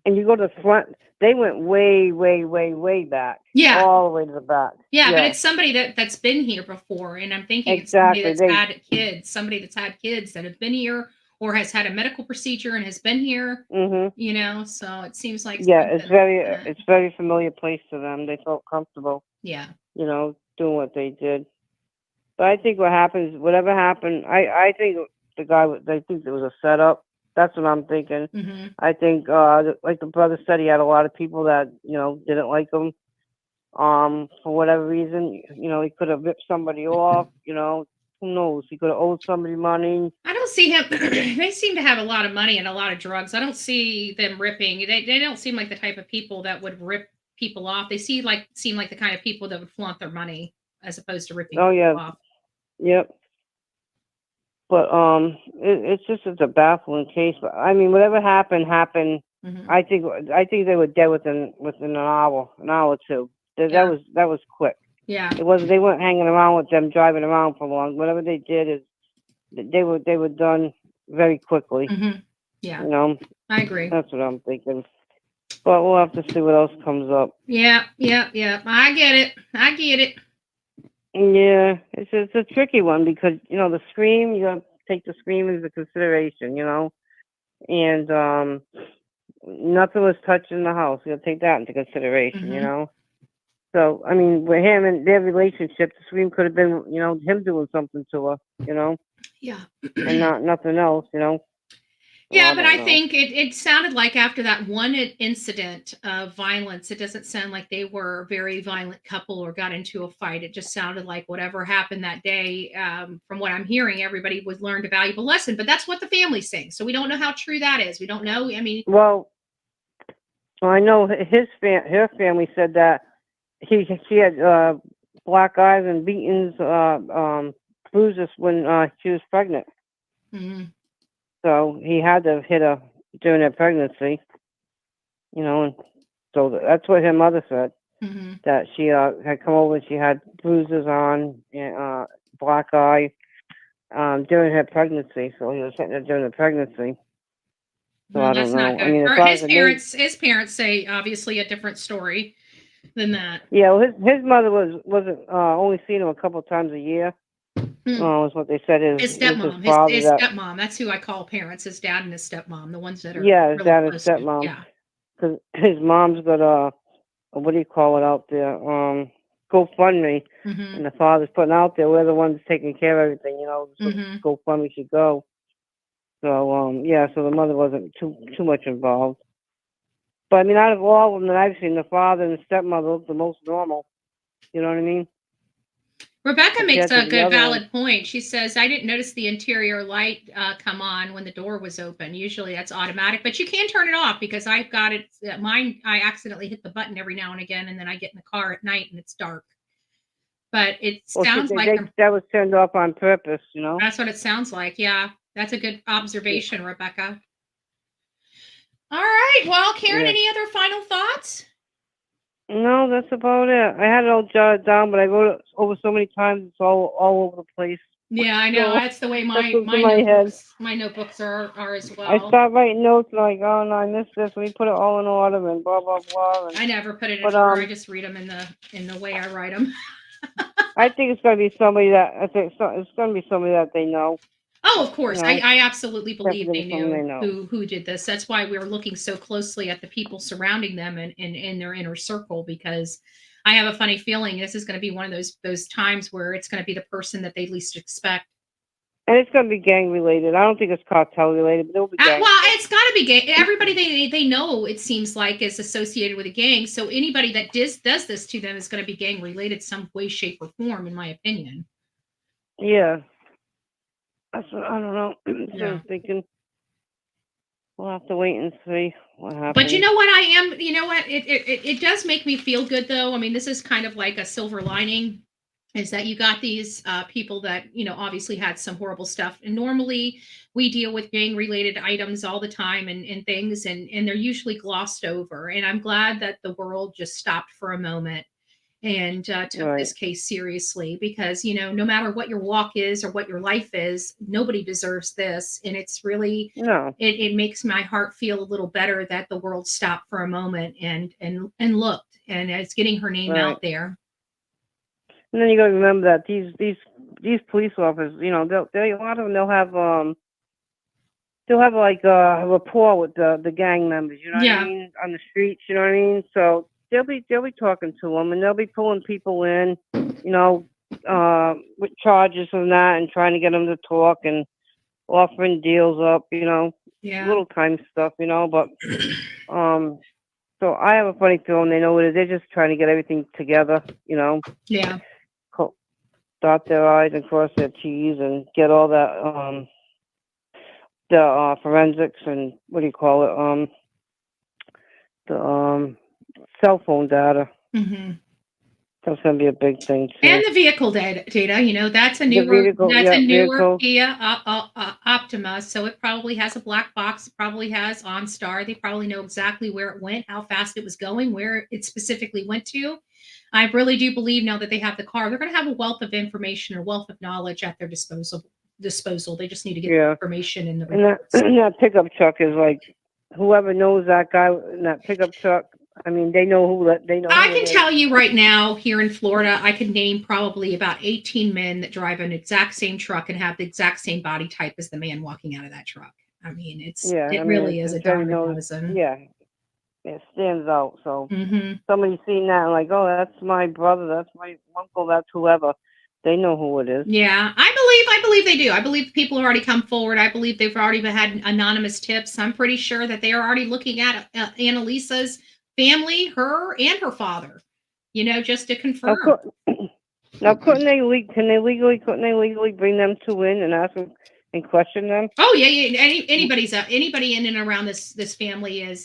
and you go to the front. They went way, way, way, way back. Yeah. All the way to the back. Yeah, but it's somebody that's been here before, and I'm thinking it's somebody that's had kids, that have been here or has had a medical procedure and has been here. Mm-hmm. You know, so it seems like it's very familiar place to them. They felt comfortable. Yeah. You know, doing what they did. But I think whatever happened, I think they think it was a setup. That's what I'm thinking. Mm-hmm. I think, like the brother said, he had a lot of people that, didn't like him. For whatever reason, he could have ripped somebody off, who knows? He could have owed somebody money. I don't see him. They seem to have a lot of money and a lot of drugs. I don't see them ripping. They don't seem like the type of people that would rip people off. They seem like the kind of people that would flaunt their money as opposed to ripping people off. Yep. But it's a baffling case. But I mean, whatever happened. Mm-hmm. I think they were dead within an hour or two. That was quick. Yeah. It wasn't. They weren't hanging around with them, driving around for long. Whatever they did is they were done very quickly. Mm-hmm. Yeah. I agree. That's what I'm thinking. But we'll have to see what else comes up. Yeah. I get it. Yeah, it's a tricky one because the scream, you have to take the scream into consideration, and nothing was touched in the house. You got to take that into consideration, Mm-hmm. So I mean, with him and their relationship, the scream could have been, him doing something to her, Yeah, and nothing else, Yeah, but I think it sounded like after that one incident of violence, it doesn't sound like they were a very violent couple or got into a fight. It just sounded like whatever happened that day, from what I'm hearing, everybody was learned a valuable lesson. But that's what the family's saying. So we don't know how true that is. We don't know. I mean, well, I know her family said that she had black eyes and beatings, bruises when she was pregnant. Mm-hmm. So he had to hit her during her pregnancy, and so that's what her mother said, mm-hmm. that she had come over and she had bruises on, black eye, during her pregnancy. So he was hitting her during the pregnancy. So I don't know. I mean, his parents say obviously a different story than that. Yeah, well, his mother wasn't only seen him a couple of times a year. Is what they said. His stepmom. His stepmom. That's who I call parents. His dad and his stepmom. The ones that are his dad and stepmom. Yeah. Because his mom's got what do you call it out there? GoFundMe, mm-hmm. and the father's putting out there. We're the ones taking care of everything. So mm-hmm. GoFundMe should go. So so the mother wasn't too much involved. But I mean, out of all of them that I've seen, the father and the stepmother look the most normal. You know what I mean? Rebecca makes a good valid point. She says, I didn't notice the interior light come on when the door was open. Usually that's automatic, but you can turn it off because I've got it. Mine, I accidentally hit the button every now and again, and then I get in the car at night and it's dark. But it sounds like that was turned off on purpose, That's what it sounds like. Yeah, that's a good observation, Rebecca. All right. Well, Karen, any other final thoughts? No, that's about it. I had it all jotted down, but I wrote it over so many times, it's all over the place. Yeah, I know. So That's the way that's my what's in my head. notebooks are as I well. start writing notes like, oh no, I missed this. Let me put it all in order and blah blah blah. And, I never put it in but order. I just read them in the way I write them. I think it's gonna be somebody that it's gonna be somebody that they know. Oh, of course. You know, I absolutely believe they definitely someone they knew know. who did this. That's why we're looking so closely at the people surrounding them and in their inner circle, because I have a funny feeling this is going to be one of those times where it's going to be the person that they least expect. And it's gonna be gang related. I don't think it's cartel related, but it'll be gang. Well, it's got to be gang. Everybody they know, it seems like, is associated with a gang. So anybody that does this to them is going to be gang related some way, shape, or form, in my opinion. Yeah. That's what, I don't know. So Yeah. I'm thinking we'll have to wait and see what happens. But you know what? You know what? It does make me feel good, though. I mean, this is kind of like a silver lining, is that you got these people that, obviously had some horrible stuff. And normally we deal with gang related items all the time and things, and they're usually glossed over. And I'm glad that the world just stopped for a moment and took this case seriously, because no matter what your walk is or what your life is, nobody deserves this. And it's really it makes my heart feel a little better that the world stopped for a moment and looked, and it's getting her name out there. And then you got to remember that these police officers, they a lot of them they'll have like a rapport with the gang members, you know what I mean, on the streets, you know what I mean. So they'll be talking to them, and they'll be pulling people in, with charges and that, and trying to get them to talk and offering deals up, little time stuff, But so I have a funny feeling they know what it is. They're just trying to get everything together, Yeah. Dot their I's and cross their T's and get all that the forensics and what do you call it, the cell phone data. Mm-hmm. That's going to be a big thing too. And the vehicle data, that's a newer Kia Optima, so it probably has a black box, it probably has OnStar. They probably know exactly where it went, how fast it was going, where it specifically went to. I really do believe now that they have the car, they're going to have a wealth of information or wealth of knowledge at their disposal. They just need to get the information in the reports. And that pickup truck is like, whoever knows that guy in that pickup truck, I mean, they know who they know. I can tell you right now, here in Florida, I can name probably about 18 men that drive an exact same truck and have the exact same body type as the man walking out of that truck. I mean, it really is a dime a dozen. Yeah, it stands out. So somebody's seen that and like, oh, that's my brother, that's my uncle, that's whoever. They know who it is. Yeah, I believe they do. I believe people have already come forward. I believe they've already had anonymous tips. I'm pretty sure that they are already looking at Analisa's family, her and her father, just to confirm. Now, couldn't they legally bring them two in and ask them and question them? Oh yeah. Anybody in and around this family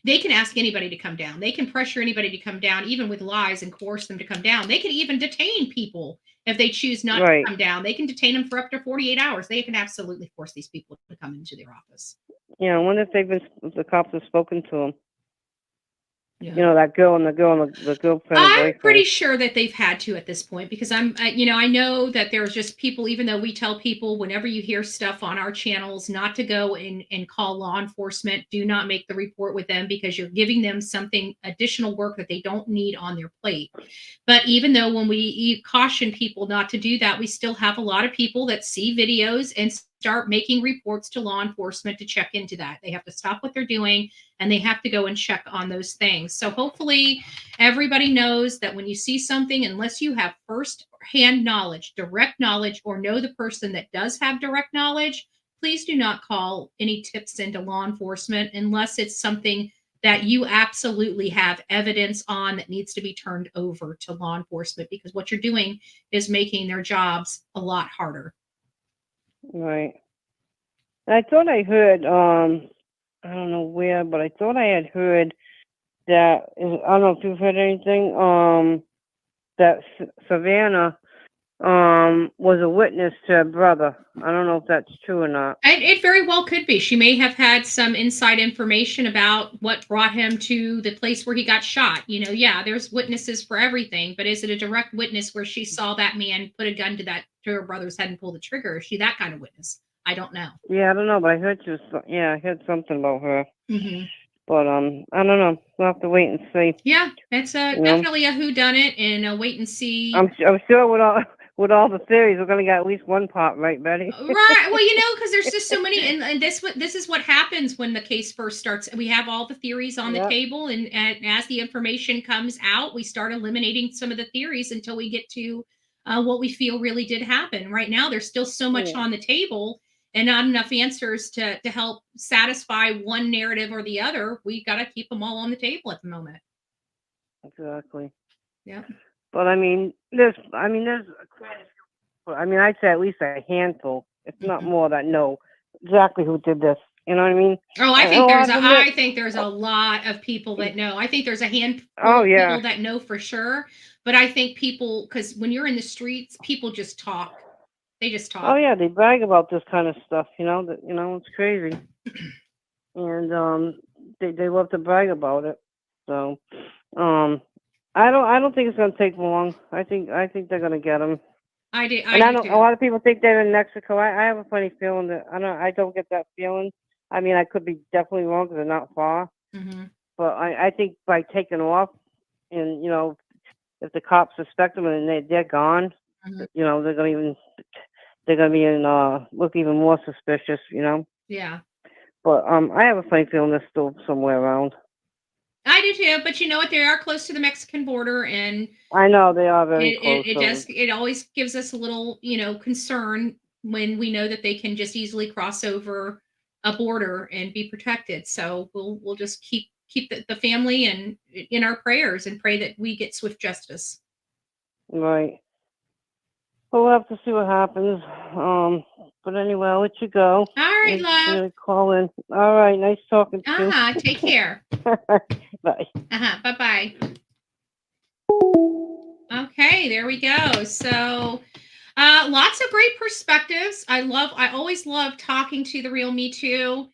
they can ask anybody to come down. They can pressure anybody to come down, even with lies, and coerce them to come down. They can even detain people if they choose not to come down. They can detain them for up to 48 hours. They can absolutely force these people to come into their office. Yeah, I wonder if the cops have spoken to them. Yeah. That girl and the girlfriend. I'm pretty sure that they've had to at this point, because I know that there's just people, even though we tell people whenever you hear stuff on our channels not to go and call law enforcement, do not make the report with them, because you're giving them something additional work that they don't need on their plate. But even though when we caution people not to do that, we still have a lot of people that see videos and start making reports to law enforcement to check into that. They have to stop what they're doing and they have to go and check on those things. So hopefully everybody knows that when you see something, unless you have first-hand knowledge, direct knowledge, or know the person that does have direct knowledge, please do not call any tips into law enforcement unless it's something that you absolutely have evidence on that needs to be turned over to law enforcement, because what you're doing is making their jobs a lot harder. Right. I thought I heard, I don't know where, but I thought I had heard that, I don't know if you've heard anything, that Savanah was a witness to her brother. I don't know if that's true or not. It very well could be. She may have had some inside information about what brought him to the place where he got shot. There's witnesses for everything, but is it a direct witness where she saw that man put a gun to her brothers hadn't pulled the trigger. Is she that kind of witness? I don't know. Yeah, I don't know, but I heard I heard something about her. Mm-hmm. But I don't know. We'll have to wait and see. Yeah, it's definitely a whodunit, and a wait and see. I'm sure with all the theories, we're gonna get at least one part right, Betty. Right. Well, because there's just so many, and this is what happens when the case first starts. We have all the theories on the table, and as the information comes out, we start eliminating some of the theories until we get to what we feel really did happen. Right now, there's still so much on the table, and not enough answers to help satisfy one narrative or the other. We got to keep them all on the table at the moment. Exactly. Yeah. But there's I'd say at least a handful, if not more, that know exactly who did this. You know what I mean? Oh, I think there's a lot of people that know. I think there's a handful of people that know for sure. But I think people, because when you're in the streets, people just talk. They just talk. Oh yeah, they brag about this kind of stuff. It's crazy, and they love to brag about it. So, I don't think it's gonna take long. I think they're gonna get them. I do. A lot of people think they're in Mexico. I have a funny feeling that I don't get that feeling. I could be definitely wrong because they're not far. Mm-hmm. But I think by taking off, and if the cops suspect them and they're gone, mm-hmm. They're gonna be look even more suspicious. Yeah. But I have a funny feeling they're still somewhere around. I do too, but you know what? They are close to the Mexican border, and I know they are very close. It always gives us a little, concern when we know that they can just easily cross over a border and be protected. So we'll just keep the family and in our prayers and pray that we get swift justice. Right. Well, we'll have to see what happens. But anyway, I'll let you go. All right, love. Call in. All right. Nice talking to you. Take care. Bye. Bye-bye. Okay, there we go. So lots of great perspectives. I always love talking to the real Me Too.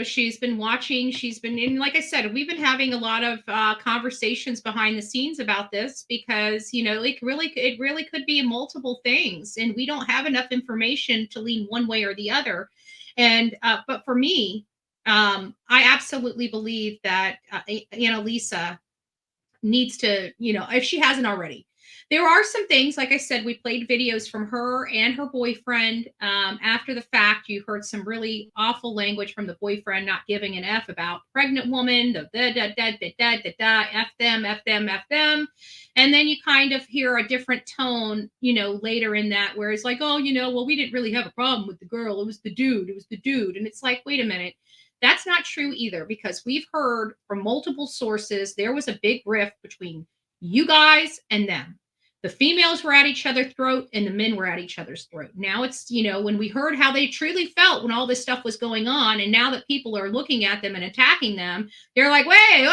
She's been watching, and like I said, we've been having a lot of conversations behind the scenes about this because, it really could be multiple things, and we don't have enough information to lean one way or the other. And, but for me, I absolutely believe that Analisa needs to, if she hasn't already. There are some things, like I said, we played videos from her and her boyfriend. After the fact, you heard some really awful language from the boyfriend, not giving an F about pregnant woman, F them. And then you kind of hear a different tone, later in that, where it's like, oh, well, we didn't really have a problem with the girl. It was the dude. And it's like, wait a minute. That's not true either, because we've heard from multiple sources there was a big rift between you guys and them. The females were at each other's throat and the men were at each other's throat. Now it's, when we heard how they truly felt when all this stuff was going on, and now that people are looking at them and attacking them, they're like, wait,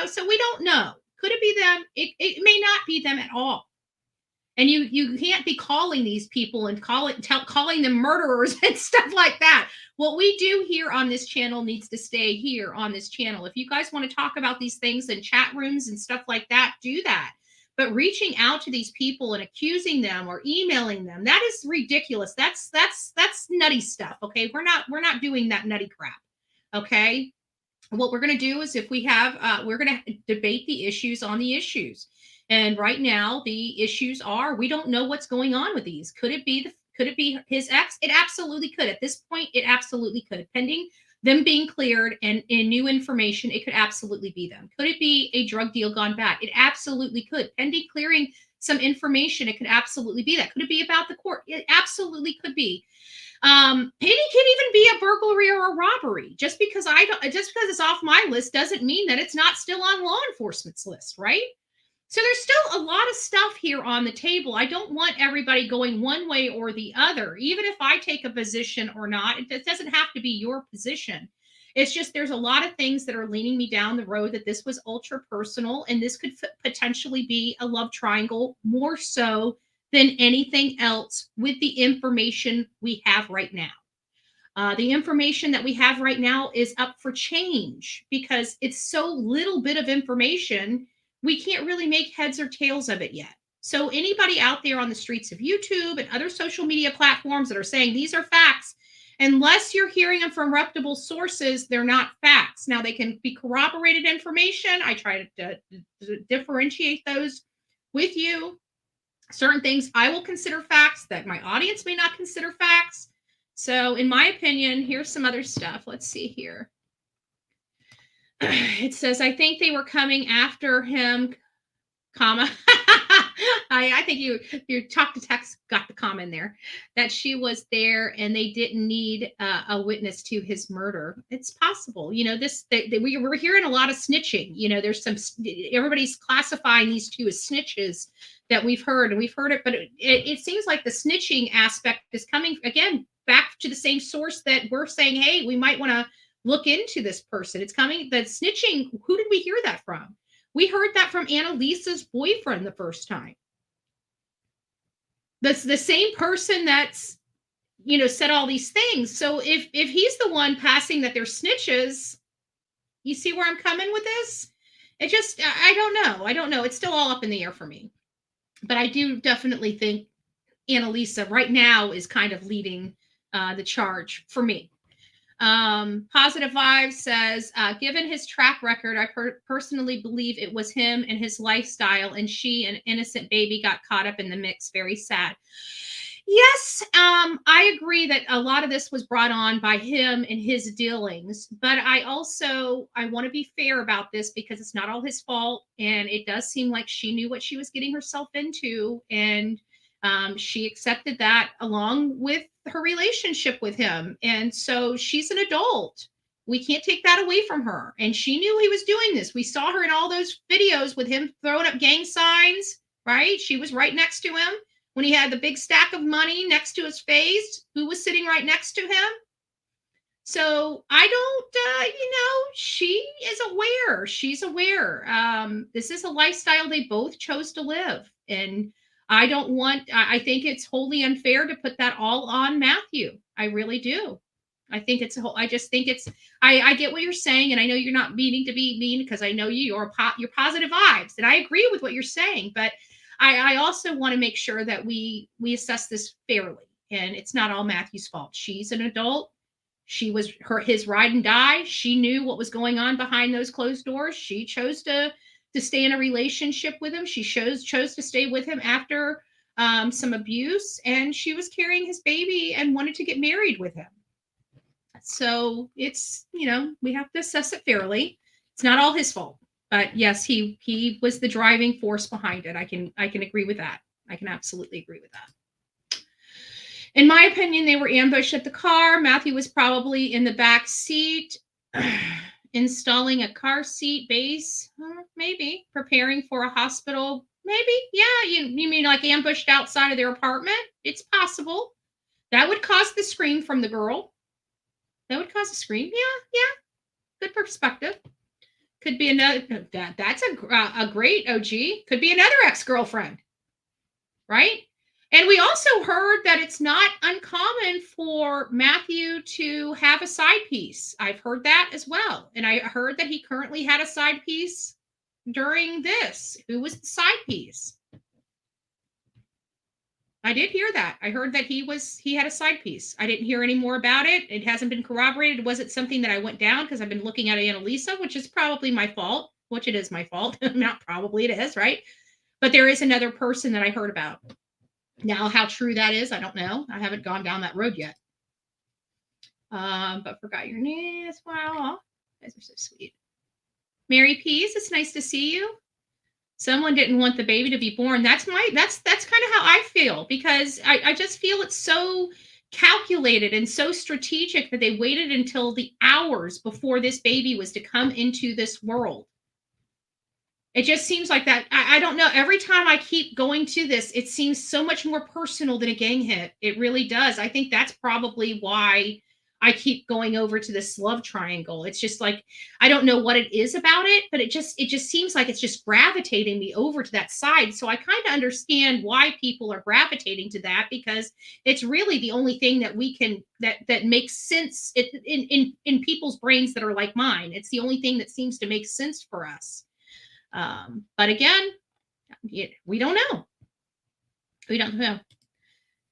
so we don't know. Could it be them? It may not be them at all. And you can't be calling these people and calling them murderers and stuff like that. What we do here on this channel needs to stay here on this channel. If you guys want to talk about these things in chat rooms and stuff like that, do that. But reaching out to these people and accusing them or emailing them, that is ridiculous. That's nutty stuff. Okay. We're not doing that nutty crap. Okay. What we're going to do is, if we have, we're going to debate the issues on the issues. And right now the issues are, we don't know what's going on with these. Could it be his ex? It absolutely could. At this point, it absolutely could. Pending them being cleared and new information, it could absolutely be them. Could it be a drug deal gone bad? It absolutely could. Pending clearing some information, it could absolutely be that. Could it be about the court? It absolutely could be. It can even be a burglary or a robbery. Just because it's off my list doesn't mean that it's not still on law enforcement's list, right? So there's still a lot of stuff here on the table. I don't want everybody going one way or the other. Even if I take a position or not, it doesn't have to be your position. It's just there's a lot of things that are leaning me down the road that this was ultra personal, and this could potentially be a love triangle more so than anything else with the information we have right now. The information that we have right now is up for change because it's so little bit of information. We can't really make heads or tails of it yet. So anybody out there on the streets of YouTube and other social media platforms that are saying these are facts, unless you're hearing them from reputable sources, they're not facts. Now, they can be corroborated information. I try to differentiate those with you. Certain things I will consider facts that my audience may not consider facts. So in my opinion, here's some other stuff. Let's see here. It says, I think they were coming after him, comma. I think you talk to text got the comma in there, that she was there and they didn't need a witness to his murder. It's possible, you know, we're hearing a lot of snitching. You know, there's everybody's classifying these two as snitches that we've heard, and we've heard it, but it seems like the snitching aspect is coming again back to the same source that we're saying, hey, we might want to look into this person. It's coming, that snitching. Who did we hear that from? We heard that from Analisa's boyfriend the first time. That's the same person that's, you know, said all these things. So if he's the one passing that they're snitches, you see where I'm coming with this? It just, I don't know. It's still all up in the air for me. But I do definitely think Analisa right now is kind of leading the charge for me. Positive Vibes says, given his track record, I personally believe it was him and his lifestyle, and she, an innocent baby, got caught up in the mix. Very sad. Yes, I agree that a lot of this was brought on by him and his dealings, but I want to be fair about this because it's not all his fault, and it does seem like she knew what she was getting herself into, and she accepted that along with her relationship with him. And so she's an adult. We can't take that away from her. And she knew he was doing this. We saw her in all those videos with him throwing up gang signs, right? She was right next to him when he had the big stack of money next to his face. Who was sitting right next to him? So I don't, she is aware. She's aware. This is a lifestyle they both chose to live. And I think it's wholly unfair to put that all on Matthew. I really do. I get what you're saying. And I know you're not meaning to be mean because I know you're positive vibes. And I agree with what you're saying. But I also want to make sure that we assess this fairly. And it's not all Matthew's fault. She's an adult. She was his ride and die. She knew what was going on behind those closed doors. She chose to stay in a relationship with him. She chose to stay with him after some abuse, and she was carrying his baby and wanted to get married with him. So it's, we have to assess it fairly. It's not all his fault, but yes, he was the driving force behind it. I can agree with that. I can absolutely agree with that. In my opinion, they were ambushed at the car. Matthew was probably in the back seat. Installing a car seat base, maybe preparing for a hospital, maybe. Yeah, you mean like ambushed outside of their apartment? It's possible. That would cause the scream from the girl. That would cause a scream. Yeah. Good perspective. Could be another. That's a great OG. Could be another ex-girlfriend, right? And we also heard that it's not uncommon for Matthew to have a side piece. I've heard that as well. And I heard that he currently had a side piece during this. Who was the side piece? I did hear that. I heard that he had a side piece. I didn't hear any more about it. It hasn't been corroborated. It wasn't something that I went down because I've been looking at Analisa, which is probably my fault, which it is my fault. Not probably, it is, right? But there is another person that I heard about. Now, how true that is, I don't know. I haven't gone down that road yet. But forgot your name as well. You guys are so sweet. Mary Pease, it's nice to see you. Someone didn't want the baby to be born. That's kind of how I feel, because I just feel it's so calculated and so strategic that they waited until the hours before this baby was to come into this world. It just seems like that. I don't know. Every time I keep going to this, it seems so much more personal than a gang hit. It really does. I think that's probably why I keep going over to this love triangle. It's just like, I don't know what it is about it, but it just seems like it's just gravitating me over to that side. So I kind of understand why people are gravitating to that, because it's really the only thing that we can, that makes sense in people's brains that are like mine. It's the only thing that seems to make sense for us. But again, we don't know. We don't know.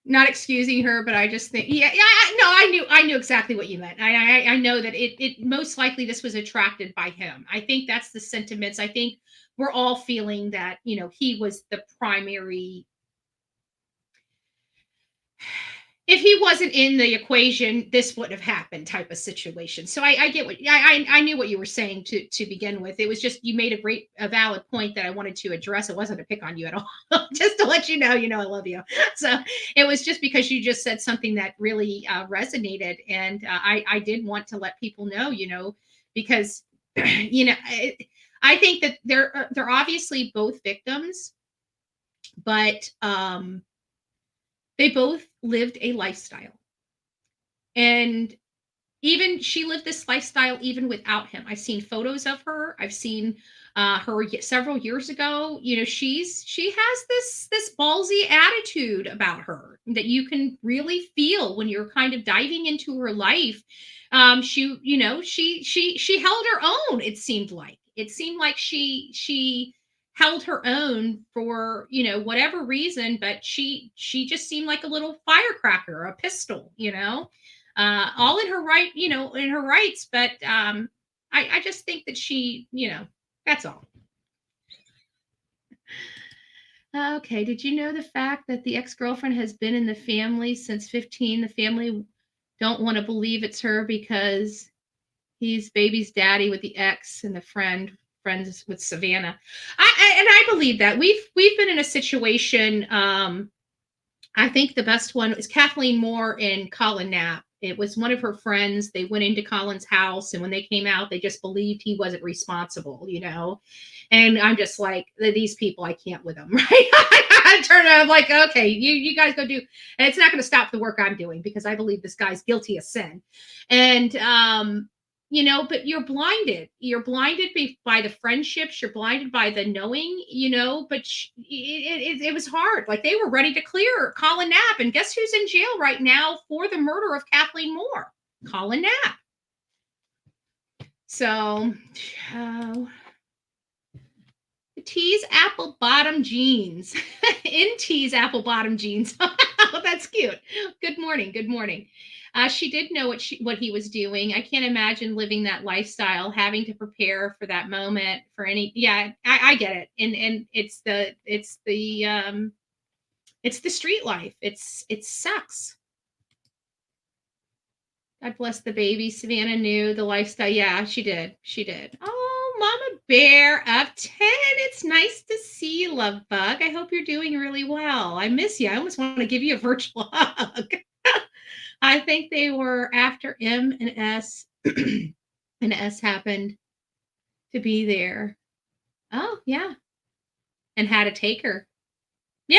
Not excusing her, but I just think, I knew exactly what you meant. I know that it most likely this was attracted by him. I think that's the sentiments. I think we're all feeling that, he was the primary. If he wasn't in the equation, this wouldn't have happened type of situation. So I get what I knew what you were saying to begin with. It was just, you made a valid point that I wanted to address. It wasn't to pick on you at all, just to let you know, I love you. So it was just because you just said something that really resonated. And I did want to let people know, because, I think that they're obviously both victims, but, they both lived a lifestyle. And even she lived this lifestyle even without him. I've seen photos of her. I've seen her several years ago. She has this ballsy attitude about her that you can really feel when you're kind of diving into her life. She held her own. It seemed like she held her own for whatever reason, but she just seemed like a little firecracker, a pistol, all in her right, in her rights. But I just think that she, that's all. Okay, did you know the fact that the ex-girlfriend has been in the family since 15? The family don't want to believe it's her because he's baby's daddy with the ex, and the friends with Savanah. I believe that we've been in a situation. I think the best one is Kathleen Moore and Colin Knapp. It was one of her friends. They went into Colin's house, and when they came out, they just believed he wasn't responsible, And I'm just like, these people, I can't with them, right? I turn around, I'm like, okay, you guys go do, and it's not going to stop the work I'm doing because I believe this guy's guilty of sin. And but you're blinded. You're blinded by the friendships. You're blinded by the knowing, but it was hard. Like, they were ready to clear Colin Knapp. And guess who's in jail right now for the murder of Kathleen Moore? Colin Knapp. So, T's apple bottom jeans. In T's apple bottom jeans. Oh, that's cute. Good morning. Good morning. She did know what he was doing. I can't imagine living that lifestyle, having to prepare for that moment for any. Yeah, I get it. And it's the street life. It sucks. God bless the baby. Savannah knew the lifestyle. Yeah, she did. She did. Oh, Mama Bear of 10. It's nice to see you, love bug. I hope you're doing really well. I miss you. I almost want to give you a virtual hug. I think they were after M and S, and S happened to be there. Oh, yeah. And had to take her. Yeah.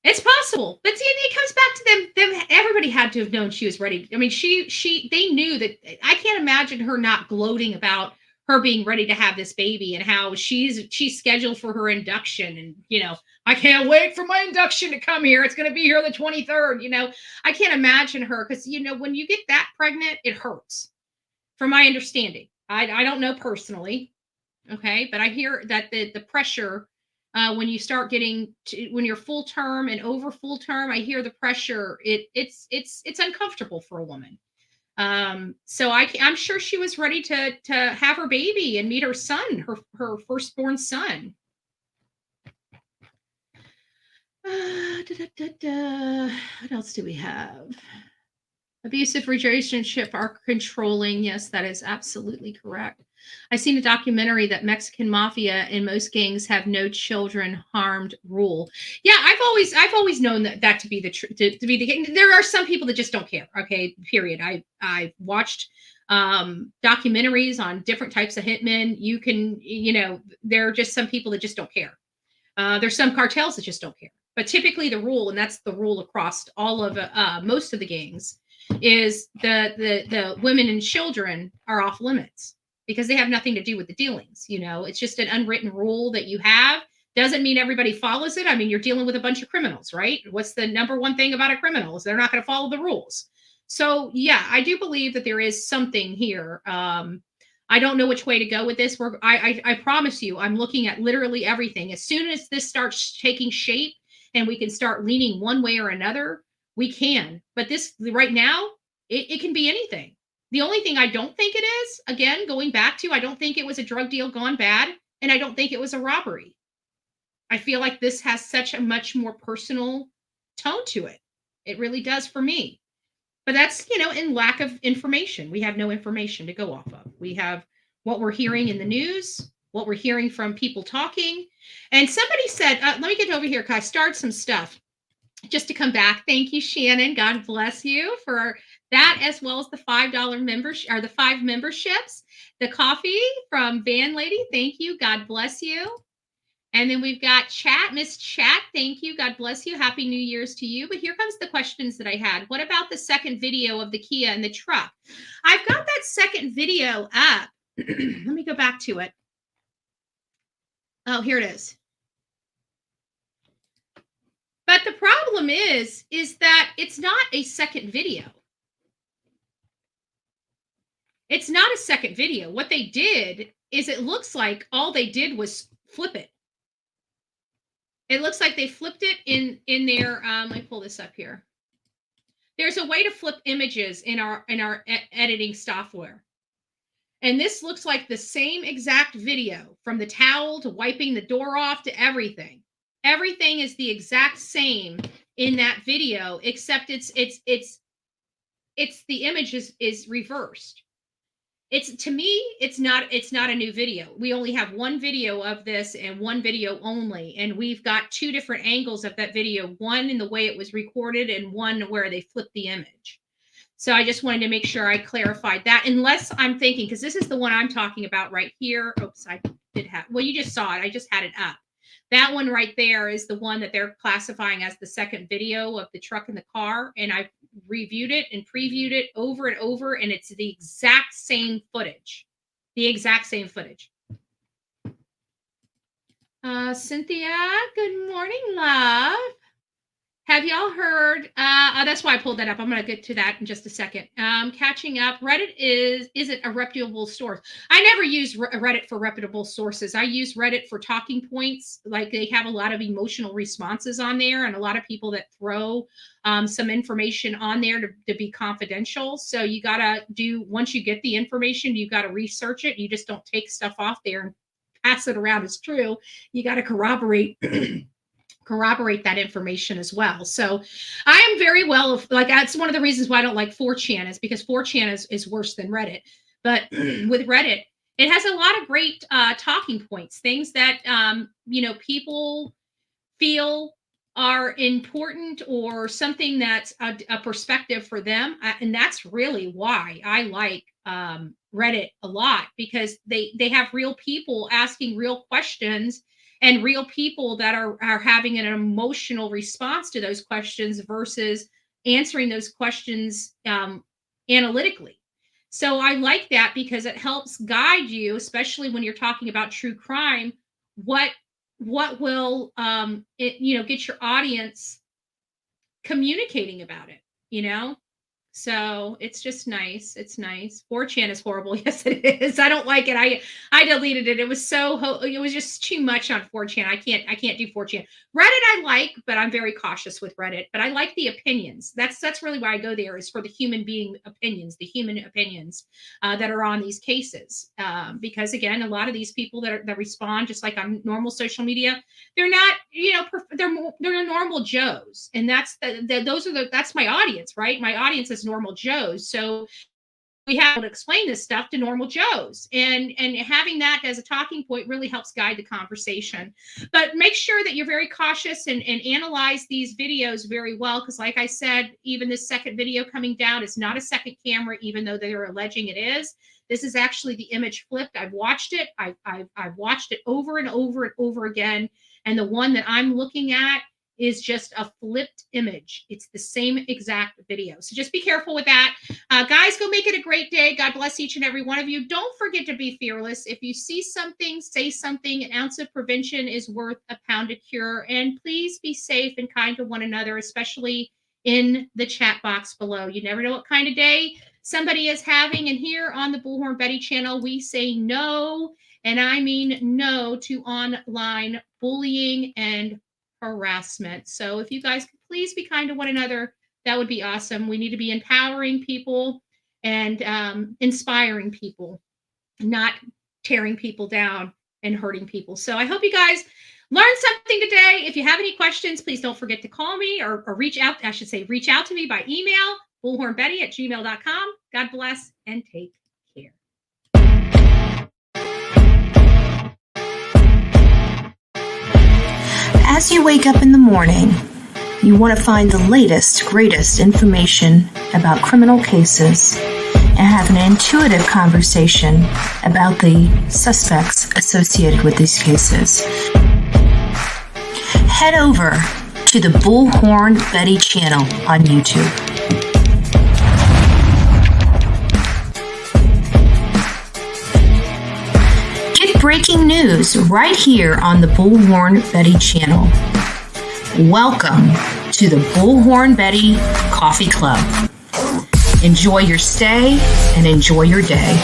It's possible. But see, it comes back to them. Everybody had to have known she was ready. I mean, they knew that. I can't imagine her not gloating about her being ready to have this baby and how she's scheduled for her induction. And, I can't wait for my induction to come here. It's going to be here the 23rd. I can't imagine her because, when you get that pregnant, it hurts. From my understanding, I don't know personally. Okay. But I hear that the pressure, when you start getting when you're full term and over full term, I hear the pressure. It's uncomfortable for a woman. So I'm sure she was ready to have her baby and meet her son, her firstborn son. What else do we have? Abusive relationship are controlling. Yes, that is absolutely correct. I've seen a documentary that Mexican mafia and most gangs have no children harmed rule. Yeah, I've always known that to be the there are some people that just don't care. Okay, period. I've watched documentaries on different types of hitmen. You can, there are just some people that just don't care. There's some cartels that just don't care. But typically the rule, and that's the rule across all of most of the gangs, is the women and children are off limits because they have nothing to do with the dealings. It's just an unwritten rule that you have. Doesn't mean everybody follows it. I mean, you're dealing with a bunch of criminals, right? What's the number one thing about a criminal is they're not going to follow the rules. So yeah, I do believe that there is something here. I don't know which way to go with this. I promise you, I'm looking at literally everything. As soon as this starts taking shape, and we can start leaning one way or another, we can. But this right now, it can be anything. The only thing I don't think it is, again, going back to, I don't think it was a drug deal gone bad, and I don't think it was a robbery. I feel like this has such a much more personal tone to it. It really does for me. But that's, in lack of information. We have no information to go off of. We have what we're hearing in the news, what we're hearing from people talking. And somebody said, let me get over here because I started some stuff just to come back. Thank you, Shannon. God bless you for that, as well as the $5 membership, or the 5 memberships. The coffee from Van Lady. Thank you. God bless you. And then we've got Chat, Miss Chat. Thank you. God bless you. Happy New Year's to you. But here comes the questions that I had. What about the second video of the Kia and the truck? I've got that second video up. Let me go back to it. Oh, here it is. But the problem is that it's not a second video. It's not a second video. What they did is, it looks like all they did was flip it. It looks like they flipped it in their, let me pull this up here. There's a way to flip images in our editing software. And this looks like the same exact video, from the towel to wiping the door off to everything. Everything is the exact same in that video, except it's the image is reversed. To me, it's not a new video. We only have one video of this and one video only. And we've got 2 different angles of that video, one in the way it was recorded and one where they flipped the image. So I just wanted to make sure I clarified that, unless I'm thinking, because this is the one I'm talking about right here. Oops, I did have, well, you just saw it. I just had it up. That one right there is the one that they're classifying as the second video of the truck and the car. And I reviewed it and previewed it over and over, and it's the exact same footage. The exact same footage. Cynthia, good morning, love. Have y'all heard? That's why I pulled that up. I'm going to get to that in just a second. Catching up. Reddit isn't a reputable source. I never use Reddit for reputable sources. I use Reddit for talking points. Like, they have a lot of emotional responses on there, and a lot of people that throw some information on there to be confidential. So you got to once you get the information, you got to research it. You just don't take stuff off there and pass it around as true. You got to corroborate that information as well. So I am very well, like, that's one of the reasons why I don't like 4chan, is because 4chan is worse than Reddit. But with Reddit, it has a lot of great talking points, things that people feel are important, or something that's a perspective for them. And that's really why I like Reddit a lot, because they have real people asking real questions, and real people that are having an emotional response to those questions versus answering those questions analytically. So I like that, because it helps guide you, especially when you're talking about true crime, what will get your audience communicating about it, So it's just nice. It's nice. 4chan is horrible. Yes, it is. I don't like it. I deleted it. It was just too much on 4chan. I can't do 4chan. Reddit I like, but I'm very cautious with Reddit. But I like the opinions. That's really why I go there, is for the human being opinions, the human opinions that are on these cases. Because again, a lot of these people that respond, just like on normal social media, they're not, they're normal Joes, and that's my audience, right? My audience is normal Joes. So we have to explain this stuff to normal Joes, and having that as a talking point really helps guide the conversation. But make sure that you're very cautious and analyze these videos very well, because like I said, even this second video coming down is not a second camera, even though they're alleging it is. This is actually the image flipped. I've watched it. I've watched it over and over and over again, and the one that I'm looking at is just a flipped image. It's the same exact video. So just be careful with that. Guys, go make it a great day. God bless each and every one of you. Don't forget to be fearless. If you see something, say something. An ounce of prevention is worth a pound of cure. And please be safe and kind to one another, especially in the chat box below. You never know what kind of day somebody is having. And here on the Bullhorn Betty channel, we say no, and I mean no, to online bullying and harassment. So if you guys could please be kind to one another, that would be awesome. We need to be empowering people and inspiring people, not tearing people down and hurting people. So I hope you guys learned something today. If you have any questions, please don't forget to call me or reach out. I should say reach out to me by email, bullhornbetty@gmail.com. God bless and take care. As you wake up in the morning, you want to find the latest, greatest information about criminal cases and have an intuitive conversation about the suspects associated with these cases. Head over to the Bullhorn Betty channel on YouTube. Get breaking news right here on the Bullhorn Betty channel. Welcome to the Bullhorn Betty Coffee Club. Enjoy your stay and enjoy your day.